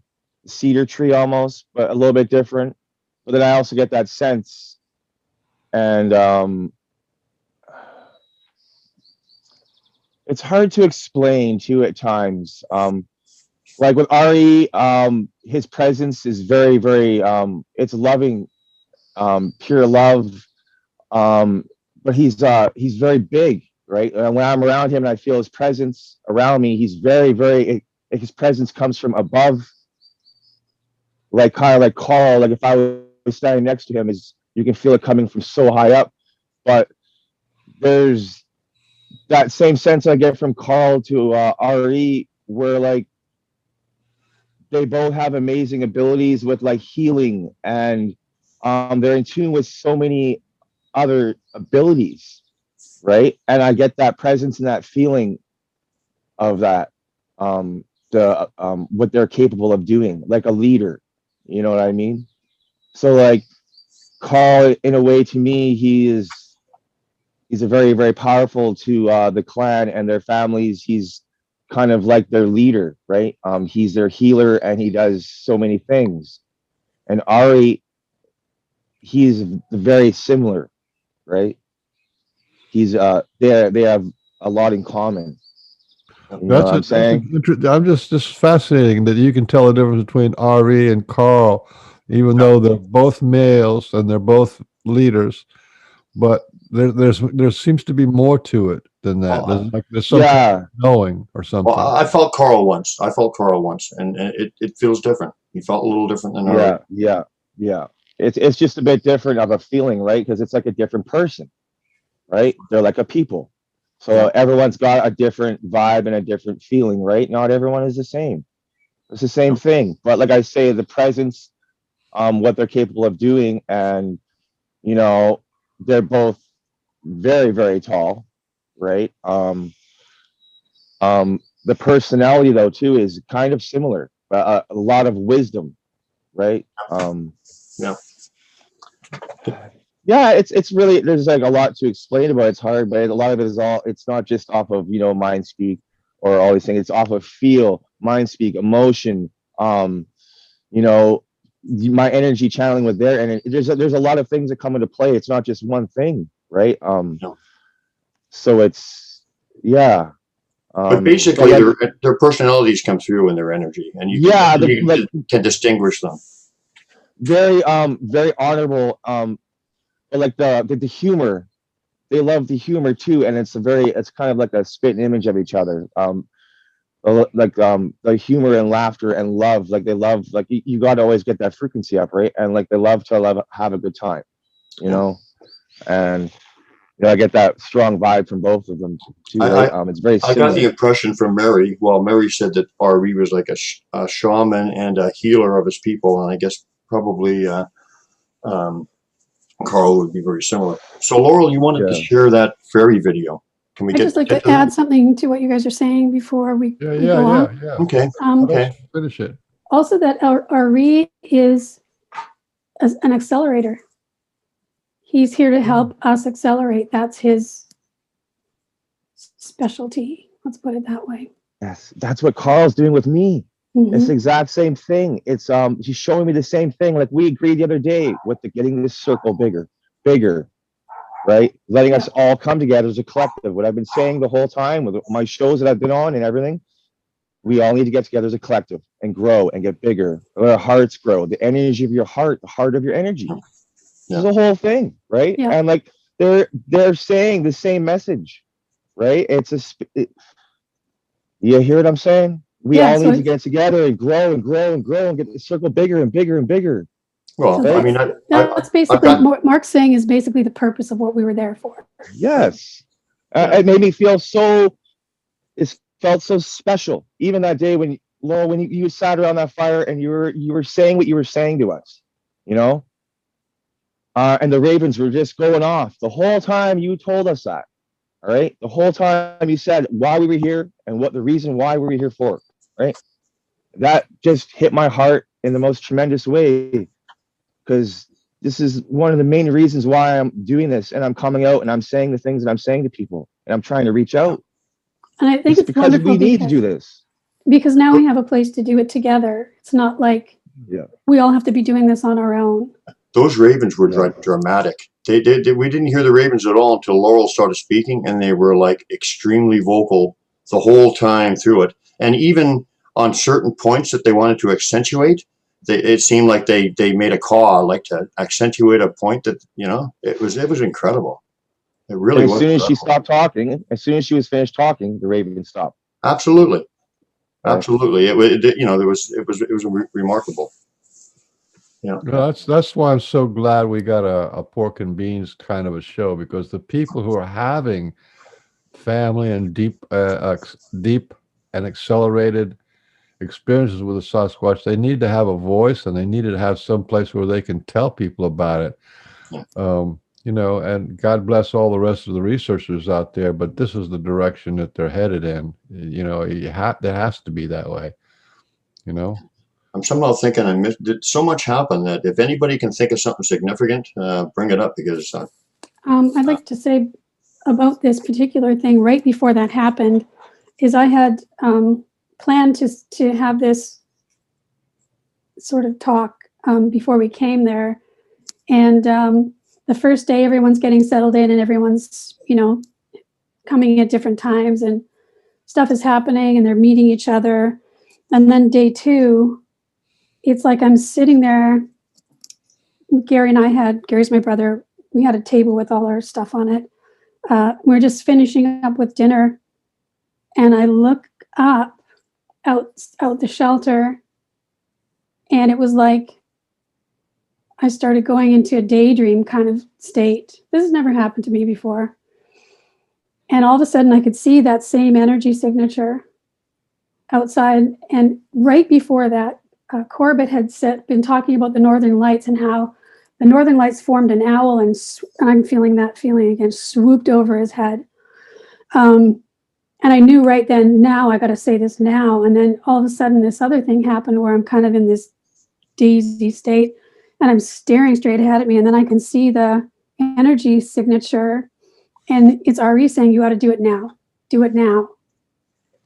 tree almost, but a little bit different. But then I also get that sense, and it's hard to explain too at times. Like with Arrie, his presence is very, very it's loving, pure love. But he's very big, right? And when I'm around him and I feel his presence around me, he's very, very. His presence comes from above, like kind of like Carl. Like if I was standing next to him, you can feel it coming from so high up. But there's that same sense I get from Carl to Arrie, where like they both have amazing abilities with like healing, and they're in tune with so many other abilities, right? And I get that presence and that feeling of that. what they're capable of doing, like a leader. You know what I mean? So like Carl, in a way, to me, he's a very, very powerful to the clan and their families. He's kind of like their leader, right? He's their healer, and he does so many things. And Arrie, he's very similar, right? He's they have a lot in common. You know what I'm saying? I'm just fascinating that you can tell the difference between Ari and Carl, even though they're both males and they're both leaders. But there seems to be more to it than that. There's some kind of knowing or something. Well, I felt Carl once. And it feels different. He felt a little different than Ari. Yeah. It's just a bit different of a feeling, right? Because it's like a different person, right? They're like a people. So everyone's got a different vibe and a different feeling, right? Not everyone is the same. It's the same thing. But like I say, the presence, what they're capable of doing, and you know, they're both very, very tall, right? The personality though too is kind of similar. A lot of wisdom, right? Yeah, it's really, there's like a lot to explain about it. It's hard, but a lot of it is it's not just off of, you know, mind speak or all these things. It's off of feel, mind speak, emotion, you know, my energy channeling with their energy. There's a lot of things that come into play. It's not just one thing, right? So it's but basically their personalities come through in their energy, and you can distinguish them. Very very honorable, like the humor, they love the humor too, and it's kind of like a spitting image of each other. Like the humor and laughter and love, like they love, like you got to always get that frequency up, right? And like they love to have a good time, you know. And you know, I get that strong vibe from both of them too, right? It's very similar. I got the impression from Mary. Well, Mary said that Arrie was like a shaman and a healer of his people, and I guess probably Carl would be very similar. So Laurel, you wanted to share that fairy video. Can we I'd just like to add something to what you guys are saying before we go on. Okay. Finish it. Also, that Arrie is an accelerator. He's here to help us accelerate. That's his specialty. Let's put it that way. Yes, that's what Carl's doing with me. It's the exact same thing. It's he's showing me the same thing. Like we agreed the other day with getting this circle bigger, right? Letting us all come together as a collective. What I've been saying the whole time with my shows that I've been on and everything, we all need to get together as a collective and grow and get bigger. Let our hearts grow. The energy of your heart, the heart of your energy. This is the whole thing, right? Yeah. And like they're saying the same message, right? You hear what I'm saying? We all need to get together and grow and grow and grow and get the circle bigger and bigger and bigger. Well, so I mean, that's basically what Mark's saying is basically the purpose of what we were there for. Yes. It made me feel it felt so special. Even that day when Laurel, when you sat around that fire and you were saying what you were saying to us, you know? And the ravens were just going off the whole time you told us that. All right. The whole time you said why we were here and what the reason why we were here for. Right. That just hit my heart in the most tremendous way, because this is one of the main reasons why I'm doing this, and I'm coming out and I'm saying the things that I'm saying to people, and I'm trying to reach out. And I think it's because wonderful we need to do this. Because now we have a place to do it together. It's not like we all have to be doing this on our own. Those ravens were dramatic. We didn't hear the ravens at all until Laurel started speaking, and they were like extremely vocal the whole time through it. And even on certain points that they wanted to accentuate, it seemed like they made a call, like to accentuate a point that, you know, it was incredible. It really was. As soon as she stopped talking, as soon as she was finished talking, the raven stopped. Absolutely. Absolutely. It was remarkable. Yeah. No, that's why I'm so glad we got a pork and beans kind of a show, because the people who are having family and deep and accelerated experiences with the Sasquatch, they need to have a voice, and they need to have some place where they can tell people about it. You know, and God bless all the rest of the researchers out there, but this is the direction that they're headed in. You know, there has to be that way. you know. I'm somehow thinking did so much happen that if anybody can think of something significant, bring it up because I'd like to say about this particular thing right before that happened is I had planned to have this sort of talk before we came there. And the first day, everyone's getting settled in and everyone's, you know, coming at different times and stuff is happening and they're meeting each other. And then day 2, it's like I'm sitting there. Gary's my brother. We had a table with all our stuff on it. We're just finishing up with dinner. And I look up out the shelter and it was like I started going into a daydream kind of state. This has never happened to me before. And all of a sudden I could see that same energy signature outside. And right before that, Corbett had been talking about the Northern Lights and how the Northern Lights formed an owl, and I'm feeling that feeling again, swooped over his head. And I knew right then, now I got to say this now. And then all of a sudden this other thing happened where I'm kind of in this daisy state and I'm staring straight ahead at me. And then I can see the energy signature and it's Arrie saying, you ought to do it now. Do it now.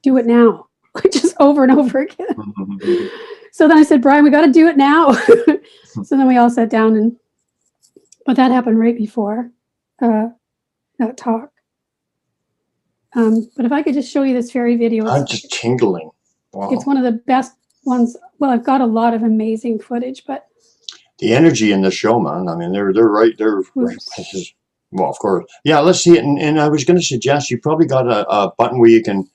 Do it now. Just over and over again. So then I said, Brian, we got to do it now. So then we all sat down but that happened right before that talk. But if I could just show you this fairy video. I'm just tingling. Wow. It's one of the best ones. Well, I've got a lot of amazing footage, but the energy in the show, man. I mean, they're right. Well, of course. Yeah, let's see it. And I was going to suggest you probably got a button where you can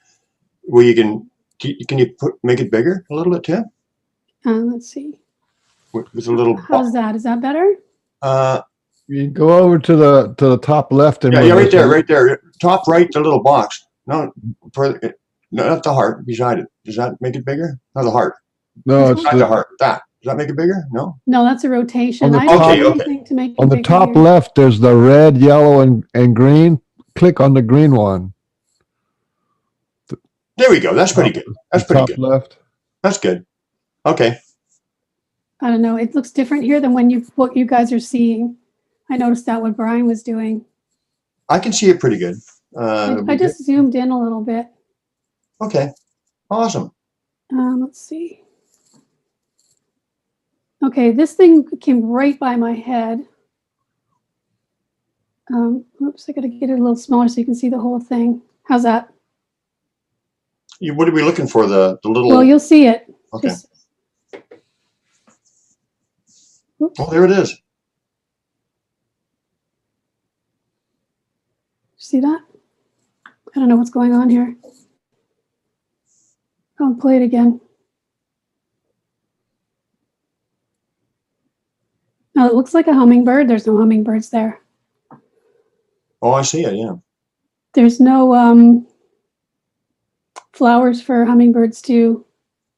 make it bigger a little bit too? Let's see. With a little. How's that? Is that better? You go over to the top left and yeah, right there, top right, the little box. No, not the heart beside it. Does that make it bigger? No, the heart. No, it's not the heart. Does that make it bigger? No. No, that's a rotation. I don't do anything to make it on the bigger top here. left, there's the red, yellow, and green. Click on the green one. There we go. That's pretty good. That's pretty good. Top left. That's good. Okay. I don't know. It looks different here than what you guys are seeing. I noticed that what Brian was doing. I can see it pretty good. I just zoomed in a little bit. Okay. Awesome. Let's see. Okay, this thing came right by my head. Oops, I got to get it a little smaller so you can see the whole thing. How's that? What are we looking for? The little. Well, you'll see it. Okay. Oh, there it is. See that? I don't know what's going on here. I'll play it again. Now it looks like a hummingbird. There's no hummingbirds there. Oh, I see it. Yeah. There's no flowers for hummingbirds too.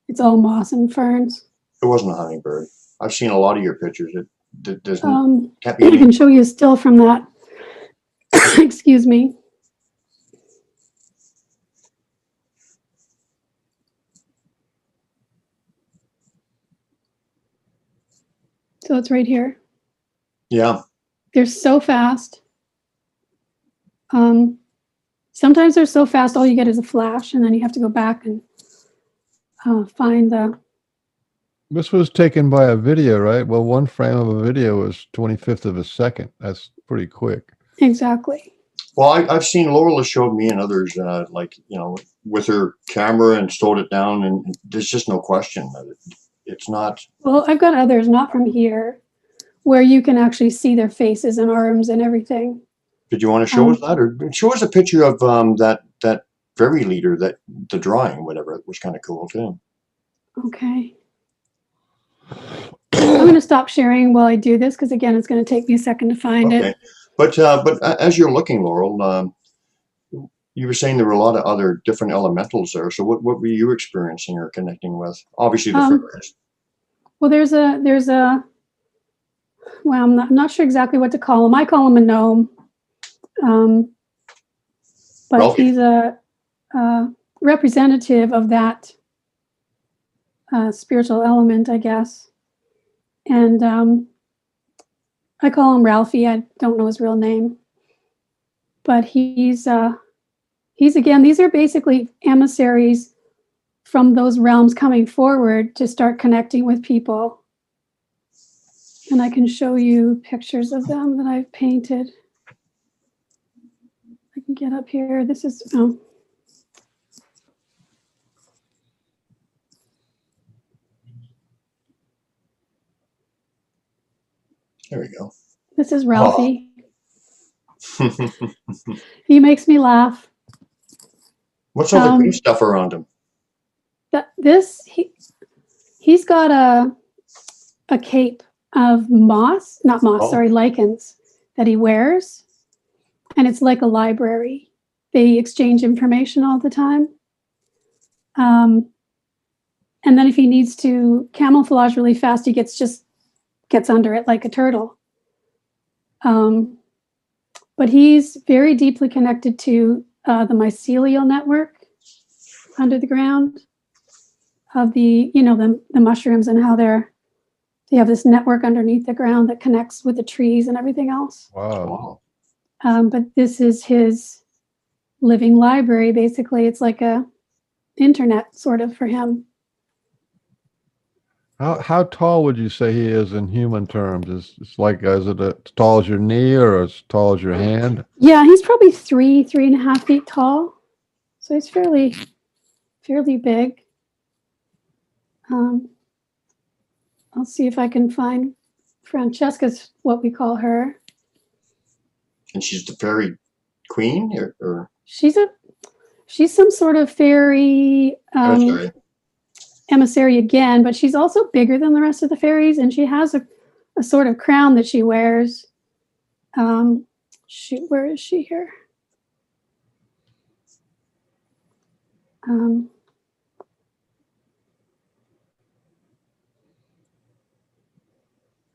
It's all moss and ferns. It wasn't a hummingbird. I've seen a lot of your pictures. It doesn't. Can't be I any. can show you a still from that. Excuse me. So it's right here. Yeah. They're so fast. Sometimes they're so fast, all you get is a flash, and then you have to go back and find the. This was taken by a video, right? Well, one frame of a video is 25th of a second. That's pretty quick. Exactly. Well, I've seen Laurel has showed me and others, like, with her camera and slowed it down, and there's just no question that it's not. Well, I've got others, not from here, where you can actually see their faces and arms and everything. Did you want to show us that, or show us a picture of that fairy leader, that the drawing, whatever? It was kind of cool too. Okay. I'm going to stop sharing while I do this because again, it's going to take me a second to find it. But as you're looking, Laurel, you were saying there were a lot of other different elementals there. So what were you experiencing or connecting with? Obviously the fairies. Well, there's a well, I'm not sure exactly what to call him. I call him a gnome. But he's a representative of that spiritual element, I guess. And I call him Ralphie. I don't know his real name, but he's again, these are basically emissaries from those realms coming forward to start connecting with people. And I can show you pictures of them that I've painted. I can get up here. This is, oh. There we go. This is Ralphie. He makes me laugh. What's all the green stuff around him? He's got a cape of moss, not moss, sorry, lichens that he wears. And it's like a library. They exchange information all the time. And then if he needs to camouflage really fast, he gets under it like a turtle. But he's very deeply connected to the mycelial network under the ground of the mushrooms, and how they have this network underneath the ground that connects with the trees and everything else. Wow. But this is his living library. Basically, it's like a internet sort of for him. How tall would you say he is in human terms? Is it as tall as your knee or as tall as your hand? Yeah, he's probably 3.5 feet tall. So he's fairly big. I'll see if I can find Francesca's, what we call her. And she's the fairy queen, or? She's some sort of fairy emissary again, but she's also bigger than the rest of the fairies, and she has a sort of crown that she wears. Shoot, where is she here?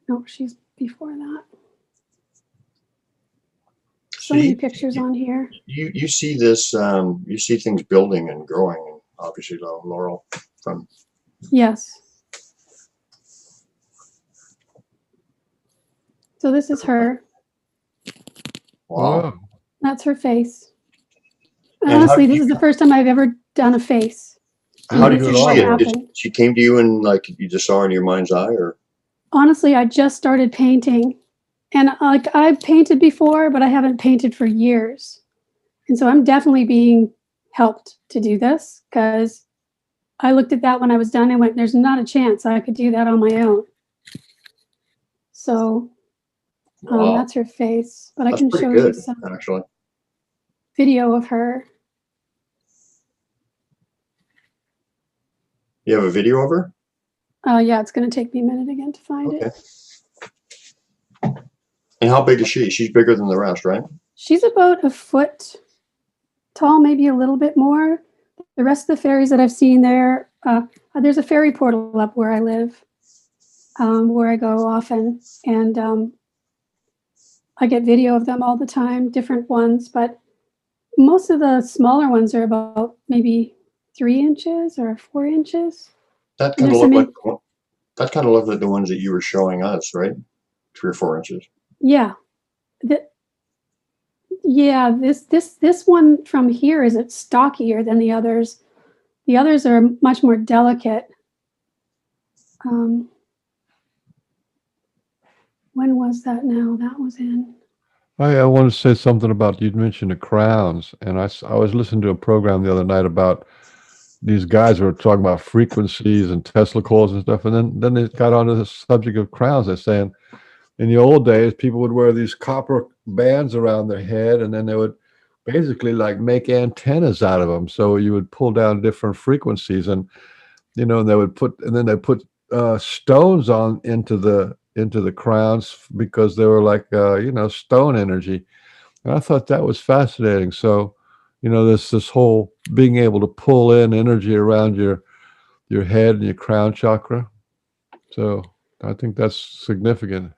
No, she's before that. So many pictures on here. You see this, you see things building and growing, and obviously Laurel from. Yes. So this is her. Wow. That's her face. And honestly, this is the first time I've ever done a face. How did you see it? Happened. She came to you and like you just saw her in your mind's eye, or? Honestly, I just started painting, and like I've painted before, but I haven't painted for years. And so I'm definitely being helped to do this, because I looked at that when I was done and went, there's not a chance I could do that on my own. So that's her face, but I can show you some video of her. You have a video of her? Yeah, it's going to take me a minute again to find it. And how big is she? She's bigger than the rest, right? She's about a foot tall, maybe a little bit more. The rest of the fairies that I've seen there, there's a fairy portal up where I live, where I go often. And I get video of them all the time, different ones. But most of the smaller ones are about maybe 3 inches or 4 inches. That kind of looked like the ones that you were showing us, right? 3 or 4 inches. Yeah. This one from here is stockier than the others. The others are much more delicate. When was that now? That was in. I want to say something about, you'd mentioned the crowns, and I was listening to a program the other night about these guys were talking about frequencies and Tesla coils and stuff, and then they got onto the subject of crowns. They're saying in the old days, people would wear these copper bands around their head, and then they would basically like make antennas out of them. So you would pull down different frequencies, and they would put stones on into the crowns, because they were like stone energy. And I thought that was fascinating. So this whole being able to pull in energy around your head and your crown chakra. So I think that's significant.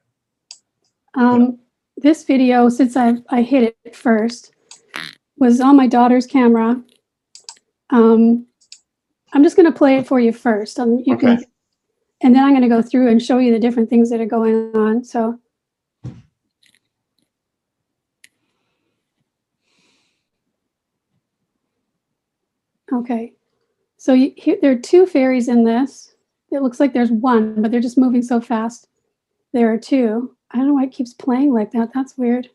This video, since I hit it first, was on my daughter's camera. I'm just going to play it for you first. You Okay. can, and then I'm going to go through and show you the different things that are going on. So. Okay. So there are two fairies in this. It looks like there's one, but they're just moving so fast. There are two. I don't know why it keeps playing like that. That's weird.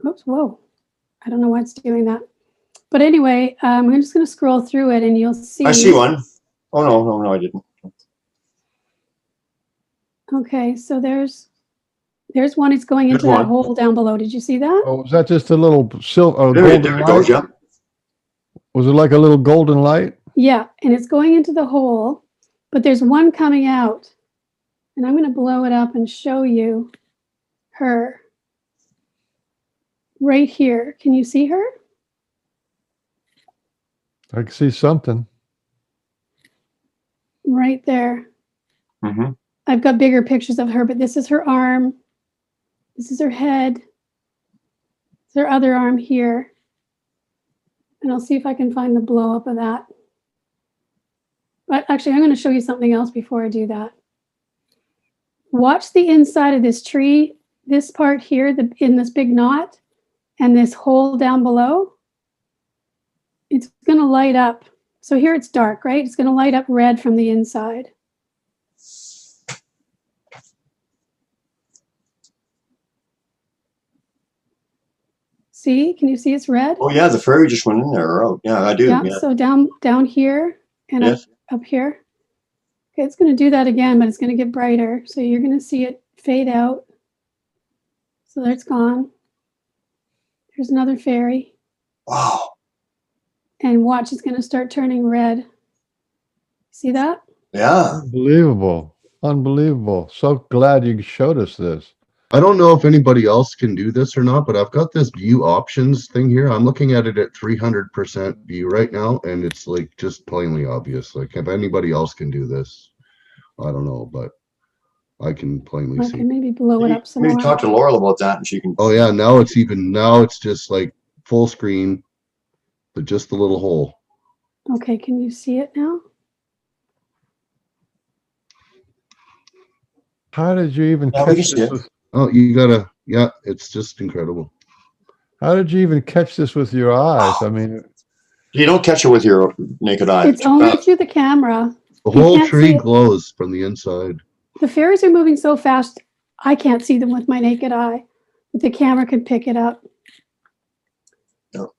Oops, whoa. I don't know why it's doing that. But anyway, I'm just going to scroll through it and you'll see. I see one. Oh, no, I didn't. Okay, so there's one. It's going into that hole down below. Did you see that? Oh, was that just a little silver There golden it goes, light? yeah. Was it like a little golden light? Yeah, and it's going into the hole, but there's one coming out. And I'm going to blow it up and show you her right here. Can you see her? I can see something. Right there. Mm-hmm. I've got bigger pictures of her, but this is her arm. This is her head. It's her other arm here. And I'll see if I can find the blow up of that. But actually, I'm going to show you something else before I do that. Watch the inside of this tree, this part here, in this big knot, and this hole down below. It's going to light up. So here it's dark, right? It's going to light up red from the inside. See, can you see it's red? Oh yeah, the fairy just went in there or out. Yeah, I do. Yeah, Yeah. so down here and Yes. up here. Okay, it's going to do that again, but it's going to get brighter. So you're going to see it fade out. So there it's gone. Here's another fairy. Wow. And watch, it's going to start turning red. See that? Yeah. Unbelievable. Unbelievable. So glad you showed us this. I don't know if anybody else can do this or not, but I've got this view options thing here. I'm looking at it at 300% view right now, and it's like just plainly obvious. Like if anybody else can do this, I don't know, but I can plainly Okay, see. maybe blow it up some Maybe more. talk to Laurel about that and she can. Oh yeah, now it's just like full screen, but just the little hole. Okay, can you see it now? How did you even Yeah, we can catch see this? it. Oh, you gotta, yeah, it's just incredible. How did you even catch this with your eyes? I mean, You don't catch it with your naked eye. It's only through the camera. The You whole can't see tree it. glows from the inside. The fairies are moving so fast, I can't see them with my naked eye, but the camera can pick it up. No.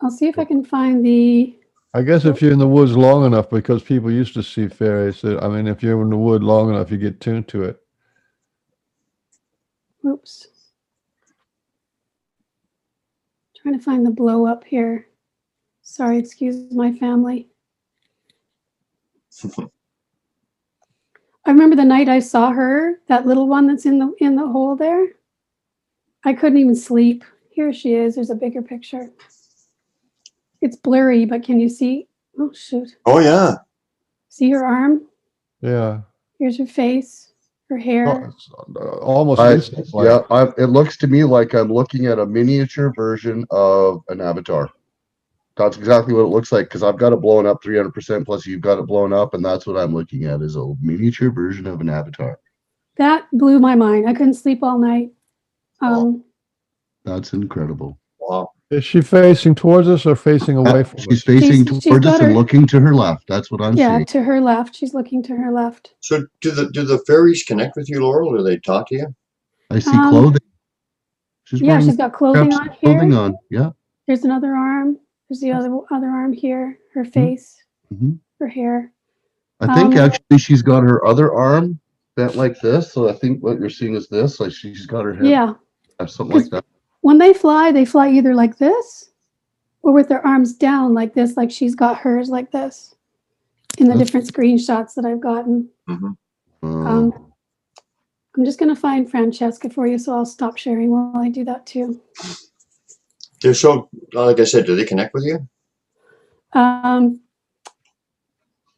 I'll see if I can find the, I guess if you're in the woods long enough, because people used to see fairies. I mean, if you're in the wood long enough, you get tuned to it. oops. Trying to find the blow up here. Sorry, excuse my family. I remember the night I saw her, that little one that's in the hole there. I couldn't even sleep. Here she is. There's a bigger picture. It's blurry, but can you see? Oh, shoot. Oh yeah. See her arm? Yeah. Here's her face, her hair. Oh, it's, almost insect-like. Yeah, it looks to me like I'm looking at a miniature version of an avatar. That's exactly what it looks like, because I've got it blown up 300%, plus you've got it blown up, and that's what I'm looking at, is a miniature version of an avatar. That blew my mind. I couldn't sleep all night. That's incredible. Wow. Is she facing towards us or facing away from She's us? facing She's towards got us and her- looking to her left. That's what I'm Yeah, seeing. to her left. She's looking to her left. So do the fairies connect with you, Laurel, or do they talk to you? I see Um, clothing. She's Yeah, wearing she's got clothing on straps, clothing here. on. Yeah. There's another arm. There's the other arm here. Her face, Mhm. her hair. I think Um, actually she's got her other arm bent like this. So I think what you're seeing is this. Like she's got her head. Yeah. Something like that. When they fly either like this or with their arms down like this, like she's got hers like this in the different screenshots that I've gotten. Mm-hmm. I'm just going to find Francesca for you, so I'll stop sharing while I do that too. They're so, like I said, do they connect with you?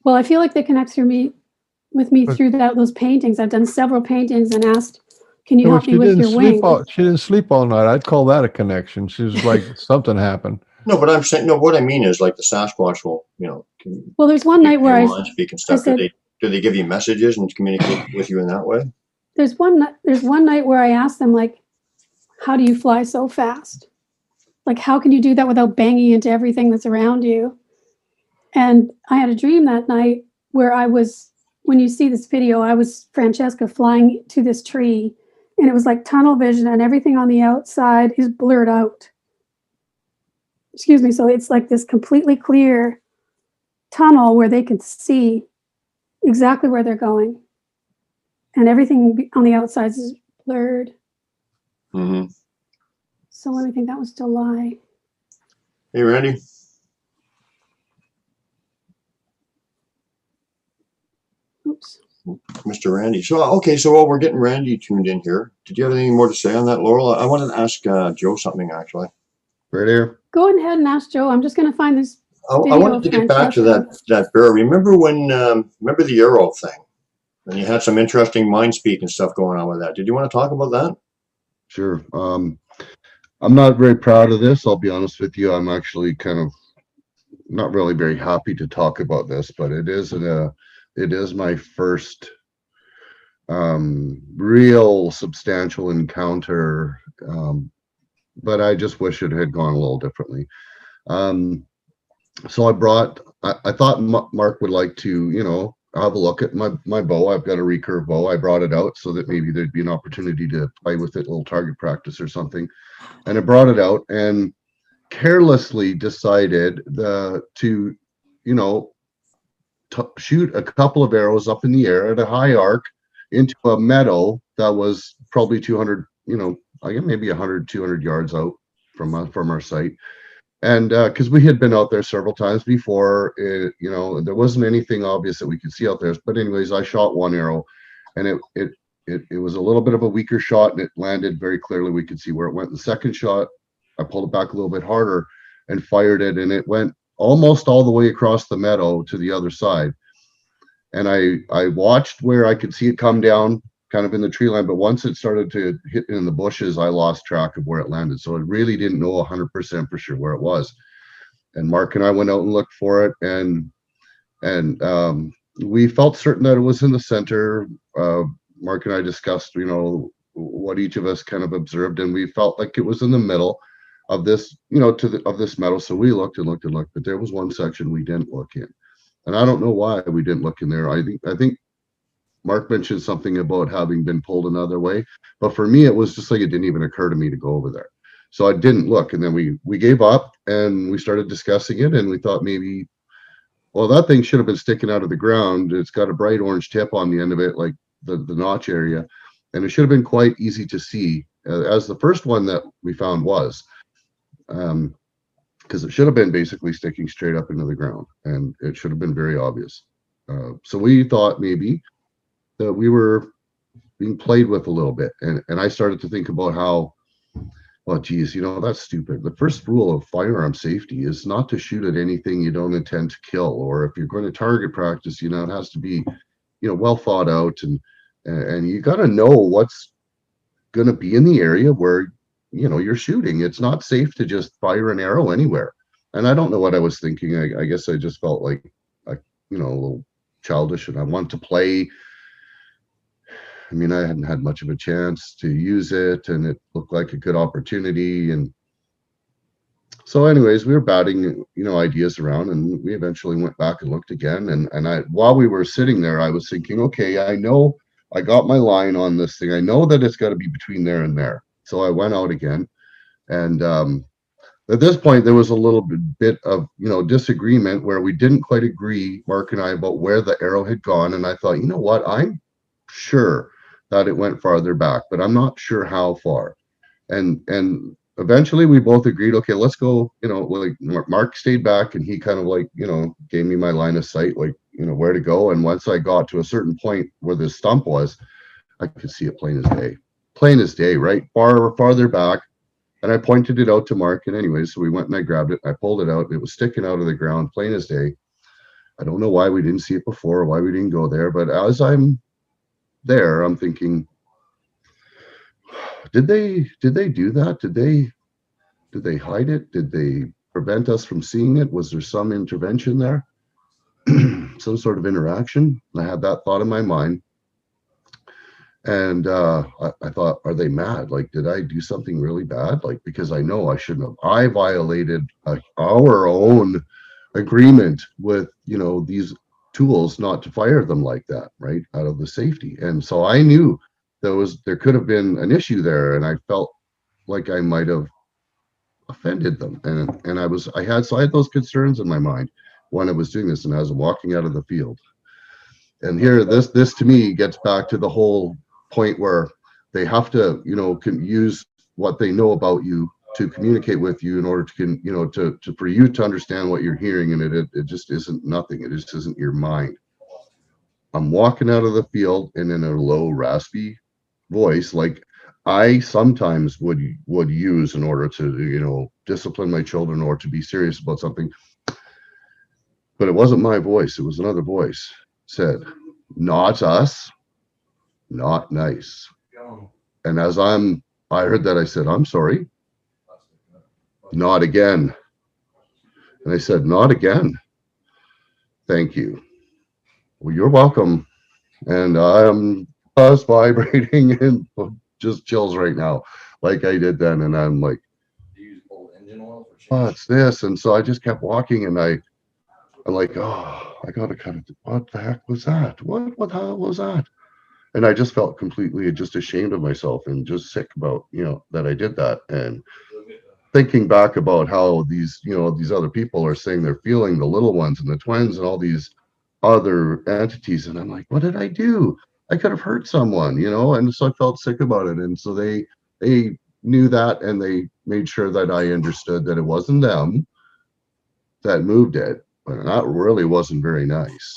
Well, I feel like they connect with me through those paintings. I've done several paintings and asked, can you help me with your wings? She didn't sleep all night. I'd call that a connection. She was like, something happened. No, but I'm saying, no, what I mean is like the Sasquatch will, Well, there's one night where speak and I stuff. said, Do they give you messages and communicate with you in that way? there's one night where I asked them, like, how do you fly so fast? Like, how can you do that without banging into everything that's around you? And I had a dream that night where when you see this video, I was Francesca flying to this tree, and it was like tunnel vision, and everything on the outside is blurred out. Excuse me. So it's like this completely clear tunnel where they can see exactly where they're going. And everything on the outside is blurred. Mm-hmm. So let me think, that was July. Hey, Randy. Oops. Mr. Randy. So, okay, so while we're getting Randy tuned in here, did you have anything more to say on that, Laurel? I wanted to ask Joe something, actually. Right here. Go ahead and ask Joe. I'm just going to find this I video wanted to get back to Francesca. that bear. Remember remember the Arrow thing? And you had some interesting mind speak and stuff going on with that. Did you want to talk about that? Sure. I'm not very proud of this. I'll be honest with you. I'm actually kind of not really very happy to talk about this, but it is my first real substantial encounter. But I just wish it had gone a little differently. So I thought Mark would like to, have a look at my bow. I've got a recurve bow. I brought it out so that maybe there'd be an opportunity to play with it, a little target practice or something. And I brought it out and carelessly decided to shoot a couple of arrows up in the air at a high arc into a meadow that was probably 200, I guess maybe 100, 200 yards out from our site. And because we had been out there several times before, there wasn't anything obvious that we could see out there. But anyways, I shot one arrow, and it was a little bit of a weaker shot, and it landed very clearly. We could see where it went. The second shot, I pulled it back a little bit harder and fired it, and it went almost all the way across the meadow to the other side. And I watched where I could see it come down kind of in the tree line, but once it started to hit in the bushes, I lost track of where it landed. So I really didn't know 100% for sure where it was. And Mark and I went out and looked for it, and we felt certain that it was in the center. Mark and I discussed, what each of us kind of observed, and we felt like it was in the middle of this, of this meadow. So we looked and looked and looked, but there was one section we didn't look in, and I don't know why we didn't look in there. I think Mark mentioned something about having been pulled another way, but for me, it was just like it didn't even occur to me to go over there. So I didn't look, and then we gave up and we started discussing it, and we thought maybe, well, that thing should have been sticking out of the ground. It's got a bright orange tip on the end of it, like the notch area, and it should have been quite easy to see, as the first one that we found was, because it should have been basically sticking straight up into the ground, and it should have been very obvious. So we thought maybe that we were being played with a little bit. And I started to think about how, well, geez, that's stupid. The first rule of firearm safety is not to shoot at anything you don't intend to kill. Or if you're going to target practice, it has to be, well thought out. And you got to know what's going to be in the area where, you're shooting. It's not safe to just fire an arrow anywhere. And I don't know what I was thinking. I guess I just felt like, a little childish, and I wanted to play. I mean, I hadn't had much of a chance to use it, and it looked like a good opportunity. And so anyways, we were batting, ideas around, and we eventually went back and looked again. And while we were sitting there, I was thinking, okay, I know I got my line on this thing. I know that it's got to be between there and there. So I went out again. And at this point, there was a little bit of, disagreement where we didn't quite agree, Mark and I, about where the arrow had gone. And I thought, you know what, I'm sure that it went farther back, but I'm not sure how far. And eventually we both agreed, okay, let's go, like Mark stayed back, and he kind of like, gave me my line of sight, like, where to go. And once I got to a certain point where the stump was, I could see it plain as day, right? Farther back. And I pointed it out to Mark. And anyways, so we went and I grabbed it. I pulled it out. And it was sticking out of the ground, plain as day. I don't know why we didn't see it before, why we didn't go there. But as I'm there, I'm thinking, did they do that? Did they hide it? Did they prevent us from seeing it? Was there some intervention there? Some sort of interaction? And I had that thought in my mind. And I thought, are they mad? Like, did I do something really bad? Like, because I know I shouldn't have. I violated our own agreement with, you know, these tools not to fire them like that, right? Out of the safety. And so I knew there could have been an issue there. And I felt like I might have offended them. And I had those concerns in my mind when I was doing this and I was walking out of the field. And here, this to me gets back to the whole point where they have to, you know, can use what they know about you to communicate with you in order to, you know, to for you to understand what you're hearing. And it just isn't nothing. It just isn't your mind. I'm walking out of the field and in a low, raspy voice, like I sometimes would use in order to, you know, discipline my children or to be serious about something. But it wasn't my voice. It was another voice. Said, not us, not nice. And as I heard that, I said, I'm sorry. Not again. And I said, not again. Thank you. Well, you're welcome. And I'm just vibrating and just chills right now, like I did then. And I'm like, what's this? And so I just kept walking and I'm like, oh, I gotta kind of, what the heck was that? What the hell was that? And I just felt completely just ashamed of myself and just sick about, you know, that I did that. And thinking back about how these, you know, these other people are saying they're feeling, the little ones and the twins and all these other entities. And I'm like, what did I do? I could have hurt someone, you know? And so I felt sick about it. And so they knew that and they made sure that I understood that it wasn't them that moved it. But that really wasn't very nice.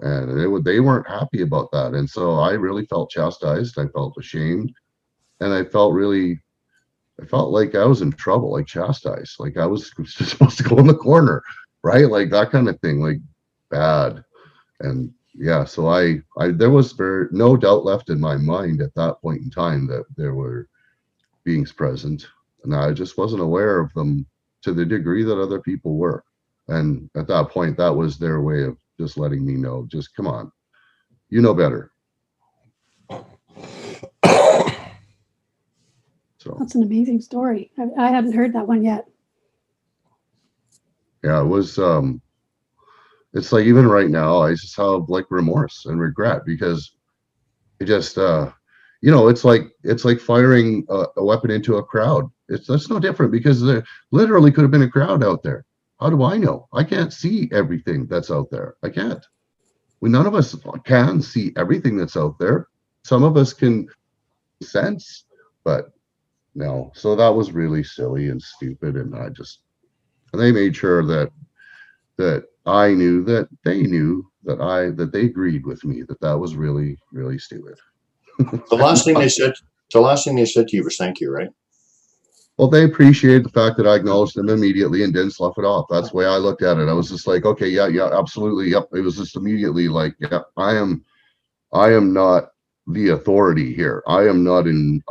And they weren't happy about that. And so I really felt chastised. I felt ashamed. And I felt like I was in trouble, like chastised, like I was supposed to go in the corner, right? Like that kind of thing, like bad. And yeah, so there was no doubt left in my mind at that point in time that there were beings present. And I just wasn't aware of them to the degree that other people were. And at that point, that was their way of just letting me know, just come on, you know better. So That's an amazing story. I hadn't heard that one yet. yeah, it was, it's like even right now, I just have like remorse and regret because it just, you know, it's like firing a weapon into a crowd. That's no different because there literally could have been a crowd out there. How do I know? I can't see everything that's out there. I can't. None of us can see everything that's out there. Some of us can sense, but no. So that was really silly and stupid. And they made sure that I knew that they knew that they agreed with me that was really, really stupid. The last thing they said to you was thank you, right? Well, they appreciated the fact that I acknowledged them immediately and didn't slough it off. That's the way I looked at it. I was just like, okay, yeah, absolutely. Yep. It was just immediately like, yeah, I am not the authority here. I am not in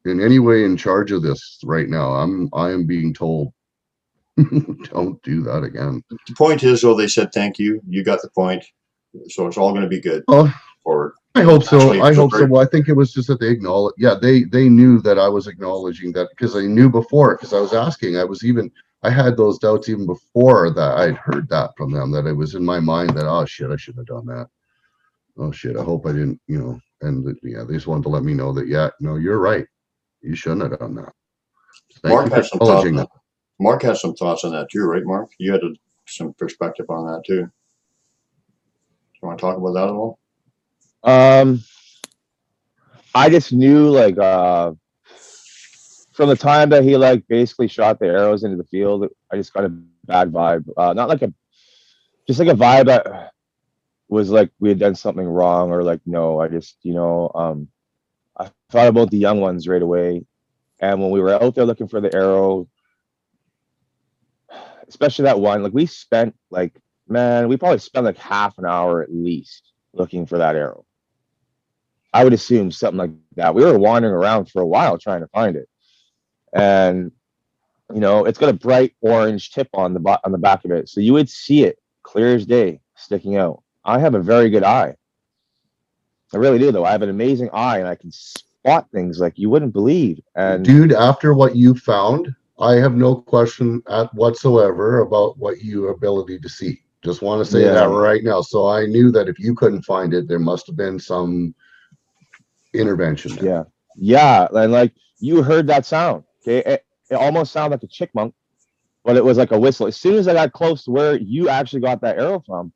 any way in charge of this right now. I am being told, don't do that again. The point is, though, they said thank you. You got the point. So it's all going to be good. Oh, Or I hope so. I hope so. Well, I think it was just that they acknowledged. Yeah, they knew that I was acknowledging that because I knew before. Because I was asking. I had those doubts even before that I'd heard that from them. That it was in my mind that oh shit, I shouldn't have done that. Oh shit, I hope I didn't. You know. And yeah, they just wanted to let me know that yeah, no, you're right. You shouldn't have done that. Mark had some thoughts on that. Mark has some thoughts on that too, right, Mark? You had some perspective on that too. You want to talk about that at all? I just knew like from the time that he like basically shot the arrows into the field, I just got a bad vibe. Not like just like a vibe that was like we had done something wrong or like no, I just, you know, I thought about the young ones right away. And when we were out there looking for the arrow, especially that one, like we probably spent like half an hour at least looking for that arrow. I would assume something like that. We were wandering around for a while trying to find it. And You know, it's got a bright orange tip on the back of it, so you would see it clear as day sticking out. I have a very good eye. I really do, though. I have an amazing eye, and I can spot things like you wouldn't believe. And Dude, after what you found, I have no question at whatsoever about what your ability to see. Just want to say that yeah, right now. So I knew that if you couldn't find it, there must have been some intervention there. yeah, and like you heard that sound. Okay, it almost sounded like a chickmunk, but it was like a whistle. As soon as I got close to where you actually got that arrow from,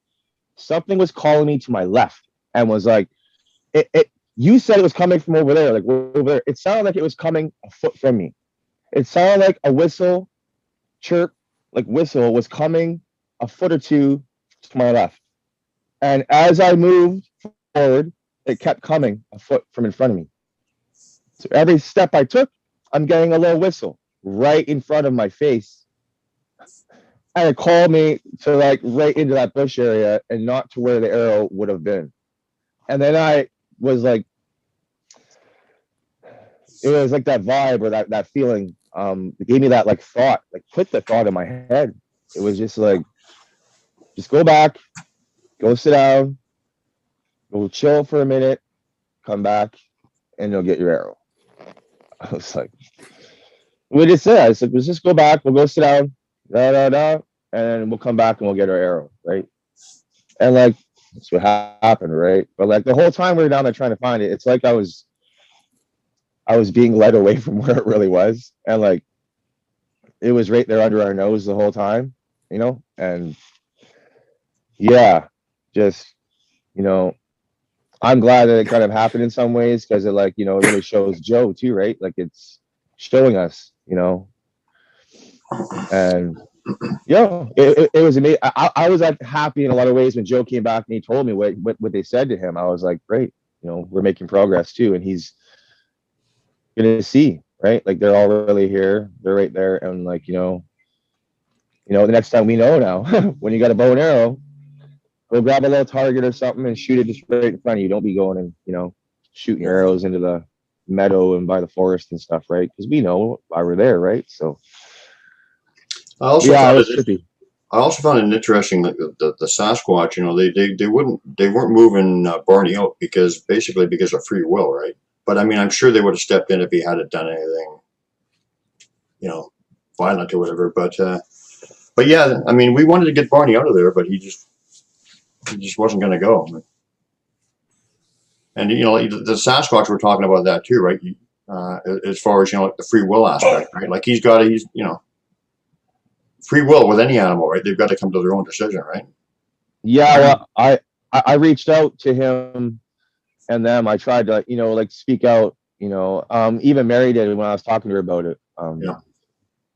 something was calling me to my left and was like, it you said it was coming from over there, like over there. It sounded like it was coming a foot from me. It sounded like a whistle, chirp, like whistle was coming a foot or two to my left. And as I moved forward, it kept coming a foot from in front of me. So every step I took, I'm getting a little whistle right in front of my face. And it called me to like right into that bush area and not to where the arrow would have been. And then I was like, it was like that vibe or that feeling. It gave me that like thought, like put the thought in my head. It was just like, just go back, go sit down, go chill for a minute, come back, and you'll get your arrow. I was like, we just said, I said, let's just go back, we'll go sit down, and then we'll come back and we'll get our arrow, right? And like, that's what happened, right? But like the whole time we were down there trying to find it, it's like I was being led away from where it really was. And like, it was right there under our nose the whole time, you know? And yeah, just, you know, I'm glad that it kind of happened in some ways because it like, you know, it really shows Joe too, right? Like it's showing us, you know, and it was amazing. I was like happy in a lot of ways when Joe came back and he told me what they said to him. I was like, great, you know, we're making progress too. And he's gonna see, right? Like they're all really here. They're right there. And like, you know, the next time we know now, when you got a bow and arrow, go grab a little target or something and shoot it just right in front of you. Don't be going and, you know, shooting your arrows into the meadow and by the forest and stuff, right? Because we know why we're there, right? So I also yeah, it found was it. trippy. I also found it interesting that the Sasquatch, you know, they weren't moving Barney out because of free will, right? But I mean, I'm sure they would have stepped in if he hadn't done anything, you know, violent or whatever. But yeah, I mean, we wanted to get Barney out of there, but he just wasn't going to go. And you know, the Sasquatch, we're talking about that too, right? As far as, you know, like the free will aspect, right? Like he's you know, free will with any animal, right? They've got to come to their own decision, right? Yeah, well, I reached out to him and them. I tried to, you know, like speak out, you know, even Mary did when I was talking to her about it. Yeah.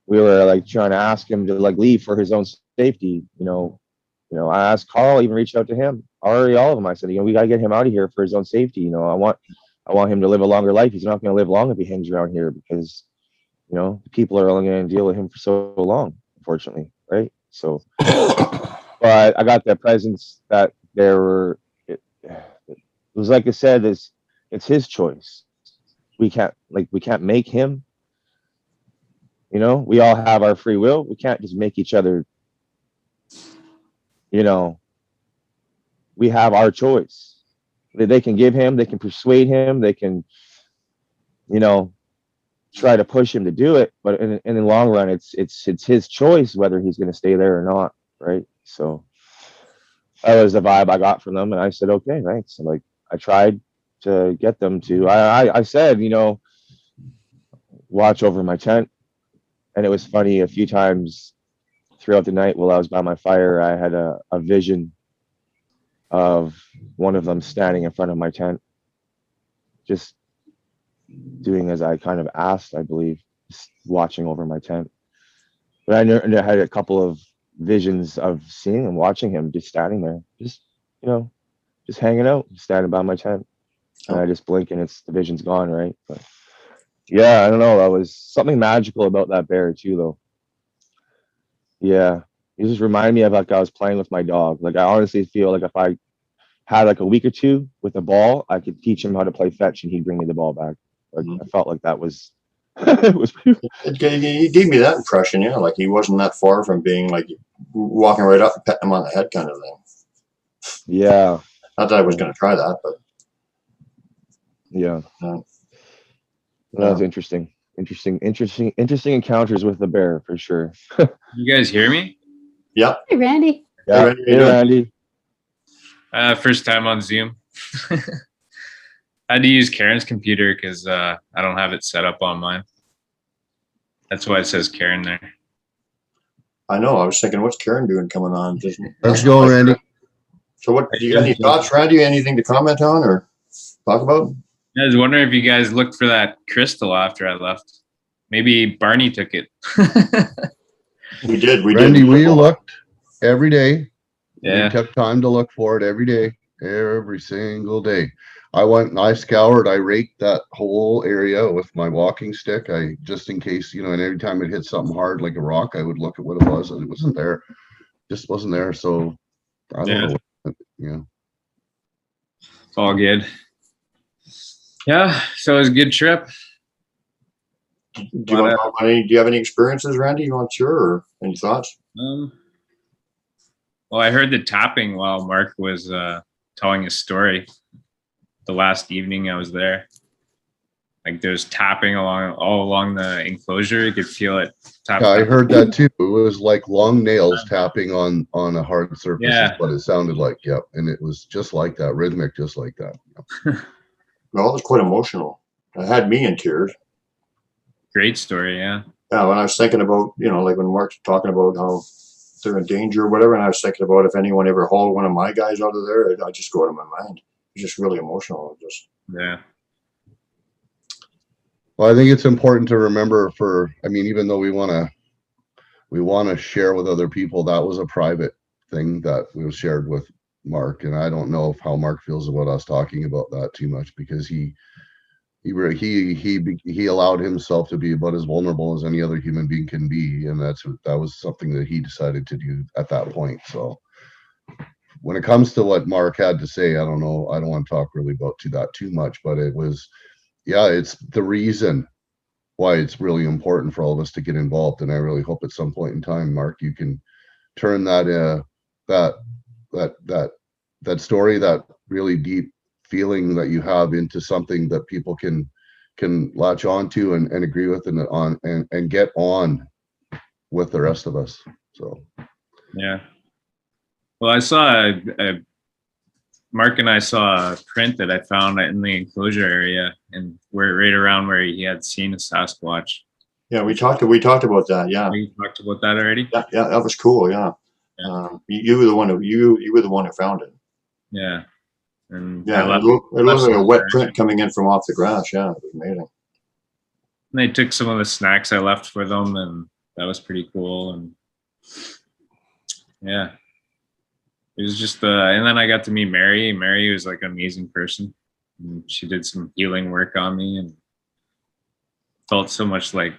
We were like trying to ask him to like leave for his own safety, you know. I asked Carl, even reached out to him, Arrie, all of them. I said, you know, we got to get him out of here for his own safety. You know, I want him to live a longer life. He's not going to live long if he hangs around here because, you know, people are only going to deal with him for so long, unfortunately, right? So, but I got that presence that there were. It was like I said, it's his choice. We can't make him. You know, we all have our free will. We can't just make each other. You know, we have our choice. They can give him, they can persuade him, they can, you know, try to push him to do it. But in the long run, it's his choice whether he's going to stay there or not, right? So that was the vibe I got from them, and I said, okay, thanks. And like I tried to get them to. I said, you know, watch over my tent, and it was funny. A few times throughout the night while I was by my fire, I had a vision of one of them standing in front of my tent, just doing as I kind of asked, I believe, just watching over my tent. But I had a couple of visions of seeing him, watching him, just standing there, just, you know, just hanging out, standing by my tent. And I just blink and the vision's gone, right? But yeah, I don't know. That was something magical about that bear too, though. Yeah. It just reminded me of like I was playing with my dog. Like I honestly feel like if I had like a week or two with the ball, I could teach him how to play fetch and he'd bring me the ball back. Like I felt like that was it was He gave me that impression, yeah, like he wasn't that far from being like walking right up and petting him on the head kind of thing. yeah, Not that I was going to try that, but yeah. no. That's interesting. Interesting encounters with the bear for sure. You guys hear me? Yeah. Hey, Randy. Yeah. Randy, Hey, Randy. First time on Zoom. I had to use Karen's computer because I don't have it set up on mine. That's why it says Karen there. I know. I was thinking, what's Karen doing coming on? Let's go, Randy. So what, do you got any thoughts, Randy? Anything to comment on or talk about? I was wondering if you guys looked for that crystal after I left. Maybe Barney took it. We did. Randy, we looked every day. Yeah. We took time to look for it every day, every single day. I went and I scoured, I raked that whole area with my walking stick. I just in case, you know, and every time it hit something hard like a rock, I would look at what it was, and it wasn't there. Just wasn't there. So I don't know. Yeah. It's all good. Yeah, so it was a good trip. Do you have any experiences, Randy? You want to share or any thoughts? Well, I heard the tapping while Mark was telling his story. The last evening I was there, like there's tapping all along the enclosure. You could feel it. Yeah, I heard that too. It was like long nails tapping on a hard surface. Yeah. Is what it sounded like. Yep, and it was just like that, rhythmic, just like that. Yep. Well, it was quite emotional. It had me in tears. Great story, yeah. Yeah, when I was thinking about, you know, like when Mark's talking about how they're in danger or whatever, and I was thinking about if anyone ever hauled one of my guys out of there, I just go to my mind. It's just really emotional. Yeah. Well, I think it's important to remember even though we want to share with other people, that was a private thing that was shared with Mark. And I don't know how Mark feels about us talking about that too much, because he allowed himself to be about as vulnerable as any other human being can be. And that was something that he decided to do at that point. So when it comes to what Mark had to say, I don't know. I don't want to talk really about that too much, but it was, yeah, it's the reason why it's really important for all of us to get involved. And I really hope at some point in time, Mark, you can turn that story, that really deep feeling that you have, into something that people can latch onto and agree with and get on with the rest of us. So Yeah. Well, I saw Mark and I saw a print that I found in the enclosure area, and right around where he had seen a Sasquatch. Yeah, we talked about that. Yeah, We talked about that already. yeah, that was cool. Yeah, you were the one who found it. Yeah, and Yeah, I it looked like a wet print coming in from off the grass. Yeah, it was amazing. And they took some of the snacks I left for them, and that was pretty cool. And yeah, it was just and then I got to meet Mary. Mary was like an amazing person. And she did some healing work on me, and felt so much like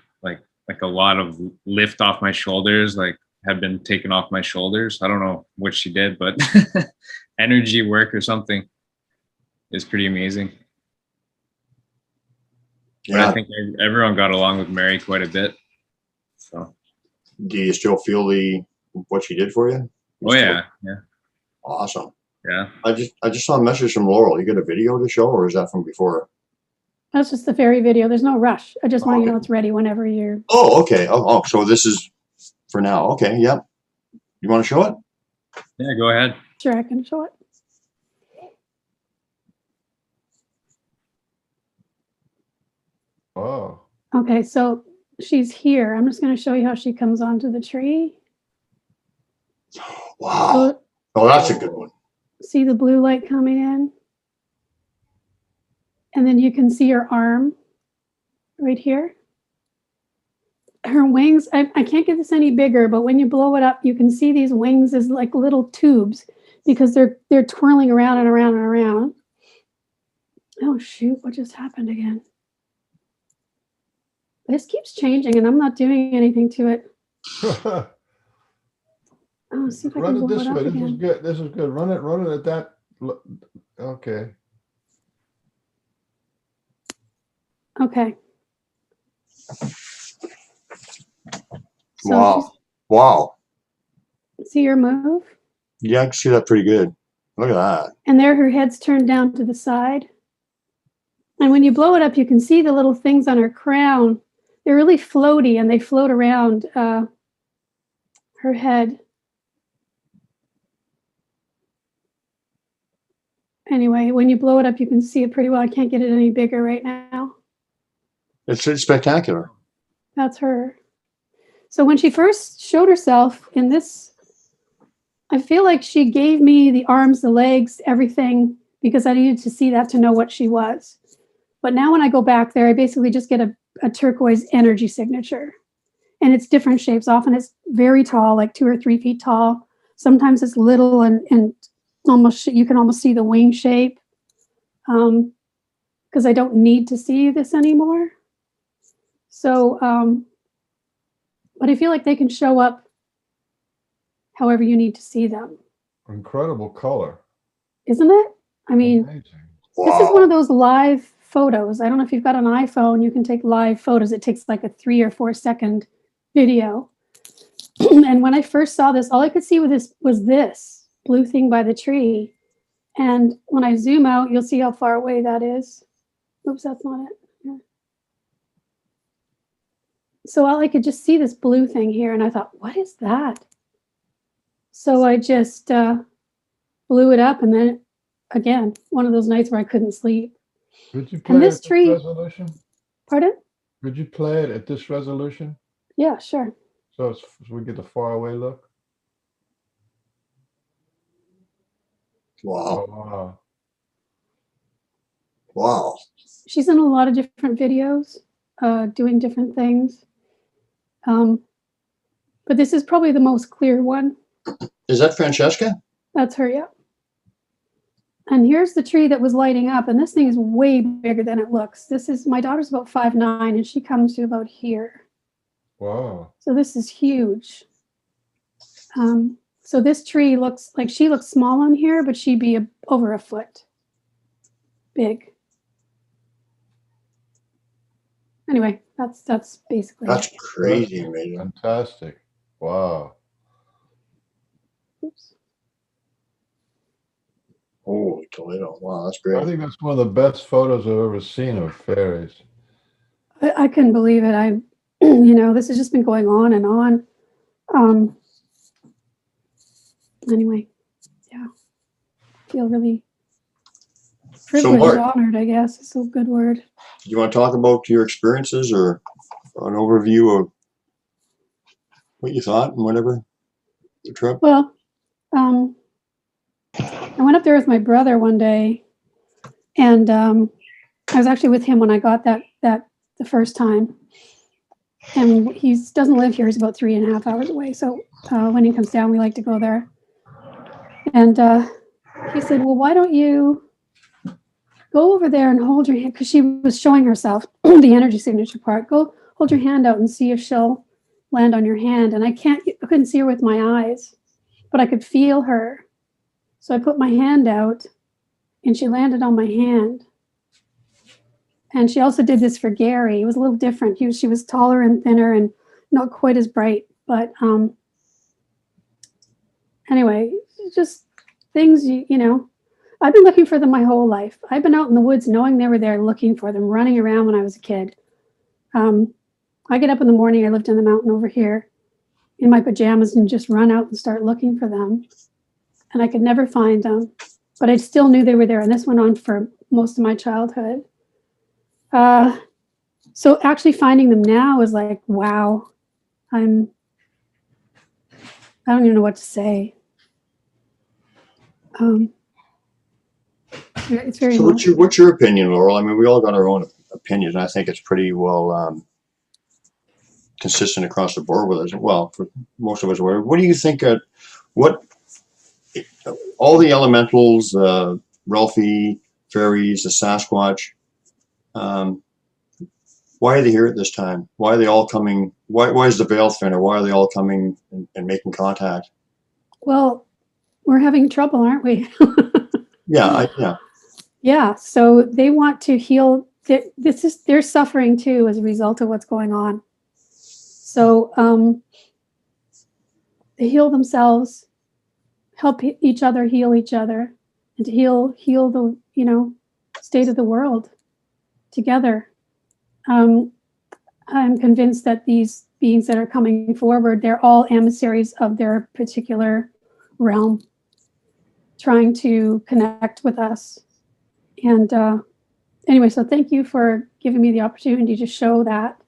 a lot of lift off my shoulders, like had been taken off my shoulders. I don't know what she did, but energy work or something is pretty amazing. Yeah. But I think everyone got along with Mary quite a bit. So. Do you still feel what she did for you? Oh yeah, yeah. Awesome. Yeah. I just saw a message from Laurel. You got a video to show, or is that from before? That's just the fairy video. There's no rush. I just want you to know it's ready whenever you're. Oh, okay. Oh, so this is for now. Okay. Yep. You want to show it? Yeah, go ahead. Sure, I can show it. Oh. Okay, so she's here. I'm just going to show you how she comes onto the tree. Wow. So, Oh, that's a good one. see the blue light coming in? And then you can see her arm right here. Her wings, I can't get this any bigger, but when you blow it up, you can see these wings as like little tubes, because they're twirling around and around and around. Oh shoot, what just happened again? This keeps changing and I'm not doing anything to it. Oh, see if I Run can it blow this it up way. This is again. good. This is good. Run it at that. Okay. Okay. So Wow. Wow. see her move? Yeah, I can see that pretty good. Look at that. And there her head's turned down to the side. And when you blow it up, you can see the little things on her crown. They're really floaty and they float around her head. Anyway, when you blow it up, you can see it pretty well. I can't get it any bigger right now. It's spectacular. That's her. So when she first showed herself in this, I feel like she gave me the arms, the legs, everything, because I needed to see that to know what she was. But now when I go back there, I basically just get a turquoise energy signature. And it's different shapes. Often it's very tall, like 2 or 3 feet tall. Sometimes it's little and almost, you can almost see the wing shape. Because I don't need to see this anymore. So, but I feel like they can show up however you need to see them. Incredible color. Isn't it? I mean, Amazing. this is one of those live photos. I don't know if you've got an iPhone, you can take live photos. It takes like a 3 or 4 second video. And when I first saw this, all I could see was this blue thing by the tree. And when I zoom out, you'll see how far away that is. Oops, that's not it. Yeah. So I could just see this blue thing here, and I thought, what is that? So I just blew it up, and then again, one of those nights where I couldn't sleep. Could you play And it this at tree, this resolution? pardon? Could you play it at this resolution? Yeah, sure. So we get the far away look? Wow. Oh, wow. Wow. She's in a lot of different videos, doing different things. But this is probably the most clear one. Is that Francesca? That's her, yeah. And here's the tree that was lighting up, and this thing is way bigger than it looks. This is, my daughter's about 5'9", and she comes to about here. Wow. So this is huge. So this tree looks like, she looks small on here, but she'd be over a foot big. Anyway, that's basically That's it. crazy amazing. Fantastic. Wow. Oops. Holy Toledo. Wow, that's I great. think that's one of the best photos I've ever seen of fairies. I couldn't believe it. I, you know, this has just been going on and on. Anyway, yeah, feel really privileged, Mark, honored, I guess is a good word. do you want to talk about your experiences or an overview of what you thought and whatever the trip? Well, I went up there with my brother one day, and I was actually with him when I got that the first time. And he doesn't live here; he's about 3.5 hours away. So when he comes down, we like to go there. And he said, "Well, why don't you go over there and hold your hand?" Because she was showing herself the energy signature part. Go hold your hand out and see if she'll land on your hand. And I couldn't see her with my eyes, but I could feel her. So I put my hand out, and she landed on my hand. And she also did this for Gary. It was a little different. She was taller and thinner and not quite as bright. But anyway, just things, you know. I've been looking for them my whole life. I've been out in the woods knowing they were there, looking for them, running around when I was a kid. I get up in the morning. I lived in the mountain over here in my pajamas and just run out and start looking for them. And I could never find them, but I still knew they were there. And this went on for most of my childhood. So actually finding them now is like, wow, I don't even know what to say. It's very. So what's your opinion, Laurel? I mean, we all got our own opinions, and I think it's pretty well consistent across the board with us. Well, for most of us, what do you think? What all the elementals, Ralphie, fairies, the Sasquatch. Why are they here at this time? Why are they all coming? Why is the veil thinner? Why are they all coming and making contact? Well, we're having trouble, aren't we? Yeah, yeah. Yeah. So they want to heal they're suffering too as a result of what's going on. So they heal themselves, help each other heal each other, and to heal the state of the world together. I'm convinced that these beings that are coming forward, they're all emissaries of their particular realm, trying to connect with us. And anyway, so thank you for giving me the opportunity to show that,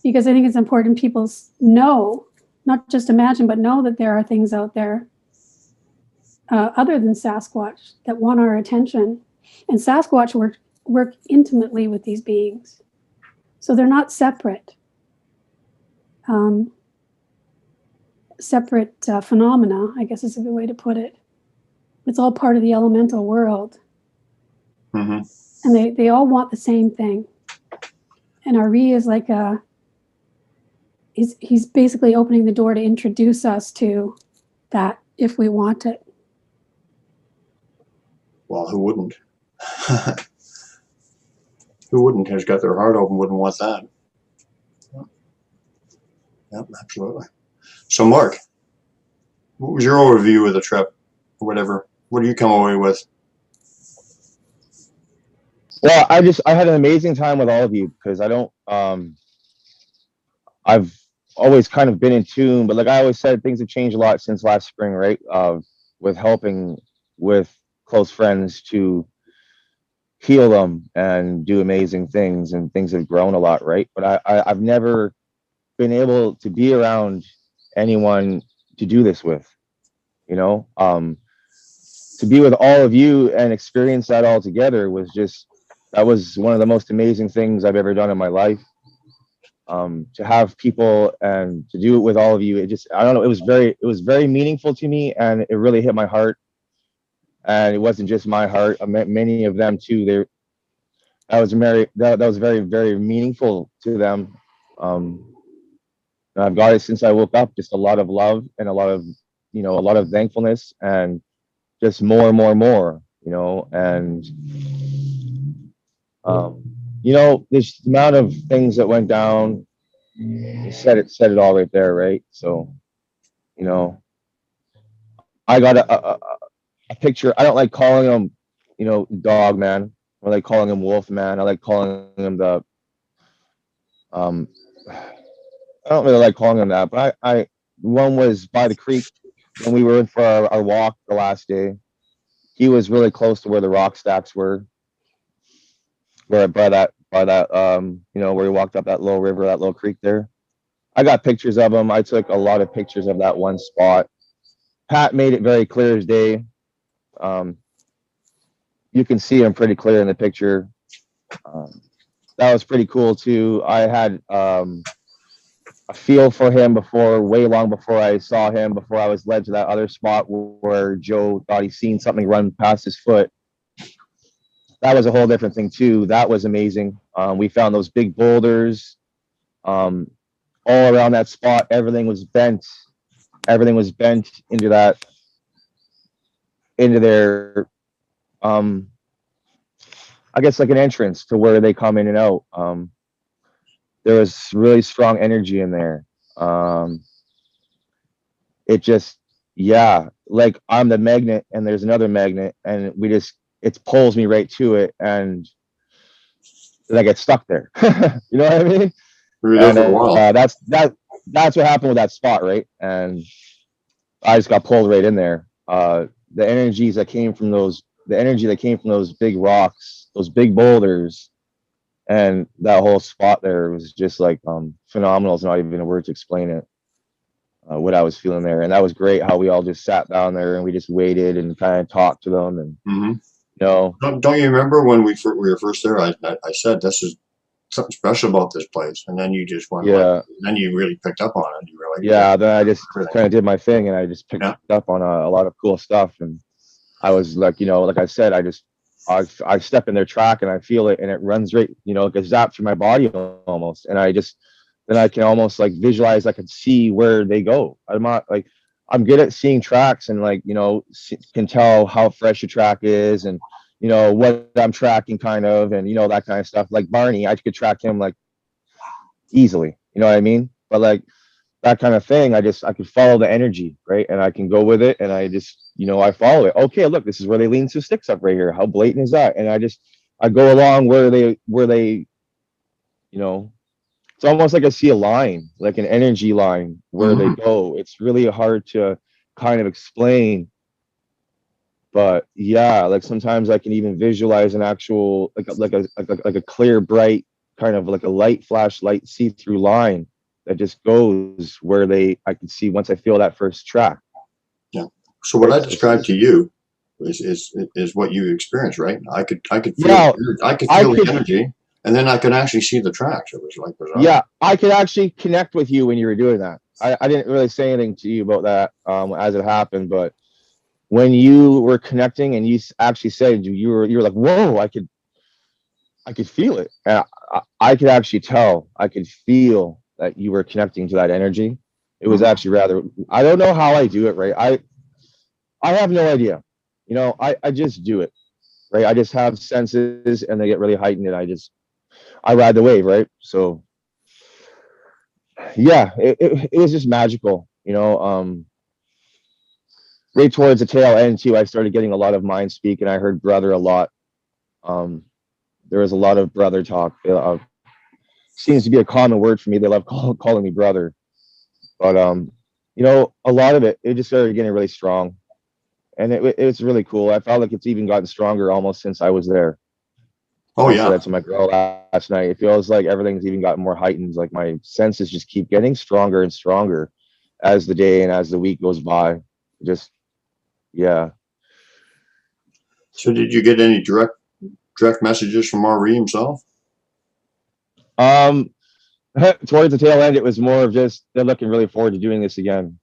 because I think it's important people know, not just imagine, but know that there are things out there other than Sasquatch that want our attention. And Sasquatch work intimately with these beings. So they're not separate. Separate phenomena, I guess is a good way to put it. It's all part of the elemental world. Mm-hmm. And they all want the same thing. And Arrie is like he's basically opening the door to introduce us to that if we want it. Well, who wouldn't? Who wouldn't? Who's got their heart open wouldn't want that? Yep, absolutely. So, Mark, what was your overview of the trip, or whatever? What do you come away with? Well, I had an amazing time with all of you, because I don't I've always kind of been in tune, but like I always said, things have changed a lot since last spring, right? With helping with close friends to heal them and do amazing things, and things have grown a lot, right? But I've never been able to be around anyone to do this with, to be with all of you and experience that all together that was one of the most amazing things I've ever done in my life. To have people and to do it with all of you, I don't know, it was very meaningful to me, and it really hit my heart. And it wasn't just my heart, I met many of them too. That was very, very meaningful to them. And I've got it since I woke up, just a lot of love and a lot of thankfulness, and just more and more and more, and this amount of things that went down, said it all right there, right? So, I got a picture. I don't like calling him, dog man. I like calling him wolf man. I like calling him I don't really like calling him that, but one was by the creek when we were in for our walk the last day. He was really close to where the rock stacks were, where by that where we walked up that little river, that little creek there. I got pictures of him. I took a lot of pictures of that one spot. Pat made it very clear as day. You can see him pretty clear in the picture. That was pretty cool too. I had a feel for him way long before I saw him, before I was led to that other spot where Joe thought he seen something run past his foot. That was a whole different thing too. That was amazing. We found those big boulders all around that spot. Everything was bent into their I guess like an entrance to where they come in and out. There was really strong energy in there. It just, yeah, like I'm the magnet and there's another magnet, and it pulls me right to it, and I get stuck there. You know what I mean? We were there for a while. That's what happened with that spot, right? And I just got pulled right in there. The energy that came from those big rocks, those big boulders, and that whole spot there was just like phenomenal. It's not even a word to explain it. What I was feeling there, and that was great. How we all just sat down there and we just waited and kind of talked to them, and Don't you remember when we were first there? I said this is something special about this place, and then you just went, yeah. Then you really picked up on it. You were like, yeah. Then I just kind of did my thing, and I just picked up on a lot of cool stuff, and I was like, like I said, I step in their track and I feel it, and it runs right, it gets zapped through my body almost, and then I can almost like visualize, I can see where they go. I'm good at seeing tracks, and can tell how fresh a track is, and you know, what I'm tracking kind of, and, you know, that kind of stuff. Like Barney, I could track him like easily, you know what I mean? But like that kind of thing, I could follow the energy, right? And I can go with it, and I just, you know, I follow it. Okay, look, this is where they lean two sticks up right here. How blatant is that? And I go along where they, you know, it's almost like I see a line, like an energy line where they go. It's really hard to kind of explain. But yeah, like sometimes I can even visualize an actual like a clear, bright kind of like a light flashlight see-through line that just goes where I can see once I feel that first track. Yeah. So what I described to you is what you experienced, right? I could feel Yeah, the energy, and then I could actually see the tracks. It was like bizarre. Yeah, I could actually connect with you when you were doing that. I didn't really say anything to you about that as it happened, but when you were connecting and you actually said you were like, whoa, I could feel it. And I could actually tell, I could feel that you were connecting to that energy. It was actually rather, I don't know how I do it, right? I have no idea. You know, I just do it, right? I just have senses and they get really heightened, and I ride the wave, right? So yeah, it was just magical, you know. Right towards the tail end too, I started getting a lot of mind speak, and I heard brother a lot. There was a lot of brother talk. Seems to be a common word for me. They love calling me brother, but you know, a lot of it just started getting really strong, and it was really cool. I felt like it's even gotten stronger almost since I was there. Oh I said yeah. that to my girl last night. It feels like everything's even gotten more heightened. Like my senses just keep getting stronger and stronger as the day and as the week goes by. Just yeah. So did you get any direct messages from Arrie himself? Um, towards the tail end, it was more of just they're looking really forward to doing this again.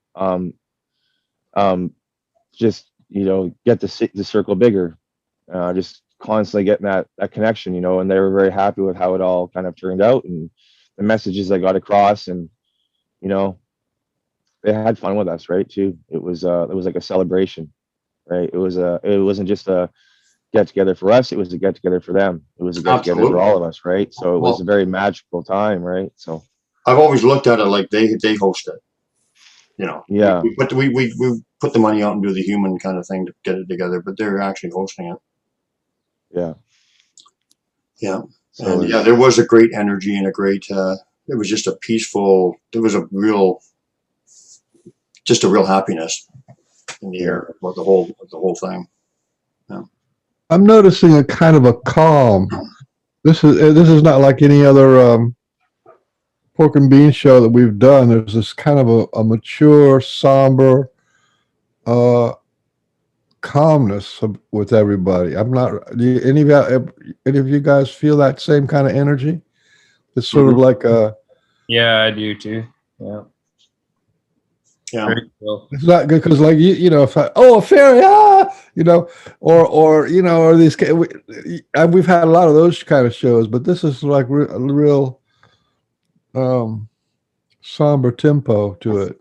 Just, you know, get the circle bigger. Just constantly getting that connection, you know, and they were very happy with how it all kind of turned out and the messages I got across, and you know, they had fun with us, right? Too. It was like a celebration, right? It wasn't just a get together for us, it was a get together for them. It was a get together for all of us, right? So it was a very magical time, right? So I've always looked at it like they host it. You know, yeah, we put the money out and do the human kind of thing to get it together, but they're actually hosting it. yeah. Yeah. So And yeah, there was a great energy and a great, it was just a peaceful, there was just a real happiness in the air about the whole thing. Yeah. I'm noticing a kind of a calm. This is not like any other pork and bean show that we've done. There's this kind of a mature, somber calmness with everybody. I'm not. Do any of you guys feel that same kind of energy? It's sort of like a. Yeah, I do too. Yeah. Yeah. Very cool. It's not good because, like you know, if a fairy, you know, or you know, or these. We've had a lot of those kind of shows, but this is like a real somber tempo to it.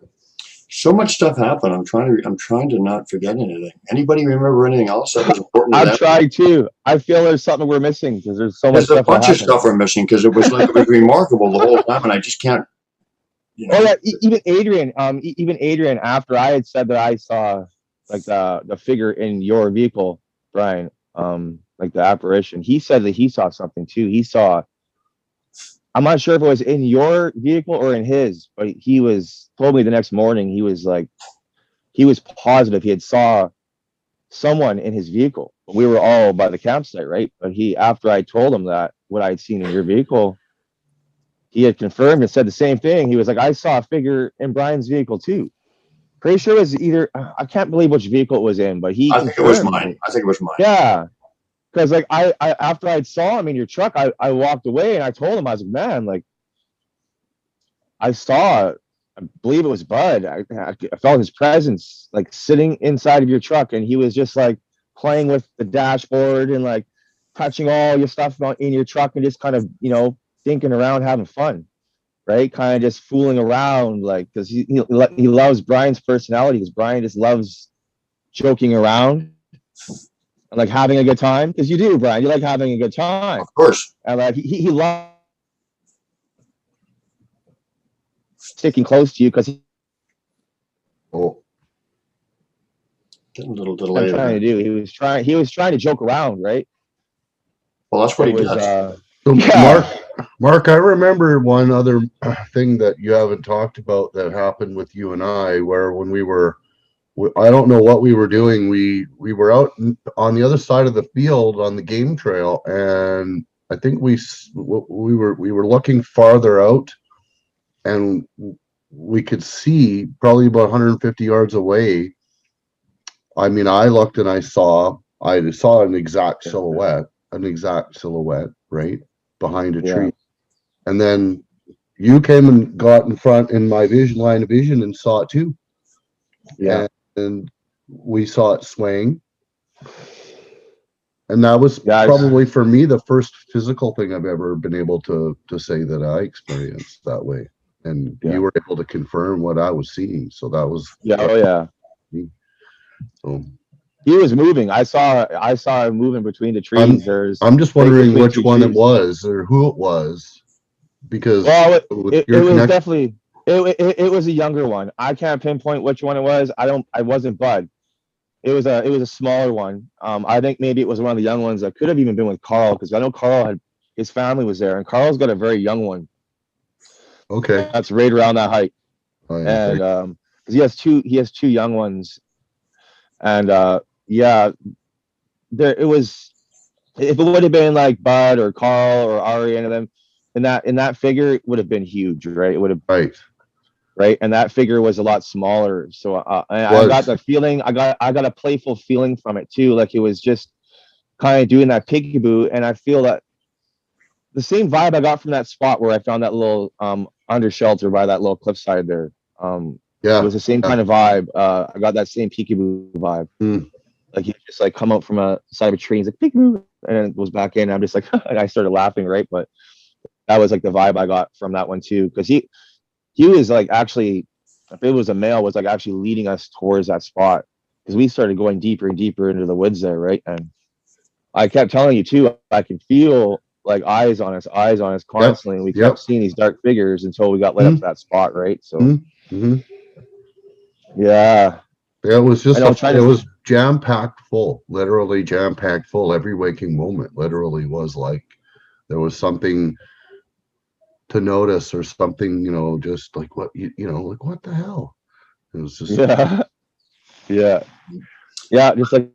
So much stuff happened. I'm trying to not forget anything. Anybody remember anything else that was important? I've tried to. I feel there's something we're missing because there's so much There's a stuff bunch of stuff we're missing because it was remarkable the whole time, and I just can't. You know. Oh yeah, even Adrian. After I had said that I saw like the figure in your vehicle, Brian, like the apparition, he said that he saw something too. He saw. I'm not sure if it was in your vehicle or in his, but he told me the next morning he was positive he had saw someone in his vehicle. We were all by the campsite, right? But after I told him that what I had seen in your vehicle, he had confirmed and said the same thing. He was like, I saw a figure in Brian's vehicle too. Pretty sure it was either, I can't believe which vehicle it was in, but I think it was mine. I think it was mine. Yeah. Because like I after I saw him in your truck, I walked away and I told him, I was like, man, like I believe it was Bud. I felt his presence like sitting inside of your truck, and he was just like playing with the dashboard and like touching all your stuff in your truck and just kind of, you know, thinking around, having fun, right? Kind of just fooling around, like, because he loves Brian's personality, because Brian just loves joking around. and like having a good time, because you do, Brian. You like having a good time, Of course. and like he loves sticking close to you because he Oh, getting a little was delay trying to there. do. He was trying to joke around, right? Well, that's what It he was does. So yeah. Mark, I remember one other thing that you haven't talked about that happened with you and I, where when I don't know what we were doing. We were out on the other side of the field on the game trail, and I think we were looking farther out, and we could see probably about 150 yards away. I mean, I looked and I saw an exact silhouette, right behind a Yeah. tree, and then you came and got in front in my line of vision and saw it too. Yeah. And we saw it swaying. And that was Guys, probably for me the first physical thing I've ever been able to say that I experienced that way. And Yeah. you were able to confirm what I was seeing. So that was yeah, oh yeah. so He was moving. I saw him moving between the trees. I'm just wondering between which two one it trees. was or who it was, because Well, with it your was connect, definitely it was a younger one. I can't pinpoint which one it was. I wasn't Bud. It was a smaller one. I think maybe it was one of the young ones that could have even been with Carl, because I know Carl had his family was there, and Carl's got a very young one okay. that's right around that height. Oh, yeah, And because he has two young ones, and yeah, there it was. If it would have been like Bud or Carl or Arrie, any of them, in that figure, it would have been huge, right? It would have, right. right, and that figure was a lot smaller. So I got the feeling, I got a playful feeling from it too, like it was just kind of doing that peekaboo, and I feel that the same vibe I got from that spot where I found that little under shelter by that little cliffside there. Yeah. It was the same kind of vibe. I got that same peekaboo vibe. Like he just like come out from a side of a tree, he's like peekaboo, and then goes back in. And I'm just like, and I started laughing, right? But that was like the vibe I got from that one too, because he was like actually, if it was a male, was like actually leading us towards that spot, because we started going deeper and deeper into the woods there, right? And I kept telling you too, I could feel like eyes on us constantly, and we kept seeing these dark figures until we got lit up to that spot, right? So yeah. It was just it was jam packed full, literally jam packed full. Every waking moment literally was like there was something to notice or something, just like what like what the hell? It was just yeah, just like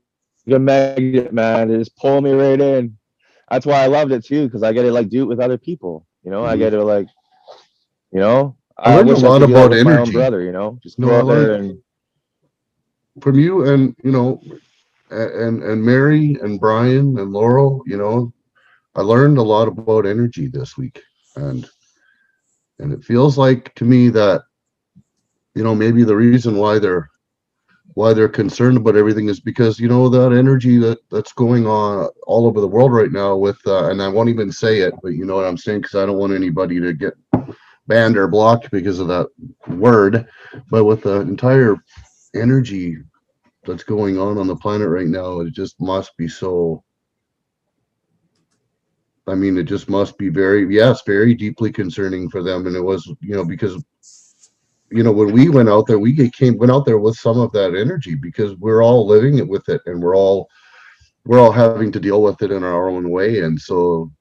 a magnet, man. It just pulled me right in. That's why I loved it too, because I get to like do it with other people. I get to like, I learned a wish lot I could do that about with my own energy. brother. Just go out there and from you and and Mary and Brian and Laurel, I learned a lot about energy this week, and it feels like to me that maybe the reason why they're concerned about everything is because that energy that's going on all over the world right now with and I won't even say it, but you know what I'm saying, because I don't want anybody to get banned or blocked because of that word, but with the entire energy that's going on the planet right now, it just must be so. I mean, it just must be very deeply concerning for them. And it was, because, when we went out there, went out there with some of that energy because we're all living it with it, and we're all having to deal with it in our own way. And so,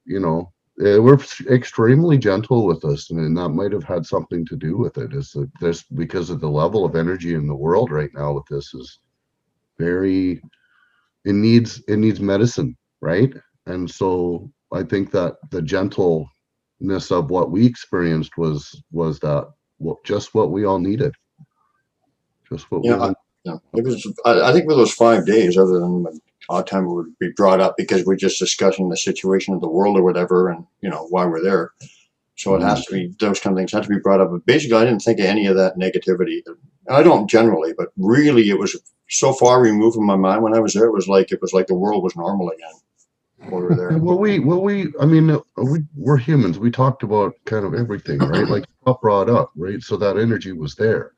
we're extremely gentle with us, and that might have had something to do with it. Is that there's because of the level of energy in the world right now with this is very, it needs medicine, right? And so I think that the gentleness of what we experienced was that just what we all needed. Just what we all. Yeah, it was. I think with those 5 days, other than when odd time would be brought up because we're just discussing the situation of the world or whatever, and why we're there. So it has to be, those kind of things have to be brought up. But basically, I didn't think of any of that negativity. I don't generally, but really, it was so far removed from my mind when I was there. It was like the world was normal again. While we were there. I mean, we're humans. We talked about kind of everything, right? Like Scott brought up, right? So that energy was there,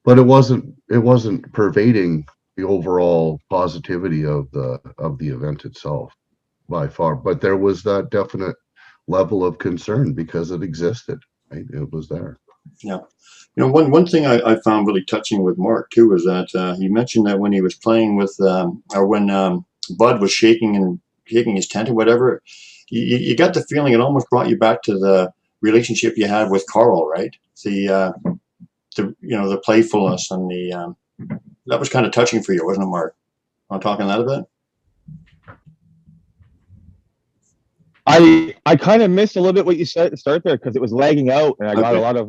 but it wasn't pervading overall positivity of the event itself by far. But there was that definite level of concern because it existed, right? It was there. Yeah. You know, one thing I found really touching with Mark too is that he mentioned that when he was playing with, or when Bud was shaking his tent or whatever, you got the feeling it almost brought you back to the relationship you had with Carl, right? The playfulness and that was kind of touching for you, wasn't it, Mark? Want to talk on that a bit? I kind of missed a little bit what you said at the start there because it was lagging out, and I got a lot of.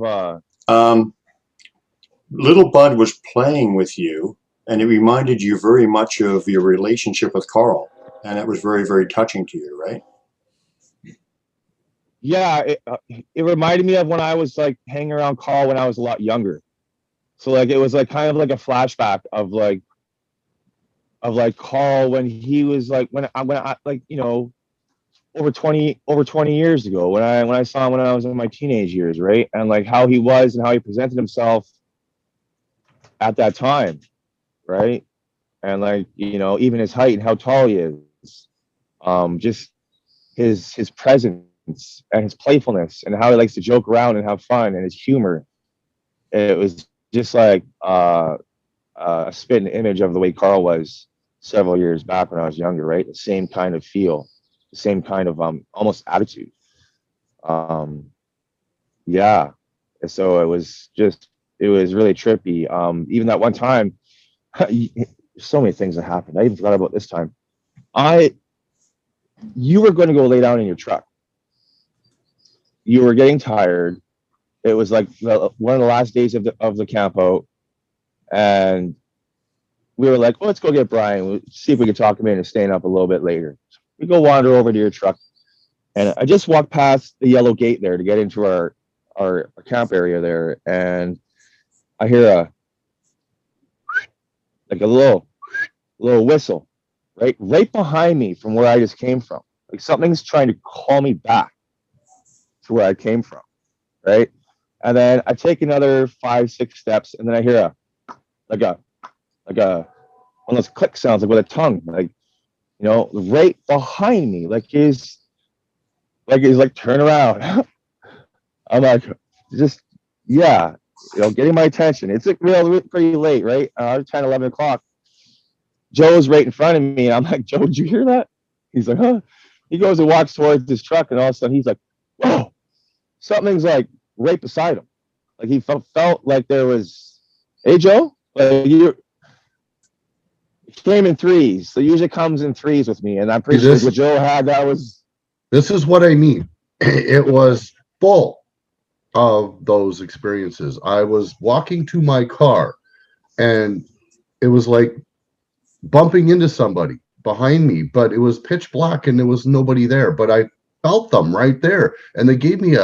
Little Bud was playing with you, and it reminded you very much of your relationship with Carl, and it was very, very touching to you, right? Yeah, it reminded me of when I was like hanging around Carl when I was a lot younger. So like it was like kind of like a flashback of like Carl when he was like when I like, you know, over 20 years ago when I saw him when I was in my teenage years, right? And like how he was and how he presented himself at that time, right? And like, you know, even his height and how tall he is. Just his presence and his playfulness and how he likes to joke around and have fun and his humor. It was just like a spitting image of the way Carl was several years back when I was younger, right? The same kind of feel, the same kind of almost attitude. Yeah. So it was really trippy. Even that one time, so many things that happened. I even forgot about this time. You were going to go lay down in your truck. You were getting tired. It was like one of the last days of the campout, and we were like, well, let's go get Brian. We'll see if we can talk him into staying up a little bit later. We go wander over to your truck, and I just walked past the yellow gate there to get into our camp area there, and I hear a little whistle, right behind me from where I just came from. Like something's trying to call me back to where I came from, right? And then I take another 5-6 steps, and then I hear one of those click sounds, like with a tongue, like, you know, right behind me, like he's like turn around. I'm like, just yeah, you know, getting my attention. It's like pretty late, right? 10, 11 o'clock. Joe's right in front of me, and I'm like, Joe, did you hear that? He's like, huh? He goes and walks towards his truck, and all of a sudden he's like, whoa, something's like right beside him. Like he felt like there was, hey Joe, like it came in threes. So it usually comes in threes with me, and I'm pretty sure what Joe had, that was. This is what I mean. It was full of those experiences. I was walking to my car, and it was like bumping into somebody behind me, but it was pitch black and there was nobody there. But I felt them right there, and they gave me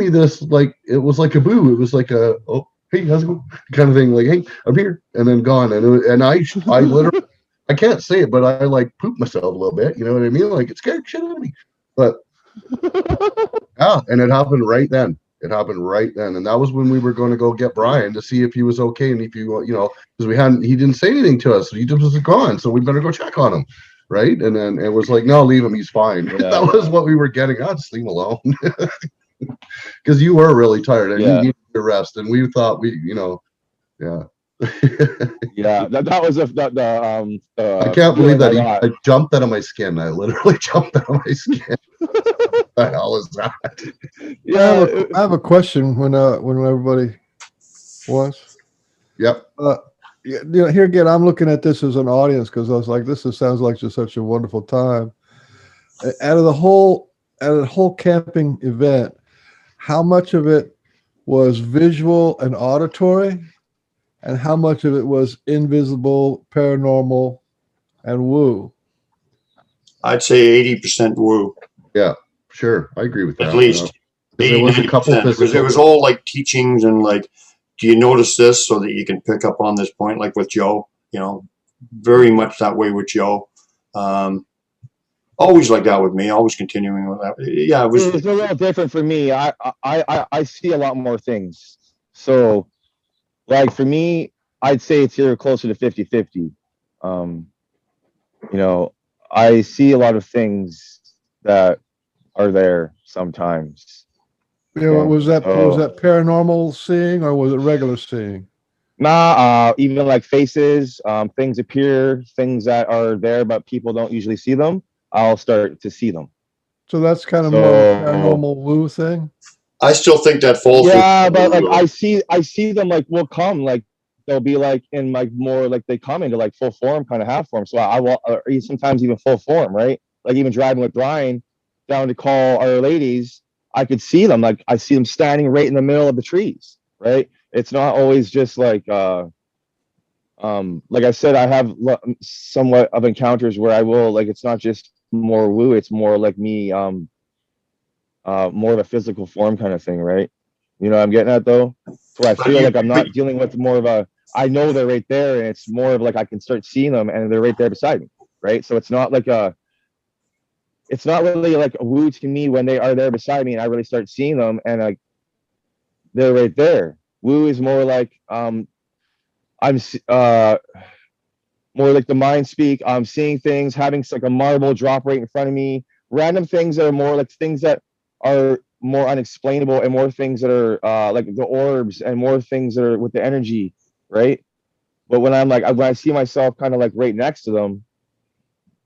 this, like, it was like a boo. It was like a, oh, hey, how's it going? Kind of thing, like, hey, I'm here, and then gone. And I literally, I can't say it, but I like pooped myself a little bit. You know what I mean? Like, it scared shit out of me. But yeah, and it happened right then. And that was when we were going to go get Brian to see if he was okay, and if you know, because he didn't say anything to us, so he just was gone, so we better go check on him, right? And then it was like, no, leave him, he's fine. Yeah. That was what we were getting. I'd just leave him alone, because you were really tired and you needed to rest, and we thought yeah. Yeah, that was I can't believe that I jumped out of my skin. I literally jumped out of my skin. What the hell is that? Yeah, I have a question when everybody was. Yep. You know, here again, I'm looking at this as an audience because I was like, this sounds like just such a wonderful time. Out of the whole camping event, how much of it was visual and auditory, and how much of it was invisible, paranormal, and woo? I'd say 80% woo. Yeah, sure. I agree with that. At least. There was a couple because it was all like teachings and like, do you notice this, so that you can pick up on this point, like with Joe, you know, very much that way with Joe. Always like that with me, always continuing with that. Yeah, it was a little different for me. I see a lot more things. So like for me, I'd say it's here closer to 50-50. You know, I see a lot of things that are there sometimes. Yeah, And was that so, paranormal seeing or was it regular seeing? nah, even like faces, things appear, things that are there, but people don't usually see them. I'll start to see them. So that's kind of more of a So paranormal woo thing. I still think that falls. yeah, but like I see them like will come like they'll be like in like more like they come into like full form, kind of half form. So I will, or sometimes even full form, right? Like even driving with Brian down to call our ladies, I could see them. Like I see them standing right in the middle of the trees, right? It's not always just like like I said, I have somewhat of encounters where I will like it's not just more woo, it's more like me more of a physical form kind of thing, right? You know what I'm getting at though? So I feel like I'm not dealing with more of a I know they're right there and it's more of like I can start seeing them and they're right there beside me, right? So it's not like it's not really like a woo to me when they are there beside me and I really start seeing them and like they're right there. Woo is more like I'm more like the mind speak. I'm seeing things, having like a marble drop right in front of me, random things that are more like things that are more unexplainable, and more things that are like the orbs, and more things that are with the energy, right? But when I'm like when I see myself kind of like right next to them,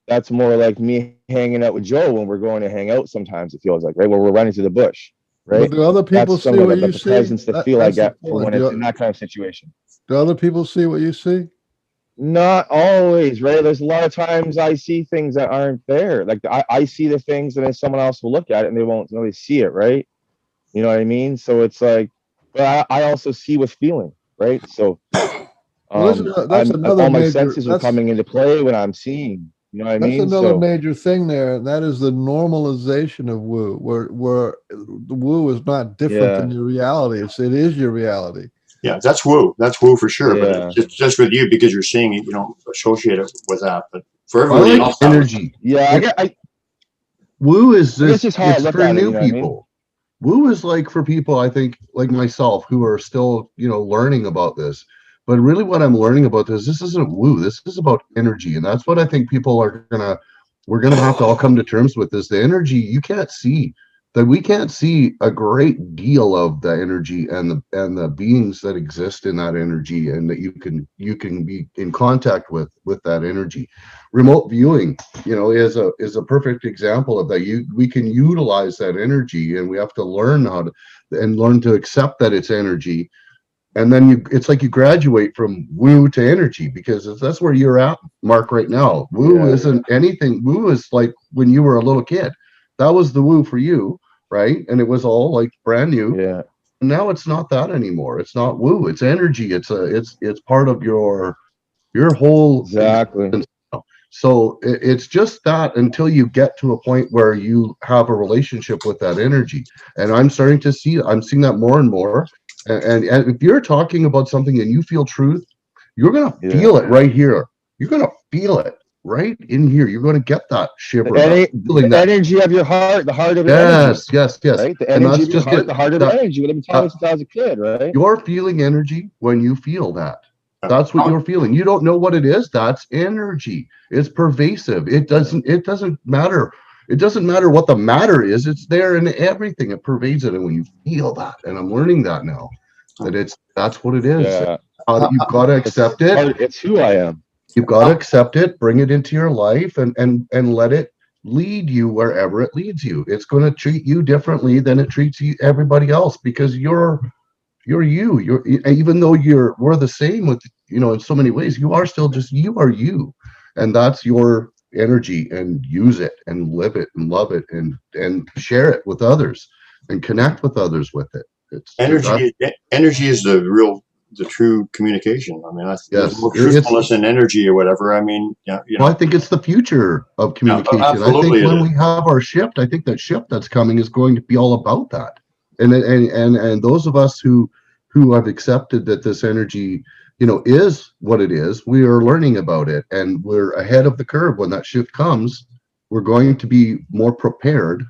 that's more like me hanging out with Joe when we're going to hang out. Sometimes it feels like right where we're running through the bush, But right? do other people That's some see of what you the see? presence, the feel I That's the get for point. when it's in that kind of situation. Do other people see what you see? Not always, right? There's a lot of times I see things that aren't there. Like I see the things and then someone else will look at it and they won't really see it, right? You know what I mean? So it's like, but I also see with feeling, right? So Well, that's I'm another all my major. senses are coming into play when I'm seeing. You know what I That's mean? another So major thing there, and that is the normalization of woo, where the woo is not different than yeah, your reality. It is your reality. Yeah, that's woo. That's woo for sure. But yeah, it's just with you because you're seeing it, you don't associate it with that. But for I everybody like else, energy. yeah. Woo is I guess this, just how I it's look for at it. You new know what I mean? people. Woo is like for people, I think, like myself, who are still, learning about this. But really what I'm learning about this isn't woo. This is about energy. And that's what I think we're gonna have to all come to terms with is the energy you can't see. That we can't see a great deal of the energy and the beings that exist in that energy, and that you can be in contact with that energy. Remote viewing, is a perfect example of that. We can utilize that energy, and we have to learn how to and learn to accept that it's energy. And then it's like you graduate from woo to energy, because that's where you're at, Mark, right now. Woo Yeah, isn't anything. Woo is like when you were a little kid. That was the woo for you, right? And it was all like brand new. yeah, Now it's not that anymore. It's not woo. It's energy. It's part of your whole exactly. existence. So it's just that until you get to a point where you have a relationship with that energy. And I'm seeing that more and more. And if you're talking about something and you feel truth, you're going to Yeah. feel it right here. You're going to feel it right in here. You're going to get that shiver, The feeling that. energy of your heart, the heart of your energy, Yes, yes, yes. right? The And energy that's of your just heart, it. the heart of your That, energy. What I've been telling me since I was a kid, right? you're feeling energy when you feel that. That's what you're feeling. You don't know what it is. That's energy. It's pervasive. It doesn't matter. It doesn't matter what the matter is. It's there in everything. It pervades it. And when you feel that, and I'm learning that now, that's what it is. Yeah. You've got to accept it. It's who I am. You've got to accept it, bring it into your life, and let it lead you wherever it leads you. It's going to treat you differently than it treats everybody else, because you're even though we're the same with, in so many ways, you are still just, you are you. And that's your energy, and use it and live it and love it, and share it with others, and connect with others with it. It's that. energy is the true communication. I mean, there's Yes, no truthfulness in energy or whatever. I mean, yeah, well, I think it's the future of communication. I think absolutely it when is. we have our shift, I think that shift that's coming is going to be all about that. And those of us who have accepted that this energy, is what it is, we are learning about it, and we're ahead of the curve. When that shift comes, we're going to be more prepared,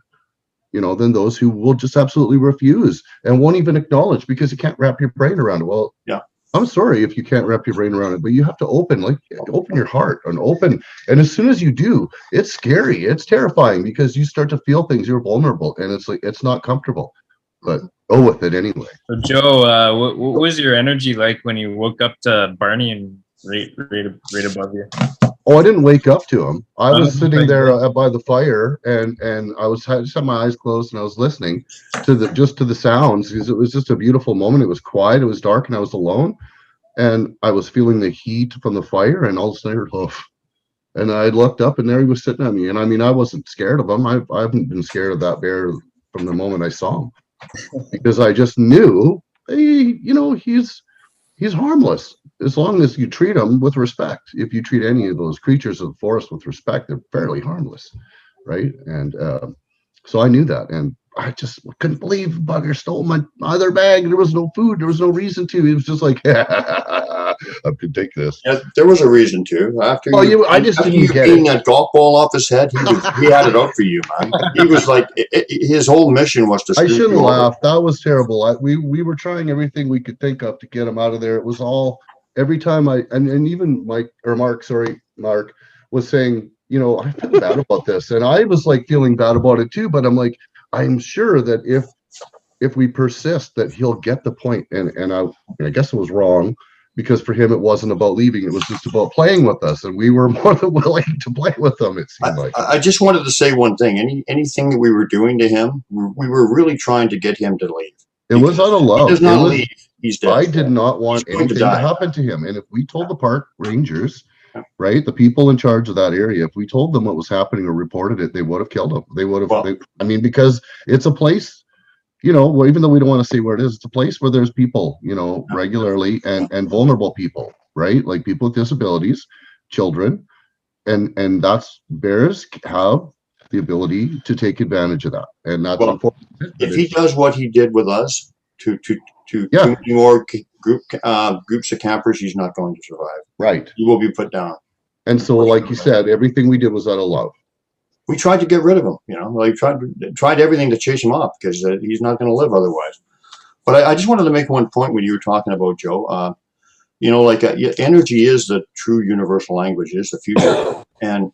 than those who will just absolutely refuse and won't even acknowledge, because you can't wrap your brain around it. Well, Yeah. I'm sorry if you can't wrap your brain around it, but you have to open your heart and open. And as soon as you do, it's scary. It's terrifying because you start to feel things. You're vulnerable, and it's like it's not comfortable. But go with it anyway. So Joe, what was your energy like when you woke up to Barney and right above you? Oh, I didn't wake up to him. I was sitting there by the fire, and I just had my eyes closed, and I was listening to the sounds because it was just a beautiful moment. It was quiet, it was dark, and I was alone, and I was feeling the heat from the fire, and all of a sudden, and I looked up, and there he was sitting at me. And I mean, I wasn't scared of him. I haven't been scared of that bear from the moment I saw him, because I just knew, he's harmless as long as you treat them with respect. If you treat any of those creatures of the forest with respect, they're fairly harmless, right? And so I knew that, and I just couldn't believe bugger stole my other bag. There was no food. There was no reason to. It was just like, I could take this. Yeah, there was a reason to. After I just after didn't you get beating it. that golf ball off his head, he had it out for you, man. He was like, his whole mission was to. I screw shouldn't you over. laugh. That was terrible. We were trying everything we could think of to get him out of there. It was all every time and even Mark was saying, I feel bad about this, and I was like feeling bad about it too. But I'm like, I'm sure that if we persist, that he'll get the point. And I guess it was wrong, because for him it wasn't about leaving; it was just about playing with us, and we were more than willing to play with him. It seemed like. I just wanted to say one thing. Anything that we were doing to him, we were really trying to get him to leave. It was out of love. He does not leave. He's dead. I did not want He's going anything to die. happen to him. And if we told the park rangers, right, the people in charge of that area, if we told them what was happening or reported it, they would have killed him. They would have. Because it's a place, well, even though we don't want to say where it is, it's a place where there's people, regularly and vulnerable people, right? Like people with disabilities, children, and that's bears have the ability to take advantage of that, and that's important. If he does what he did with us to too many more groups of campers, he's not going to survive. Right. He will be put down. And so, like you said, everything we did was out of love. We tried to get rid of him. Like tried everything to chase him off, because he's not going to live otherwise. But I just wanted to make one point when you were talking about Joe. Energy is the true universal language. It is the future. And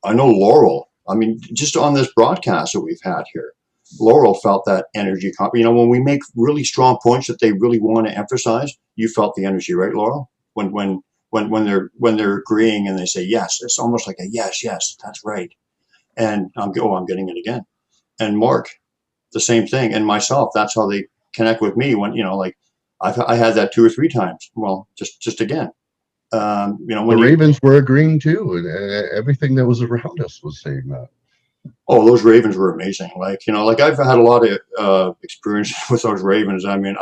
I know Laurel. I mean, just on this broadcast that we've had here, Laurel felt that energy. When we make really strong points that they really want to emphasize, you felt the energy, right, Laurel? When they're agreeing and they say yes, it's almost like a yes, that's right. And I'm getting it again. And Mark, the same thing, and myself. That's how they connect with me. When I had that 2 or 3 times. Well, just again. The Ravens were agreeing too, and everything that was around us was saying that. Oh, those Ravens were amazing. I've had a lot of experience with those Ravens. I mean,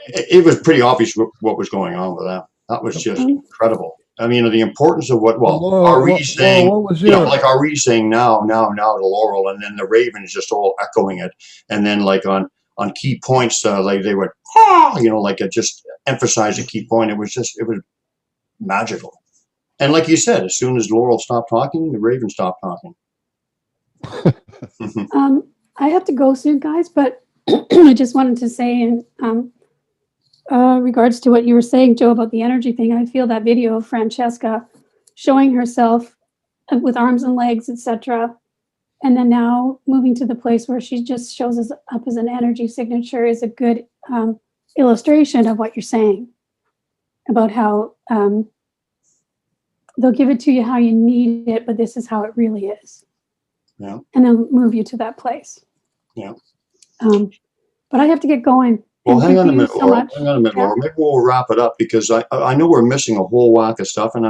it was pretty obvious what was going on with them. That was just incredible. I mean, the importance of Arrie's saying, Arrie's saying now to Laurel, and then the Ravens just all echoing it, and then on key points, they would just emphasize a key point. It was magical. And like you said, as soon as Laurel stopped talking, the Ravens stopped talking. I have to go soon, guys, but I just wanted to say in regards to what you were saying, Joe, about the energy thing, I feel that video of Francesca showing herself with arms and legs, etc., and then now moving to the place where she just shows us up as an energy signature is a good illustration of what you're saying about how they'll give it to you how you need it, but this is how it really is. Yeah. And then move you to that place. Yeah. But I have to get going. Well, hang on a minute, Laura. Laura. Maybe we'll wrap it up, because I know we're missing a whole whack of stuff, and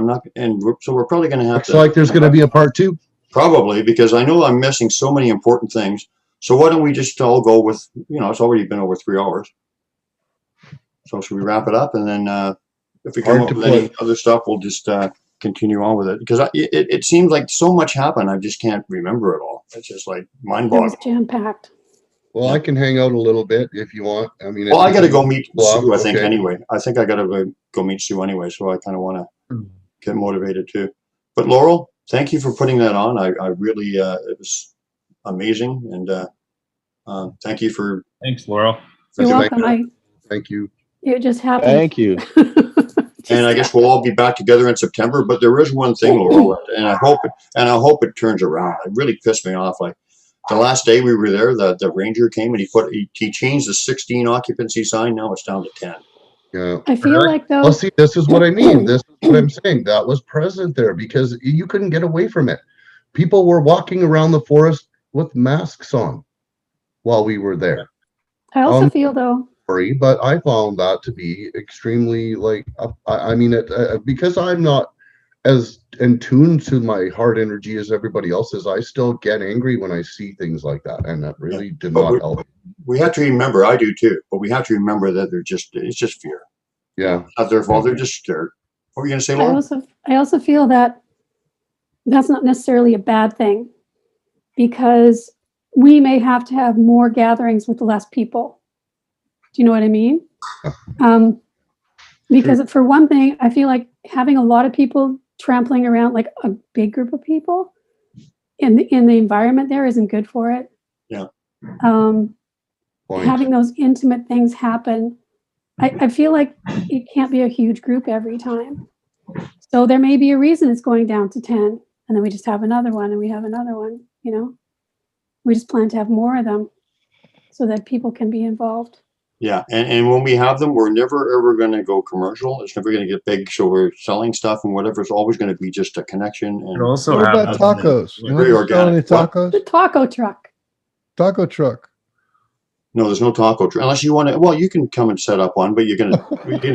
so we're probably going to have Looks like there's going to be a part 2. Probably, because I know I'm missing so many important things. So why don't we just all go with, it's already been over 3 hours. So should we wrap it up, and then if we come up with any other stuff, we'll just continue on with it, because it seems like so much happened. I just can't remember it all. It's just like mind-boggling. It was jam-packed. Well, I can hang out a little bit if you want. I mean, I got to go meet Sue, I think, anyway. I think I got to go meet Sue anyway, so I kind of want to get motivated too. But Laurel, thank you for putting that on. I really, it was amazing, and thank you for. Thanks, Laurel. You're welcome. Thank you. It just happened. Thank you. And I guess we'll all be back together in September. But there is one thing, Laurel, and I hope it turns around. It really pissed me off. Like the last day we were there, the ranger came and he changed the 16 occupancy sign. Now it's down to 10. Yeah. I feel like though. Well, see, this is what I mean. This is what I'm saying. That was present there because you couldn't get away from it. People were walking around the forest with masks on while we were there. I also feel though. But I found that to be extremely like, I mean, because I'm not as in tune to my heart energy as everybody else is, I still get angry when I see things like that. And that really did not help. We have to remember, I do too, but we have to remember that it's just fear. Yeah. It's not their fault. They're just scared. What were you going to say, Laura? I also feel that that's not necessarily a bad thing because we may have to have more gatherings with less people. Do you know what I mean? Because for one thing, I feel like having a lot of people trampling around, like a big group of people in the environment there isn't good for it. Yeah. Having those intimate things happen, I feel like it can't be a huge group every time. So there may be a reason it's going down to 10, and then we just have another one and we have another one, you know? We just plan to have more of them so that people can be involved. Yeah, and when we have them, we're never ever going to go commercial. It's never going to get big. So we're selling stuff and whatever. It's always going to be just a connection. And also what about tacos? You very organic. Tacos? The taco truck. Taco truck. No, there's no taco truck unless you want to. Well, you can come and set up one, but you're gonna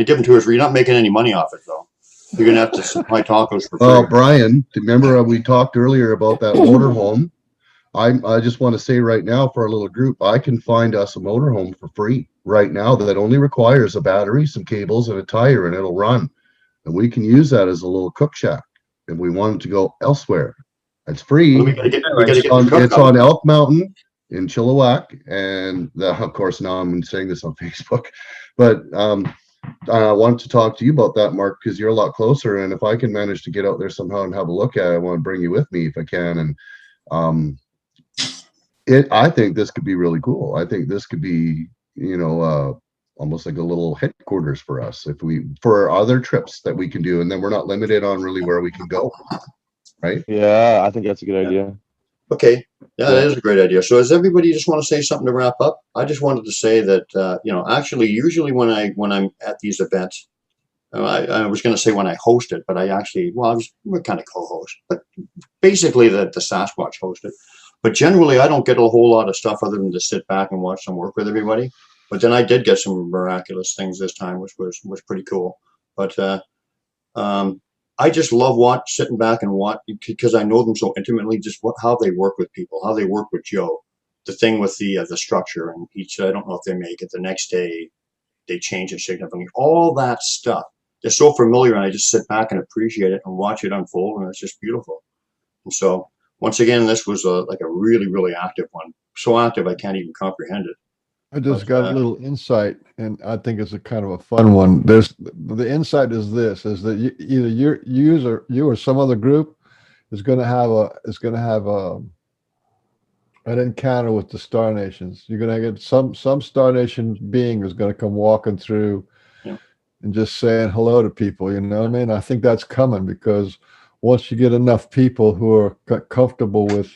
give them to us. You're not making any money off it, though. You're gonna have to supply tacos for free. Oh, Brian, remember we talked earlier about that motorhome? I just want to say right now for our little group, I can find us a motorhome for free right now that only requires a battery, some cables, and a tire, and it'll run. And we can use that as a little cook shack if we wanted to go elsewhere. It's free. It's on Elk Mountain in Chilliwack, and of course now I'm saying this on Facebook, but I want to talk to you about that, Mark, because you're a lot closer, and if I can manage to get out there somehow and have a look at it, I want to bring you with me if I can. And I think this could be really cool. I think this could be, almost like a little headquarters for us for other trips that we can do, and then we're not limited on really where we can go, right? Yeah, I think that's a good idea. Okay, yeah, that is a great idea. So, does everybody just want to say something to wrap up? I just wanted to say that actually, usually when I'm at these events, I was going to say when I host it, but we're kind of co-host, but basically the Sasquatch host it. But generally, I don't get a whole lot of stuff other than to sit back and watch them work with everybody. But then I did get some miraculous things this time, which was pretty cool. But I just love sitting back and watch because I know them so intimately. Just how they work with people, how they work with Joe. The thing with the structure and each. I don't know if they make it the next day. They change it significantly. All that stuff is so familiar, and I just sit back and appreciate it and watch it unfold, and it's just beautiful. And so, once again, this was like a really, really active one. So active, I can't even comprehend it. I just got a little insight, and I think it's a kind of a fun one. The insight is that either you or some other group is going to have an encounter with the Star Nations. You're going to get some Star Nation being is going to come walking through and just saying hello to people. You know what I mean? I think that's coming because once you get enough people who are comfortable with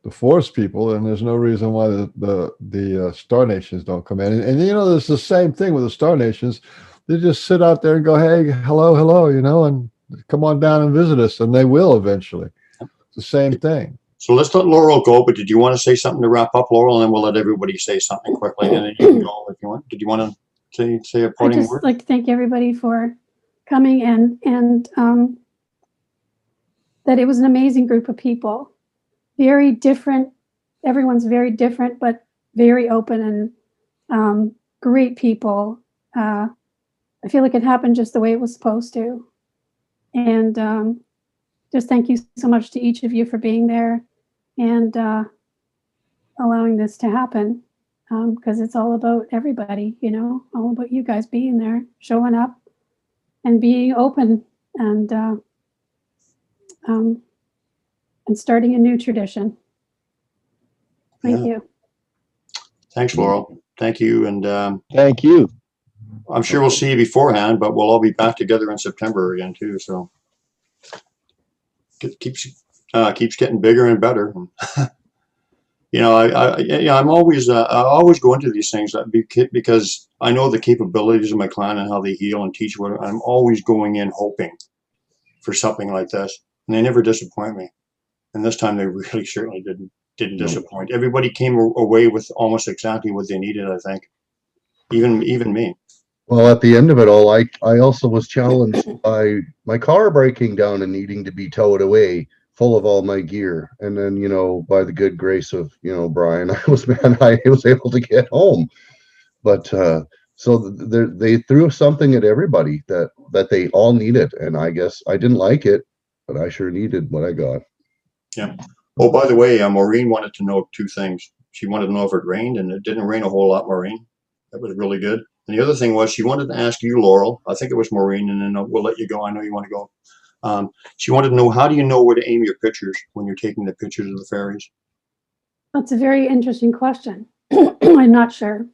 the forest people, then there's no reason why the Star Nations don't come in. And there's the same thing with the Star Nations. They just sit out there and go, hey, hello, and come on down and visit us, and they will eventually. It's the same thing. So let's let Laurel go, but did you want to say something to wrap up, Laurel, and then we'll let everybody say something quickly, and then you can go if you want. Did you want to say a parting word? I'd just like to thank everybody for coming and that it was an amazing group of people. Very different. Everyone's very different, but very open and great people. I feel like it happened just the way it was supposed to. And just thank you so much to each of you for being there and allowing this to happen. Because it's all about everybody, all about you guys being there, showing up and being open and starting a new tradition. Thank you. Thanks, Laurel. thank you. And Thank you. I'm sure we'll see you beforehand, but we'll all be back together in September again too. So it keeps getting bigger and better. I'm always I always go into these things because I know the capabilities of my client and how they heal and teach. What I'm always going in hoping for something like this, and they never disappoint me. And this time they really certainly didn't disappoint. Everybody came away with almost exactly what they needed. I think, even me. Well, at the end of it all, I also was challenged by my car breaking down and needing to be towed away, full of all my gear. And then, by the good grace of, Brian, I was able to get home. But so they threw something at everybody that they all needed. And I guess I didn't like it, but I sure needed what I got. Yeah. Oh, by the way, Maureen wanted to know two things. She wanted to know if it rained, and it didn't rain a whole lot, Maureen. That was really good. And the other thing was she wanted to ask you, Laurel. I think it was Maureen, and then we'll let you go. I know you want to go. She wanted to know, how do you know where to aim your pictures when you're taking the pictures of the fairies? That's a very interesting question. I'm not sure.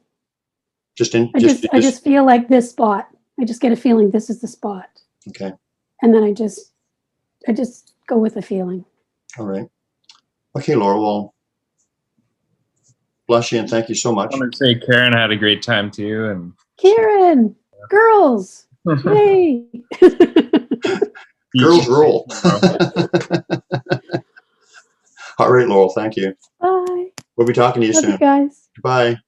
I just feel like this spot. I just get a feeling this is the spot. Okay. And then I just go with the feeling. All right. Okay, Laurel. Well, bless you and thank you so much. I want to say Karen had a great time too, and Karen, girls, yay! Girls rule. All right, Laurel. Thank you. Bye. We'll be talking to you Love soon. you guys. Bye.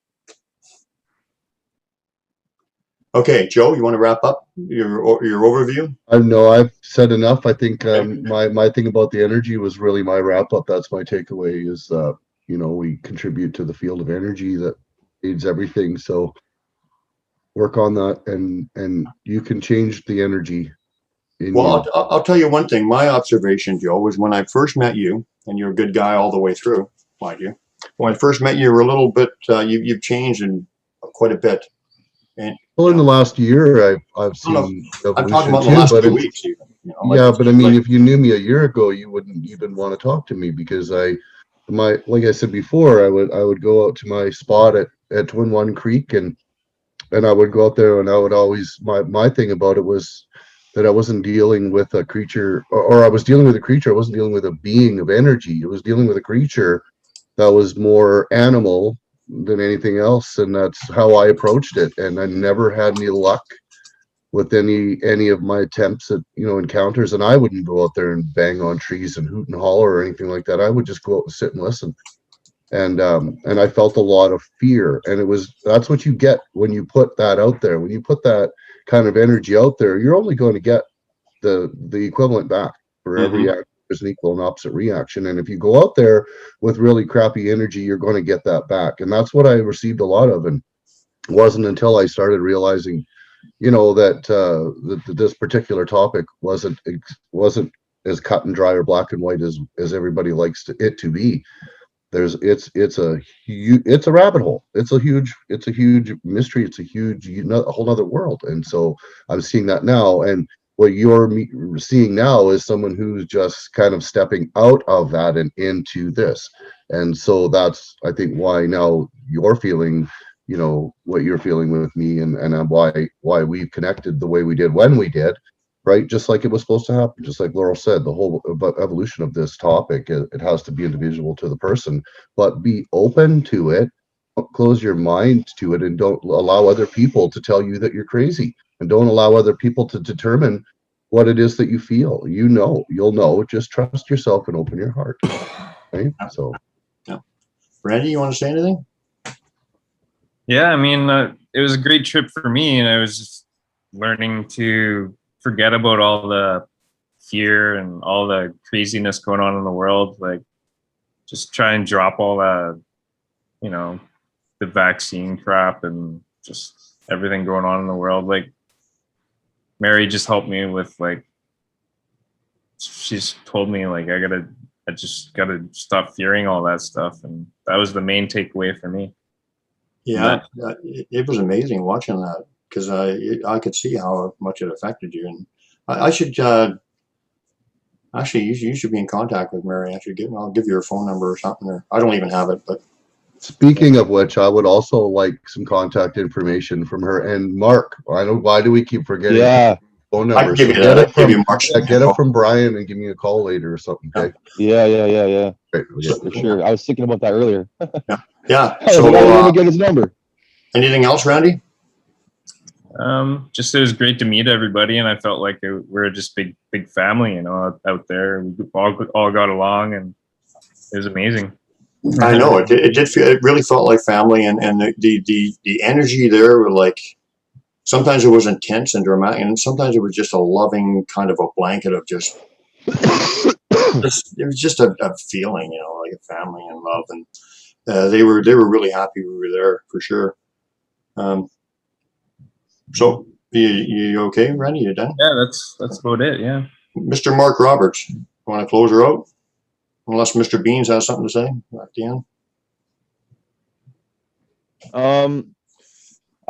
Okay, Joe, you want to wrap up your overview? No, I've said enough. I think my thing about the energy was really my wrap up. That's my takeaway is, we contribute to the field of energy that aids everything. So work on that and you can change the energy. Well, I'll tell you one thing. My observation, Joe, was when I first met you, and you're a good guy all the way through, mind you. When I first met you, you were a little bit, you've changed in quite a bit. And in the last year, I've seen evolution. I'm talking about the last 2 weeks, even. But I mean, if you knew me a year ago, you wouldn't even want to talk to me because like I said before, I would go out to my spot at Twin One Creek and I would go out there and I would always my thing about it was that I wasn't dealing with a creature, or I was dealing with a creature. I wasn't dealing with a being of energy. I was dealing with a creature that was more animal than anything else, and that's how I approached it. And I never had any luck with any of my attempts at encounters. And I wouldn't go out there and bang on trees and hoot and holler or anything like that. I would just go out and sit and listen. And I felt a lot of fear, and that's what you get when you put that out there. When you put that kind of energy out there, you're only going to get the equivalent back. For every action, there's an equal and opposite reaction. And if you go out there with really crappy energy, you're going to get that back. And that's what I received a lot of. And it wasn't until I started realizing, that this particular topic wasn't as cut and dry or black and white as everybody likes it to be. It's a rabbit hole. It's a huge mystery. It's a huge a whole other world. And so I'm seeing that now. And what you're seeing now is someone who's just kind of stepping out of that and into this. And so that's, I think, why now you're feeling, what you're feeling with me, and why we've connected the way we did when we did, right? Just like it was supposed to happen. Just like Laurel said, the whole evolution of this topic, it has to be individual to the person, but be open to it. Don't close your mind to it, and don't allow other people to tell you that you're crazy, and don't allow other people to determine what it is that you feel. You'll know. Just trust yourself and open your heart. Right? So, yeah. Randy, you want to say anything? Yeah, I mean, it was a great trip for me, and I was just learning to forget about all the fear and all the craziness going on in the world. Like, just try and drop all that, the vaccine crap and just everything going on in the world. Like, Mary just helped me with, like, she's told me, like, I just gotta stop fearing all that stuff. And that was the main takeaway for me. Yeah, it was amazing watching that, because I could see how much it affected you. And I should actually, you should be in contact with Mary. I'll give you her phone number or something. Or I don't even have it, but Speaking of which, I would also like some contact information from her and Mark. I know, why do we keep forgetting Yeah, phone I can numbers? give So you that. I can give you from, Mark's get info. it from Brian and give me a call later or something. Okay. yeah. Great. Okay. For sure. I was thinking about that earlier. Yeah. I was So, like, I didn't even get his number. anything else, Randy? Just it was great to meet everybody, and I felt like we're just big family, you know, out there. We all got along, and it was amazing. I know it did feel, it really felt like family, and the energy there were like, sometimes it was intense and dramatic, and sometimes it was just a loving kind of a blanket of just it was just a feeling, you know, like a family and love, and they were really happy we were there for sure. So you okay, Randy? You done? Yeah, that's about it. Yeah. Mr. Mark Roberts, want to close her out? Unless Mr. Beans has something to say at the end.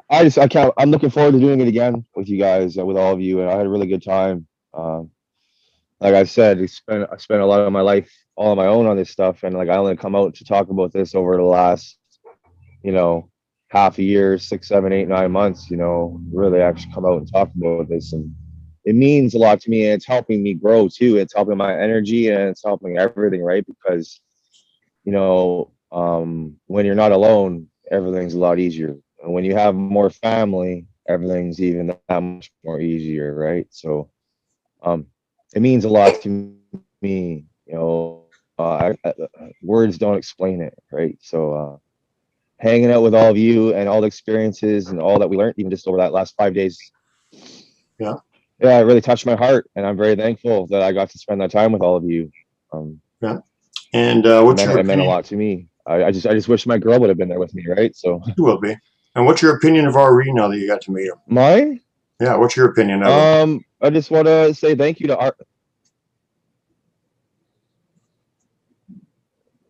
I can't. I'm looking forward to doing it again with you guys, with all of you, and I had a really good time. Like I said, I spent a lot of my life all on my own on this stuff, and like I only come out to talk about this over the last, you know, half a year, 6, 7, 8, 9 months. You know, really actually come out and talk about this, and it means a lot to me, and it's helping me grow too. It's helping my energy, and it's helping everything, right? Because you know, when you're not alone, everything's a lot easier. And when you have more family, everything's even that much more easier, right? So, it means a lot to me. You know, words don't explain it, right? So, hanging out with all of you and all the experiences and all that we learned, even just over that last 5 days, Yeah. yeah, it really touched my heart, and I'm very thankful that I got to spend that time with all of you. Yeah. And what's your It meant a opinion? lot to me. I just wish my girl would have been there with me, right? So, You will be. And what's your opinion of Arrie now that you got to meet him? mine. Yeah. What's your opinion of him? I just want to say thank you to Art.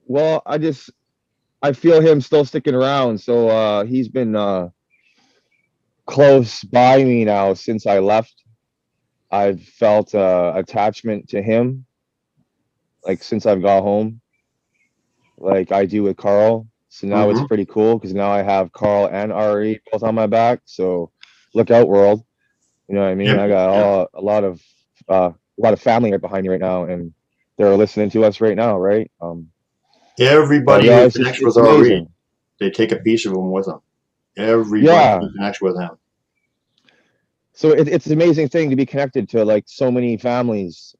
Well, I feel him still sticking around. So he's been close by me now since I left. I've felt attachment to him, like since I've got home, like I do with Carl. So now it's pretty cool because now I have Carl and Ari both on my back. So look out, world. You know what I mean? Yeah. I got a lot of family right behind me right now, and they're listening to us right now, right? Everybody Yeah, who connects with it's Arrie, amazing. they take a piece of him with them. Everybody Yeah. who connects with him. So it's an amazing thing to be connected to like so many families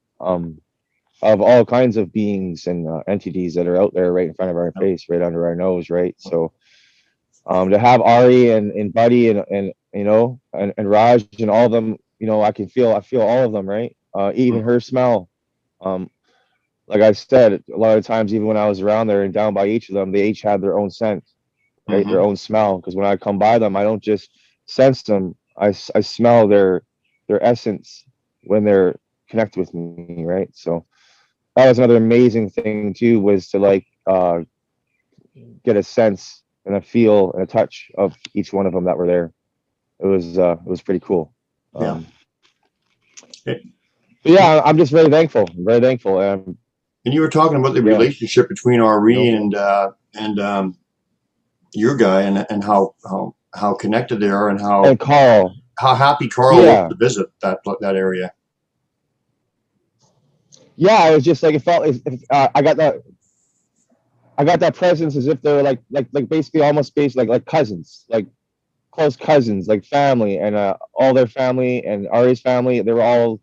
of all kinds of beings and entities that are out there right in front of our face, right under our nose, right? So to have Ari and Buddy and you know and Raj and all of them, you know, I feel all of them, right? Even her smell. Like I said, a lot of times, even when I was around there and down by each of them, they each had their own scent, right? Their own smell. Because when I come by them, I don't just sense them. I smell their essence when they're connect with me, right? So that was another amazing thing too, was to like get a sense and a feel and a touch of each one of them that were there. It was pretty cool. Yeah. But yeah, I'm just very thankful. I'm very thankful. And you were talking about the Yeah. relationship between Arrie and your guy, and how connected they are, and And Carl. how happy Carl Yeah. was to visit that area. Yeah, it was just like it felt. I got that presence as if they were like basically almost like cousins, like close cousins, like family, and all their family and Ari's family. They were all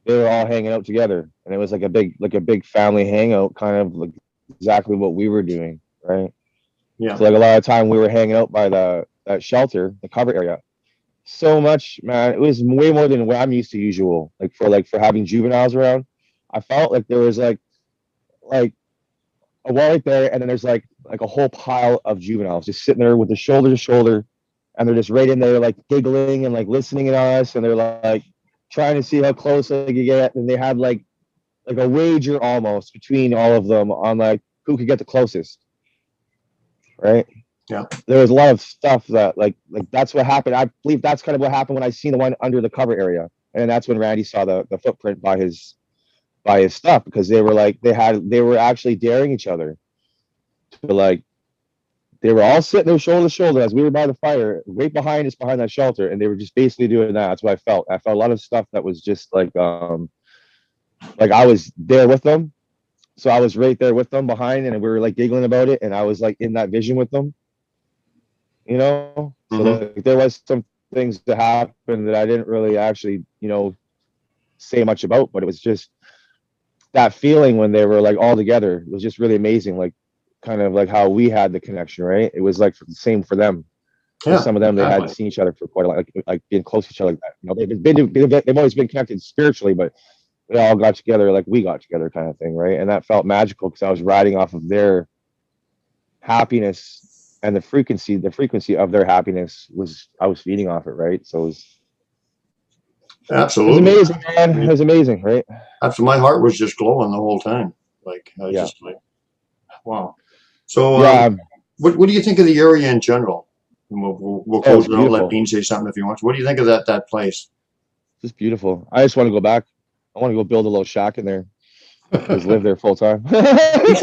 hanging out together, and it was like a big family hangout, kind of like exactly what we were doing, right? Yeah. So like a lot of time we were hanging out by that shelter, the cover area. So much, man. It was way more than what I'm used to usual. Like for having juveniles around, I felt like there was like a wall right there, and then there's like a whole pile of juveniles just sitting there with the shoulder to shoulder, and they're just right in there like giggling and like listening to us, and they're like trying to see how close they could get, and they had like a wager almost between all of them on like who could get the closest, right? Yeah. There was a lot of stuff that like that's what happened. I believe that's kind of what happened when I seen the one under the cover area, and that's when Randy saw the footprint by his stuff, because they were actually daring each other to like they were all sitting there shoulder to shoulder as we were by the fire, right behind us, behind that shelter, and they were just basically doing that. That's what I felt. I felt a lot of stuff that was just like I was there with them. So I was right there with them behind, and we were like giggling about it, and I was like in that vision with them, you know. So like, there was some things that happened that I didn't really actually, you know, say much about, but it was just that feeling when they were like all together. It was just really amazing, like kind of like how we had the connection, right? It was like the same for them. Yeah, Some of them, they exactly. hadn't seen each other for quite a while, like being close to each other like that. You know, they've always been connected spiritually, but they all got together like we got together, kind of thing, right? And that felt magical because I was riding off of their happiness, and the frequency of their happiness was, I was feeding off it, right? So it was Absolutely. amazing, man. It was amazing, right? Absolutely. My heart was just glowing the whole time. Like, I was Yeah. just like, wow. So, Yeah, what do you think of the area in general? And we'll Oh, close it's it out. Let beautiful. Bean say something if he wants. What do you think of that place? Just beautiful. I just want to go back. I want to go build a little shack in there. Just live there full time.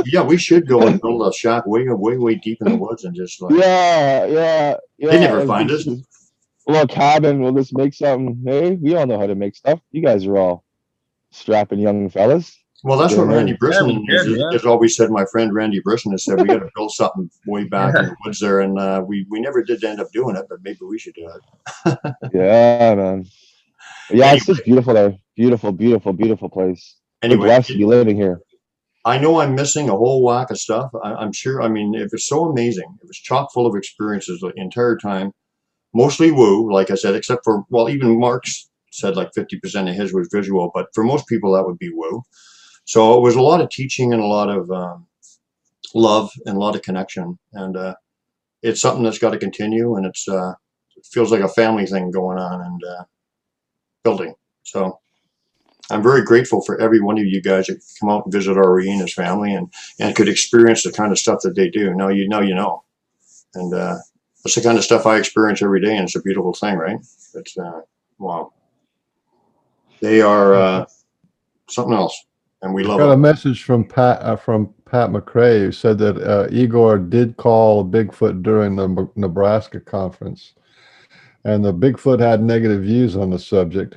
Yeah, we should go and build a shack way deep in the woods and just like Yeah. they never Let's find do us. a little cabin. We'll just make something. Hey, we all know how to make stuff. You guys are all strapping young fellas. Well, that's what Getting Randy there. Brisson we could, yeah. has always said. My friend Randy Brisson has said we got to build something way back in the woods there, and we never did end up doing it, but maybe we should do it. Yeah, man. Yeah, Anyway, it's just beautiful there. Beautiful place. We're anyway, blessed to be living here. I know I'm missing a whole whack of stuff. I'm sure. I mean, it was so amazing. It was chock full of experiences the entire time. Mostly woo, like I said, except for, well, even Mark's said like 50% of his was visual, but for most people that would be woo. So it was a lot of teaching and a lot of love and a lot of connection. And it's something that's got to continue, and it feels like a family thing going on and building. So I'm very grateful for every one of you guys that come out and visit Arrie and his family and could experience the kind of stuff that they do. Now you know. And that's the kind of stuff I experience every day, and it's a beautiful thing, right? It's wow. They are something else, and we love Got a them. message from Pat McRae, who said that Igor did call Bigfoot during the Nebraska conference, and the Bigfoot had negative views on the subject.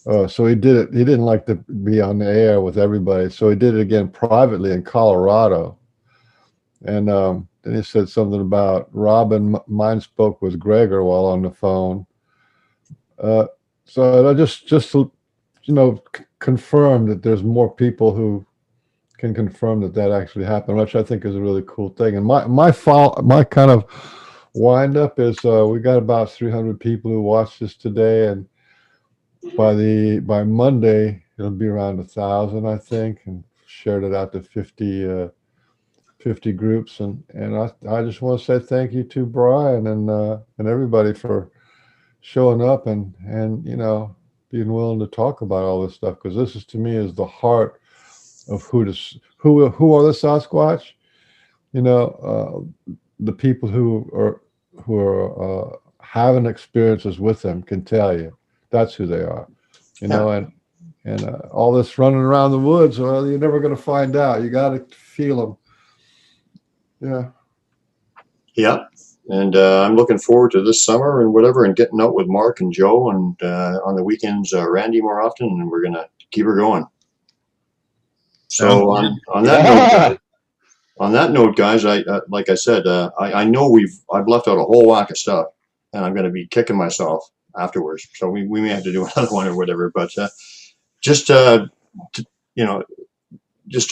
So he did it. He didn't like to be on the air with everybody, so he did it again privately in Colorado. And then he said something about Robin mind spoke with Gregor while on the phone. So I just to, confirm that there's more people who can confirm that actually happened, which I think is a really cool thing. And my kind of wind up is we got about 300 people who watched this today, and by Monday it'll be around 1,000, I think, and shared it out to 50 groups, and I just want to say thank you to Brian and everybody for showing up and being willing to talk about all this stuff, because this is, to me, is the heart of who are the Sasquatch. The people who are having experiences with them can tell you that's who they are. And all this running around the woods, well, you're never going to find out. You got to feel them. Yeah. And I'm looking forward to this summer and whatever, and getting out with Mark and Joe, and on the weekends, Randy more often, and we're going to keep her going. So on that note, guys, I like I said, I know I've left out a whole whack of stuff, and I'm going to be kicking myself afterwards. So we may have to do another one or whatever, but just to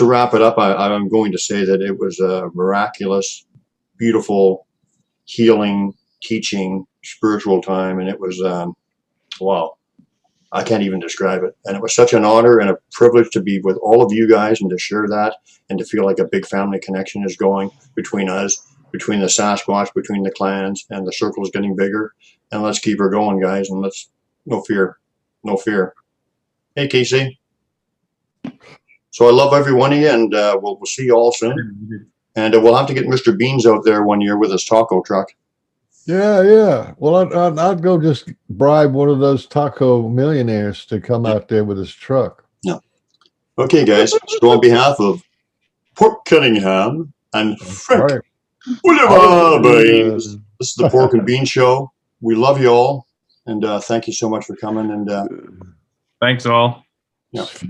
wrap it up, I'm going to say that it was a miraculous, beautiful, healing, teaching, spiritual time, and it was wow, I can't even describe it. And it was such an honor and a privilege to be with all of you guys and to share that, and to feel like a big family connection is going between us, between the Sasquatch, between the clans, and the circle is getting bigger. And let's keep her going, guys, and no fear. Hey, Casey. So I love every one of you, and we'll see you all soon. And we'll have to get Mr. Beans out there one year with his taco truck. Yeah. Well, I'd go just bribe one of those taco millionaires to come out there with his truck. No. Okay, guys. So on behalf of Port Cunningham and Frank Whatever, babe. This is the Pork and Bean Show. We love you all, and thank you so much for coming. And Thanks all. Yeah. If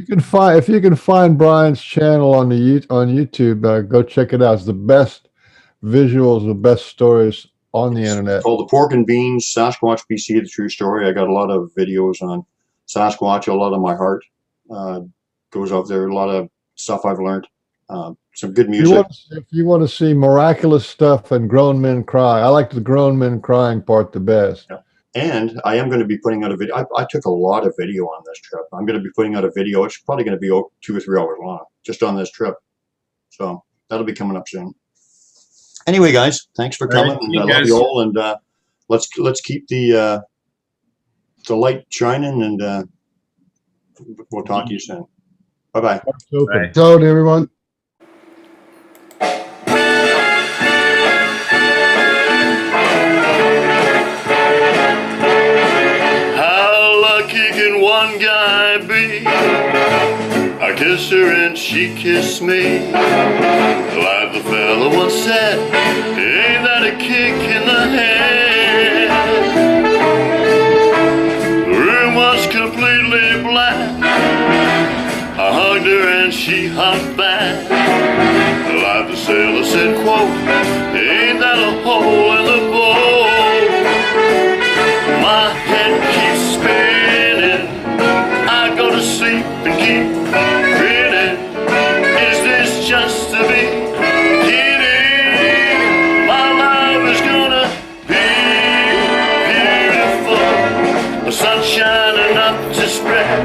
you can find Brian's channel on on YouTube, go check it out. It's the best visuals, the best stories on the internet. It's called the Pork and Beans, Sasquatch BC, the true story. I got a lot of videos on Sasquatch. A lot of my heart goes out there. A lot of stuff I've learned. Some good music. If you want to see miraculous stuff and grown men cry, I like the grown men crying part the best. Yeah. And I am going to be putting out a video. I took a lot of video on this trip. I'm going to be putting out a video. It's probably going to be 2 or 3 hours long just on this trip. So that'll be coming up soon. Anyway, guys, thanks for coming. Right, and I love you all. And let's keep the light shining. And we'll talk to you soon. Bye-bye. Bye. So, everyone. One guy be, I kissed her and she kissed me. Like the fella once said, ain't that a kick in the head? The room was completely black. I hugged her and she hugged back. Like the sailor said, quote, ain't that a hole in the boat? My head keeps spinning, I go to sleep and keep grinning. Is this just to be kidding? My love is gonna be beautiful, sunshine enough to spread.